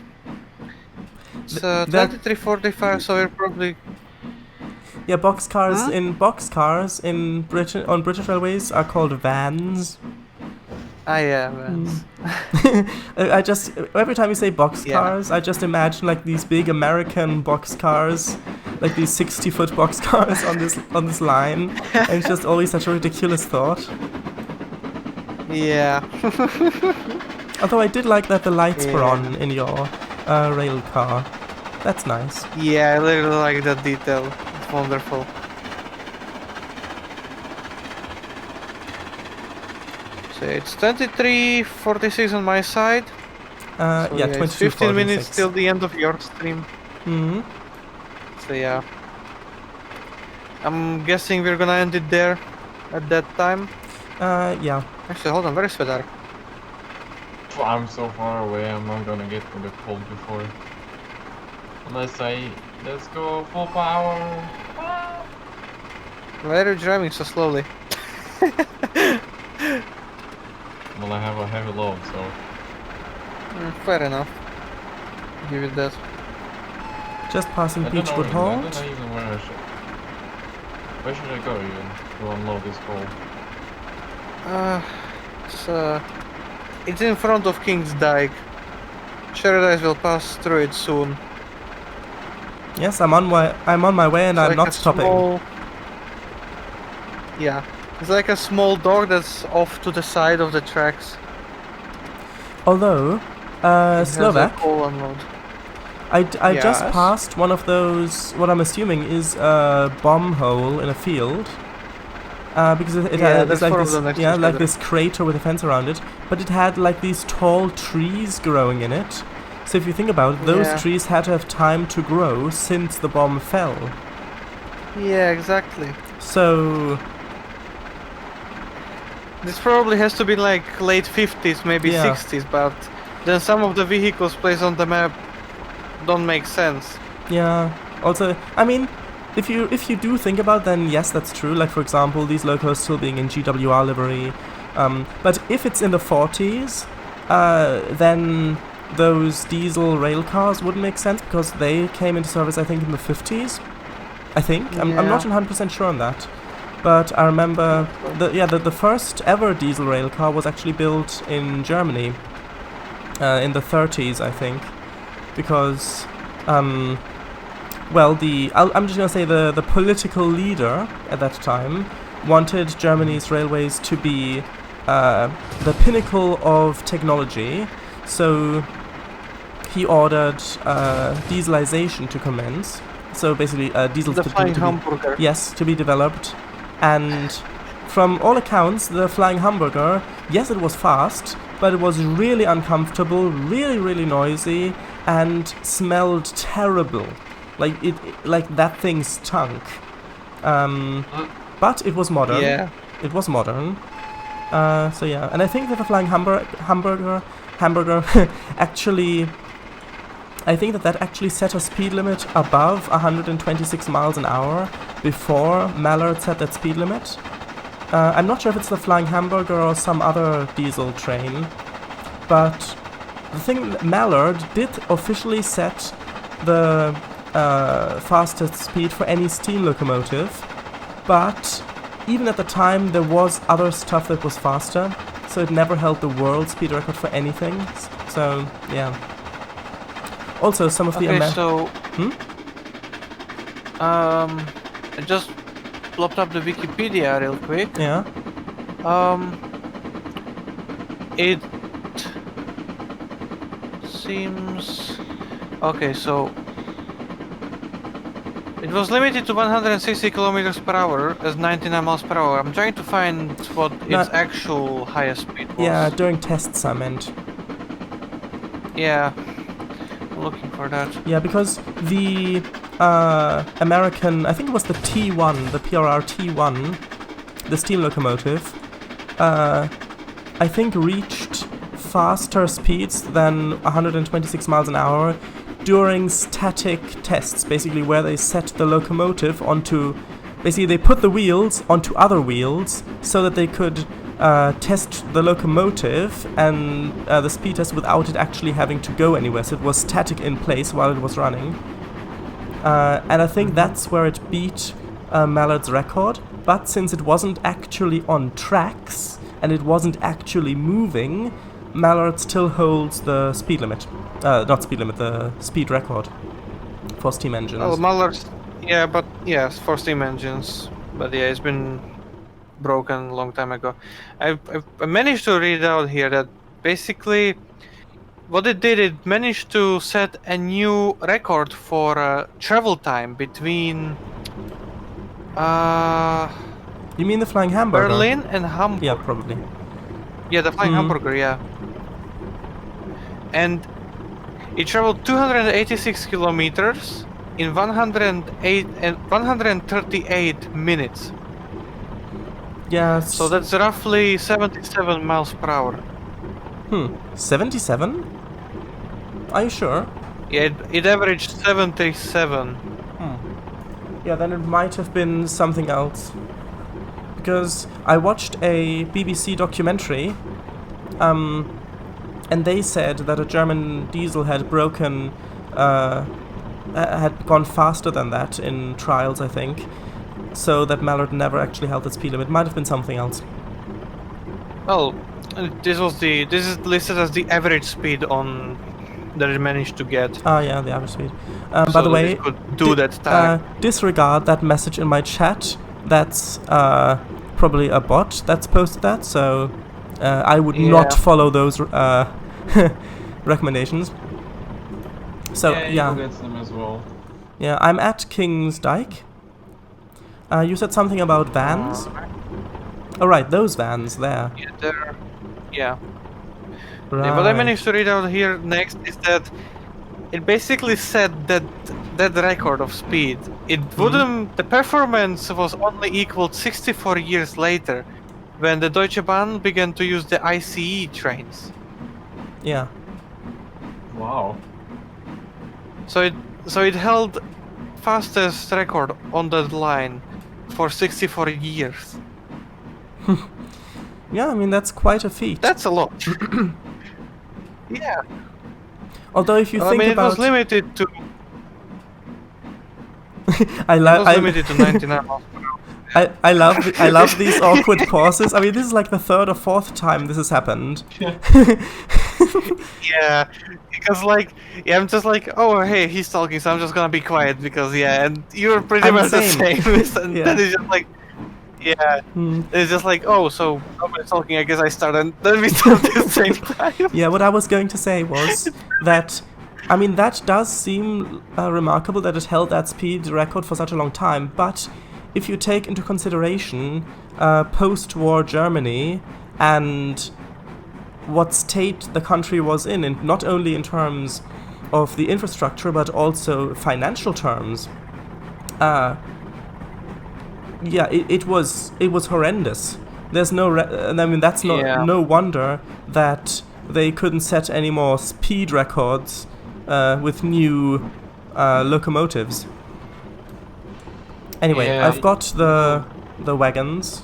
Speaker 3: It's 2345, so we're probably...
Speaker 1: Yeah, boxcars in Britain on British Railways are called vans.
Speaker 3: Ah, yeah, vans.
Speaker 1: I just every time you say boxcars, I just imagine like these big American boxcars, like these 60-foot boxcars on this line, and it's just always such a ridiculous thought.
Speaker 3: Yeah.
Speaker 1: Although I did like that the lights were on in your rail car. That's nice.
Speaker 3: Yeah, I really like that detail. It's wonderful. So it's 23:46 on my side.
Speaker 1: Yeah,
Speaker 3: So it's
Speaker 1: 22:46.
Speaker 3: 15 minutes till the end of your stream. So yeah. I'm guessing we're gonna end it there at that time.
Speaker 1: Yeah.
Speaker 3: Actually, hold on, where is Svedar?
Speaker 2: I'm so far away, I'm not gonna get to the cold before. Unless let's go full power.
Speaker 3: Why are you driving so slowly?
Speaker 2: Well, I have a heavy load, so...
Speaker 3: Fair enough. Give it that.
Speaker 1: Just passing
Speaker 2: I don't know
Speaker 1: Beechwood
Speaker 2: even, I
Speaker 1: Hold.
Speaker 2: don't know even where should I go even to unload this coal?
Speaker 3: It's in front of King's Dyke. Paradise will pass through it soon.
Speaker 1: Yes, I'm on my way and
Speaker 3: It's
Speaker 1: I'm
Speaker 3: like
Speaker 1: not
Speaker 3: a
Speaker 1: stopping.
Speaker 3: Yeah, it's like a small dock that's off to the side of the tracks.
Speaker 1: Although,
Speaker 3: It has a
Speaker 1: Slovak,
Speaker 3: coal unload.
Speaker 1: I just
Speaker 3: Yes.
Speaker 1: passed one of those, what I'm assuming is a bomb hole in a field. Because it
Speaker 3: Yeah,
Speaker 1: had,
Speaker 3: that's
Speaker 1: it's like
Speaker 3: one of
Speaker 1: this,
Speaker 3: them next to
Speaker 1: yeah,
Speaker 3: each
Speaker 1: like
Speaker 3: other.
Speaker 1: this crater with a fence around it. But it had like these tall trees growing in it. So if you think about it, those
Speaker 3: Yeah.
Speaker 1: trees had to have time to grow since the bomb fell.
Speaker 3: Yeah, exactly.
Speaker 1: So
Speaker 3: This probably has to be like late 50s, maybe
Speaker 1: Yeah.
Speaker 3: 60s, but then some of the vehicles placed on the map don't make sense.
Speaker 1: yeah. Also, I mean, if you do think about it, then yes, that's true. Like for example, these locos still being in GWR livery. But if it's in the 40s, then those diesel rail cars wouldn't make sense because they came into service, I think, in the 50s. I think I'm not
Speaker 3: Yeah.
Speaker 1: 100% sure on that. But I remember the first ever diesel rail car was actually built in Germany in the 30s, I think, because well, I'm just gonna say the political leader at that time wanted Germany's railways to be the pinnacle of technology, so he ordered dieselization to commence. So basically, diesels
Speaker 3: The
Speaker 1: to
Speaker 3: flying
Speaker 1: be
Speaker 3: hamburger.
Speaker 1: yes, to be developed, and from all accounts, the flying hamburger, yes, it was fast, but it was really uncomfortable, really noisy, and smelled terrible. Like that thing stunk. But it was modern.
Speaker 3: Yeah.
Speaker 1: It was modern. So yeah, and I think that the flying hamburger actually, I think that actually set a speed limit above 126 miles an hour before Mallard set that speed limit. I'm not sure if it's the flying hamburger or some other diesel train, but the thing, Mallard did officially set the fastest speed for any steam locomotive, but even at the time there was other stuff that was faster, so it never held the world speed record for anything. So yeah. Also, some of the
Speaker 3: Okay, so
Speaker 1: Hmm?
Speaker 3: I just plopped up the Wikipedia real quick.
Speaker 1: Yeah.
Speaker 3: It seems okay. So it was limited to 160 kilometers per hour as 99 miles per hour. I'm trying to find what
Speaker 1: No.
Speaker 3: its actual highest speed was.
Speaker 1: Yeah, during tests I meant.
Speaker 3: Yeah. I'm looking for that.
Speaker 1: Yeah, because the American, I think it was the T1, the PRR T1, the steam locomotive, I think reached faster speeds than 126 miles an hour during static tests, basically where they set the locomotive onto, basically they put the wheels onto other wheels so that they could test the locomotive and the speed test without it actually having to go anywhere, so it was static in place while it was running. And I think that's where it beat Mallard's record, but since it wasn't actually on tracks and it wasn't actually moving, Mallard still holds the speed limit. Not speed limit, the speed record for steam engines.
Speaker 3: Oh, Mallard's. Yeah, but yes, for steam engines. But yeah, it's been broken a long time ago. I managed to read out here that basically what it did, it managed to set a new record for travel time between
Speaker 1: You mean the flying hamburger?
Speaker 3: Berlin and Hamburg.
Speaker 1: Yeah, probably.
Speaker 3: Yeah, the flying hamburger, yeah. And it traveled 286 kilometers in 138 minutes.
Speaker 1: Yes.
Speaker 3: So that's roughly 77 miles per hour.
Speaker 1: 77? Are you sure?
Speaker 3: Yeah, it averaged 77.
Speaker 1: Yeah, then it might have been something else. Because I watched a BBC documentary, and they said that a German diesel had broken had gone faster than that in trials, I think. So that Mallard never actually held the speed limit. Might have been something else.
Speaker 3: Well, this is listed as the average speed on that it managed to get.
Speaker 1: Ah, yeah, the average speed.
Speaker 3: So
Speaker 1: By the
Speaker 3: that
Speaker 1: way,
Speaker 3: it could do that tag.
Speaker 1: disregard that message in my chat. That's probably a bot that's posted that. So I would not follow those recommendations. So
Speaker 2: yeah, Eagle gets them as well.
Speaker 1: Yeah, I'm at King's Dyke. You said something about vans. Oh right, those vans there.
Speaker 3: Yeah, they're... Yeah.
Speaker 1: Right.
Speaker 3: What I managed to read out here next is that it basically said that that record of speed, it wouldn't... The performance was only equaled 64 years later, when the Deutsche Bahn began to use the ICE trains.
Speaker 1: Yeah.
Speaker 2: Wow.
Speaker 3: So it held fastest record on that line for 64 years.
Speaker 1: Yeah, I mean that's quite a feat.
Speaker 3: That's a lot. Yeah.
Speaker 1: Although if you think
Speaker 3: it
Speaker 1: about,
Speaker 3: was limited to.
Speaker 1: I
Speaker 3: limited to 99 miles per hour.
Speaker 1: I love these awkward pauses. I mean, this is like the third or fourth time this has happened.
Speaker 3: Yeah, because I'm just like, oh hey, he's talking, so I'm just gonna be quiet because and you're pretty
Speaker 1: I'm
Speaker 3: much
Speaker 1: the
Speaker 3: the
Speaker 1: same.
Speaker 3: same. And
Speaker 1: Yeah.
Speaker 3: then it's just like, it's just like, oh, so nobody's talking. I guess I start, and then we start at the same time.
Speaker 1: Yeah, what I was going to say was that, I mean, that does seem remarkable that it held that speed record for such a long time, but if you take into consideration post-war Germany and what state the country was in, and not only in terms of the infrastructure, but also financial terms, it was horrendous. There's no, I mean, that's no wonder that they couldn't set any more speed records with new locomotives. Anyway,
Speaker 3: Yeah.
Speaker 1: I've got the wagons.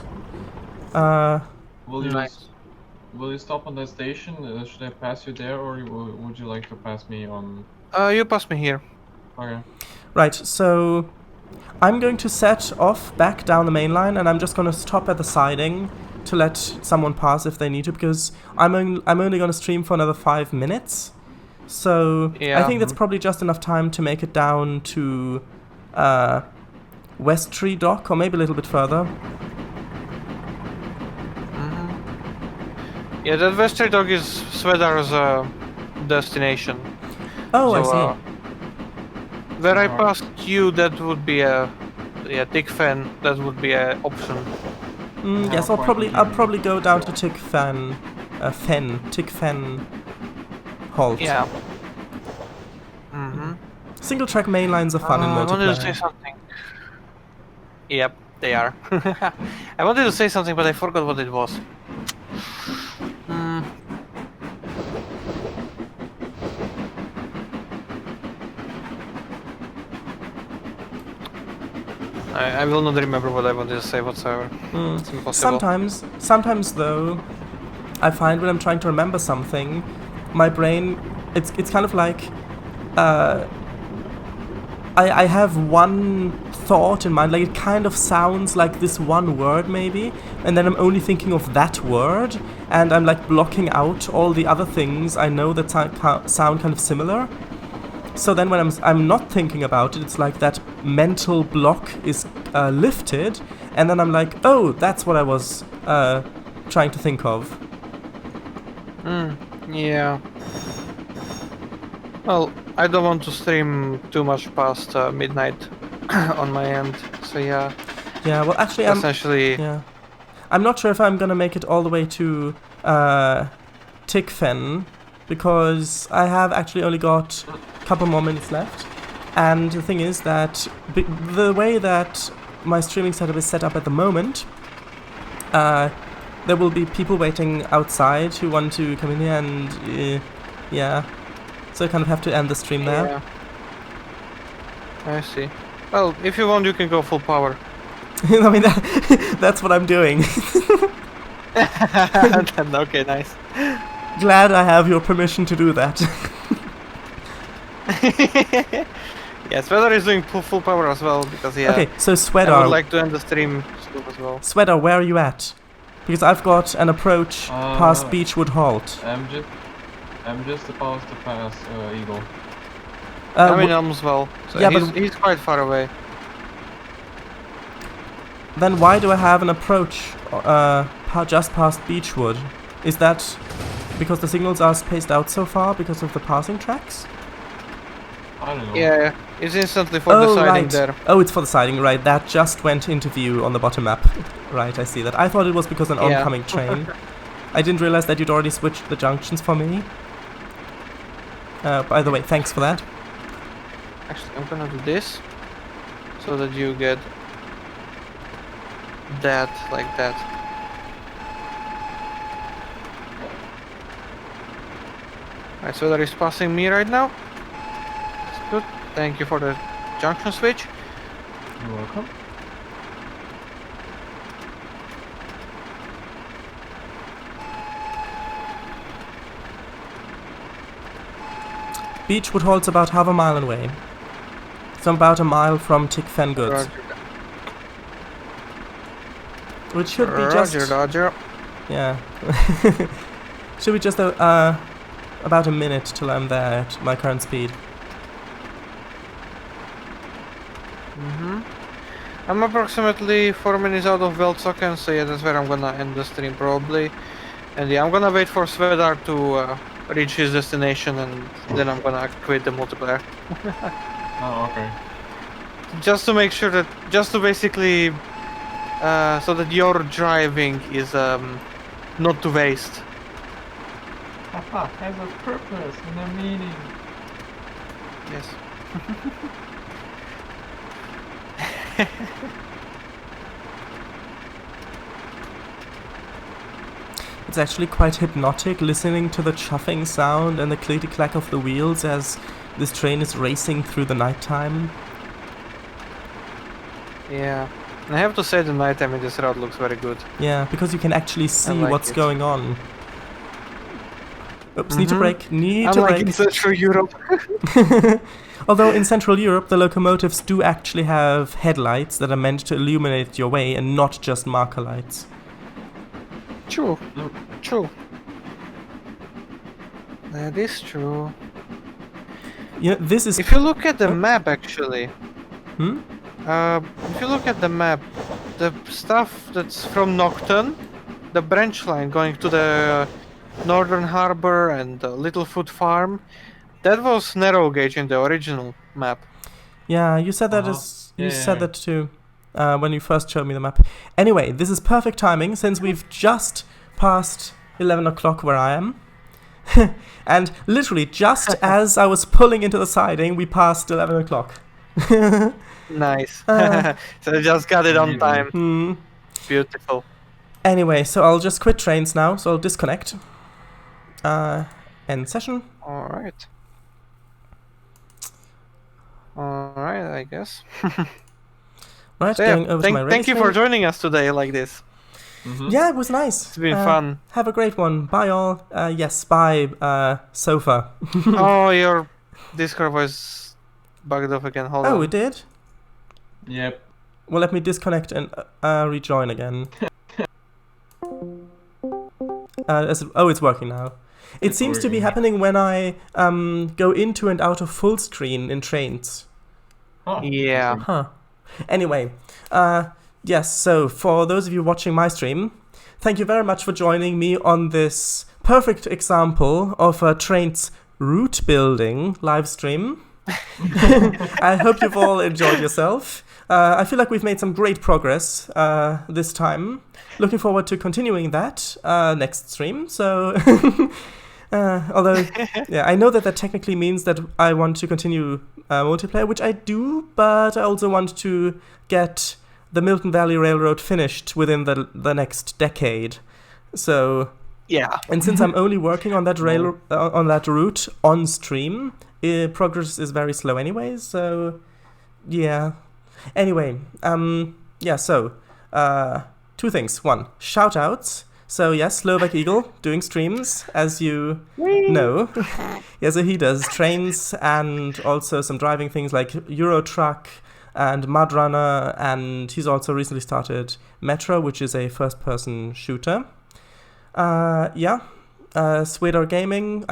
Speaker 2: Will you stop on that station? Should I pass you there, or would you like to pass me on?
Speaker 3: You pass me here.
Speaker 2: Okay.
Speaker 1: Right, so I'm going to set off back down the main line, and I'm just going to stop at the siding to let someone pass if they need to, because I'm only going to stream for another 5 minutes. So I think that's probably just enough time to make it down to West Tree Dock, or maybe a little bit further.
Speaker 3: Yeah, that West Tree Dock is Svedar's destination.
Speaker 1: Oh,
Speaker 3: So,
Speaker 1: I see.
Speaker 3: Where I passed you, that would be a Dick Fen. That would be an option.
Speaker 1: Yes, I'll probably go down to Tick Fen halt.
Speaker 3: Yeah.
Speaker 1: Single track main lines are fun in
Speaker 3: I wanted to say
Speaker 1: multiplayer.
Speaker 3: something. Yep, they are. I wanted to say something, but I forgot what it was. I will not remember what I wanted to say whatsoever. It's impossible.
Speaker 1: Sometimes though, I find when I'm trying to remember something, my brain, it's kind of like, I have one thought in mind, like it kind of sounds like this one word maybe, and then I'm only thinking of that word, and I'm like blocking out all the other things I know that sound kind of similar. So then when I'm not thinking about it, it's like that mental block is lifted, and then I'm like, oh, that's what I was trying to think of.
Speaker 3: Yeah. Well, I don't want to stream too much past midnight on my end, so yeah.
Speaker 1: Yeah, well actually I'm not sure if I'm gonna make it all the way to Tickfen, because I have actually only got a couple more minutes left, and the thing is that the way that my streaming setup is set up at the moment, there will be people waiting outside who want to come in here, and yeah, so I kind of have to end the stream there.
Speaker 3: Yeah. I see. Well, if you want, you can go full power.
Speaker 1: I mean, that's what I'm doing.
Speaker 3: Then, okay, nice.
Speaker 1: Glad I have your permission to do that.
Speaker 3: Yeah, Sweater is doing full power as well because
Speaker 1: Okay, so
Speaker 3: I
Speaker 1: Sweater,
Speaker 3: would like to end the stream soon as well.
Speaker 1: Sweater, where are you at? Because I've got an approach past Beechwood Halt.
Speaker 2: I'm just about to pass Eagle.
Speaker 3: I'm in Elmswell, so
Speaker 1: yeah,
Speaker 3: he's quite far away.
Speaker 1: Then why do I have an approach just past Beechwood? Is that because the signals are spaced out so far because of the passing tracks?
Speaker 2: I don't know.
Speaker 3: Yeah, it's instantly for the siding
Speaker 1: right.
Speaker 3: there.
Speaker 1: Oh, it's for the siding, right. That just went into view on the bottom map. Right, I see that. I thought it was because an oncoming train. I didn't realize that you'd already switched the junctions for me. By the way, thanks for that.
Speaker 3: Actually, I'm gonna do this so that you get that like that. Alright, so that is passing me right now. That's good. Thank you for the junction switch.
Speaker 2: You're welcome.
Speaker 1: Beechwood Halt's about half a mile away. So I'm about a mile from Tick Fengood.
Speaker 3: Roger,
Speaker 1: Which should be just...
Speaker 3: Roger.
Speaker 1: Yeah. Should be just about a minute till I'm there at my current speed.
Speaker 3: I'm approximately 4 minutes out of Veldsocken, so yeah, that's where I'm gonna end the stream probably. And yeah, I'm gonna wait for Svedar to reach his destination, and then I'm gonna quit the multiplayer.
Speaker 2: Oh, okay.
Speaker 3: Just to make sure that, just to basically, so that your driving is not to waste.
Speaker 2: Haha, has a purpose and a meaning.
Speaker 3: Yes.
Speaker 1: It's actually quite hypnotic listening to the chuffing sound and the clickety-clack of the wheels as this train is racing through the nighttime.
Speaker 3: Yeah. And I have to say the nighttime in this route looks very good.
Speaker 1: Yeah, because you can actually see
Speaker 3: like
Speaker 1: what's
Speaker 3: it.
Speaker 1: going on. Oops, need to brake, need to
Speaker 3: Unlike
Speaker 1: brake.
Speaker 3: in Central Europe.
Speaker 1: Although in Central Europe, the locomotives do actually have headlights that are meant to illuminate your way and not just marker lights.
Speaker 3: True. True. That is true.
Speaker 1: You know, this is...
Speaker 3: If you look at the map, actually,
Speaker 1: Hmm?
Speaker 3: if you look at the map, the stuff that's from Nocturne, the branch line going to the Northern Harbor and the Littlefoot Farm, that was narrow gauge in the original map.
Speaker 1: Yeah, you said that
Speaker 2: Yeah,
Speaker 1: said that too when you first showed me the map. Anyway, this is perfect timing since we've just passed 11 o'clock where I am. And literally just as I was pulling into the siding, we passed 11 o'clock.
Speaker 3: Nice. So you just got it on time.
Speaker 1: Hmm.
Speaker 3: Beautiful.
Speaker 1: Anyway, so I'll just quit Trainz now, so I'll disconnect. End session.
Speaker 3: Alright. Alright, I guess.
Speaker 1: Right,
Speaker 3: So, yeah,
Speaker 1: going over to my
Speaker 3: thank you
Speaker 1: race
Speaker 3: for
Speaker 1: lane.
Speaker 3: joining us today like this.
Speaker 1: Yeah, it was nice.
Speaker 3: It's been fun.
Speaker 1: Have a great one. Bye all. Yes, bye, Sofa.
Speaker 3: Oh, your Discord was bugged off again. Hold on.
Speaker 1: Oh, it did?
Speaker 2: Yep.
Speaker 1: Well, let me disconnect and rejoin again. It's working now. It
Speaker 2: It's
Speaker 1: seems to be
Speaker 2: working.
Speaker 1: happening when I go into and out of full screen in Trainz.
Speaker 2: Oh,
Speaker 3: Yeah.
Speaker 1: Huh. Anyway, yes, so for those of you watching my stream, thank you very much for joining me on this perfect example of a Trainz route building live stream. I hope you've all enjoyed yourself. I feel like we've made some great progress this time. Looking forward to continuing that next stream. So, although, yeah, I know that technically means that I want to continue multiplayer, which I do, but I also want to get the Milton Valley Railroad finished within the next decade. So,
Speaker 3: Yeah.
Speaker 1: and since I'm only working on that on that route on stream, progress is very slow anyway. So, yeah. Anyway, yeah. So, two things. One, shout outs So yes, Slovak Eagle doing streams, as you know. Yeah, so he does trains and also some driving things like Euro Truck and Mud Runner, and he's also recently started Metro, which is a first-person shooter. Swidor Gaming.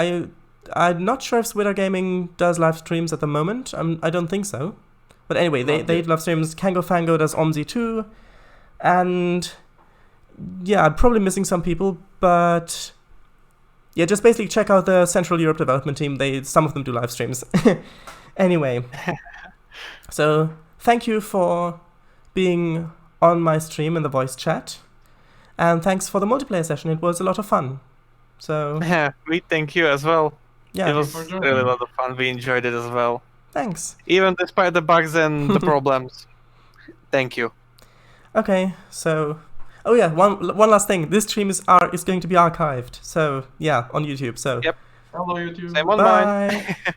Speaker 1: I'm not sure if Swidor Gaming does live streams at the moment. I don't think so. But anyway, they love streams. Kango Fango does OMSI too, and yeah, I'm probably missing some people, but yeah, just basically check out the Central Europe development team. Some of them do live streams. Anyway, so thank you for being on my stream in the voice chat, and thanks for the multiplayer session. It was a lot of fun. So
Speaker 3: Yeah, we thank you as well.
Speaker 1: yeah,
Speaker 3: It was really a lot of fun. We enjoyed it as well.
Speaker 1: thanks.
Speaker 3: Even despite the bugs and the problems. Thank you.
Speaker 1: Okay, so oh yeah, one last thing. This stream is going to be archived. So yeah, on YouTube. So
Speaker 3: Yep.
Speaker 2: Hello, YouTube.
Speaker 3: Same on mine.
Speaker 1: bye.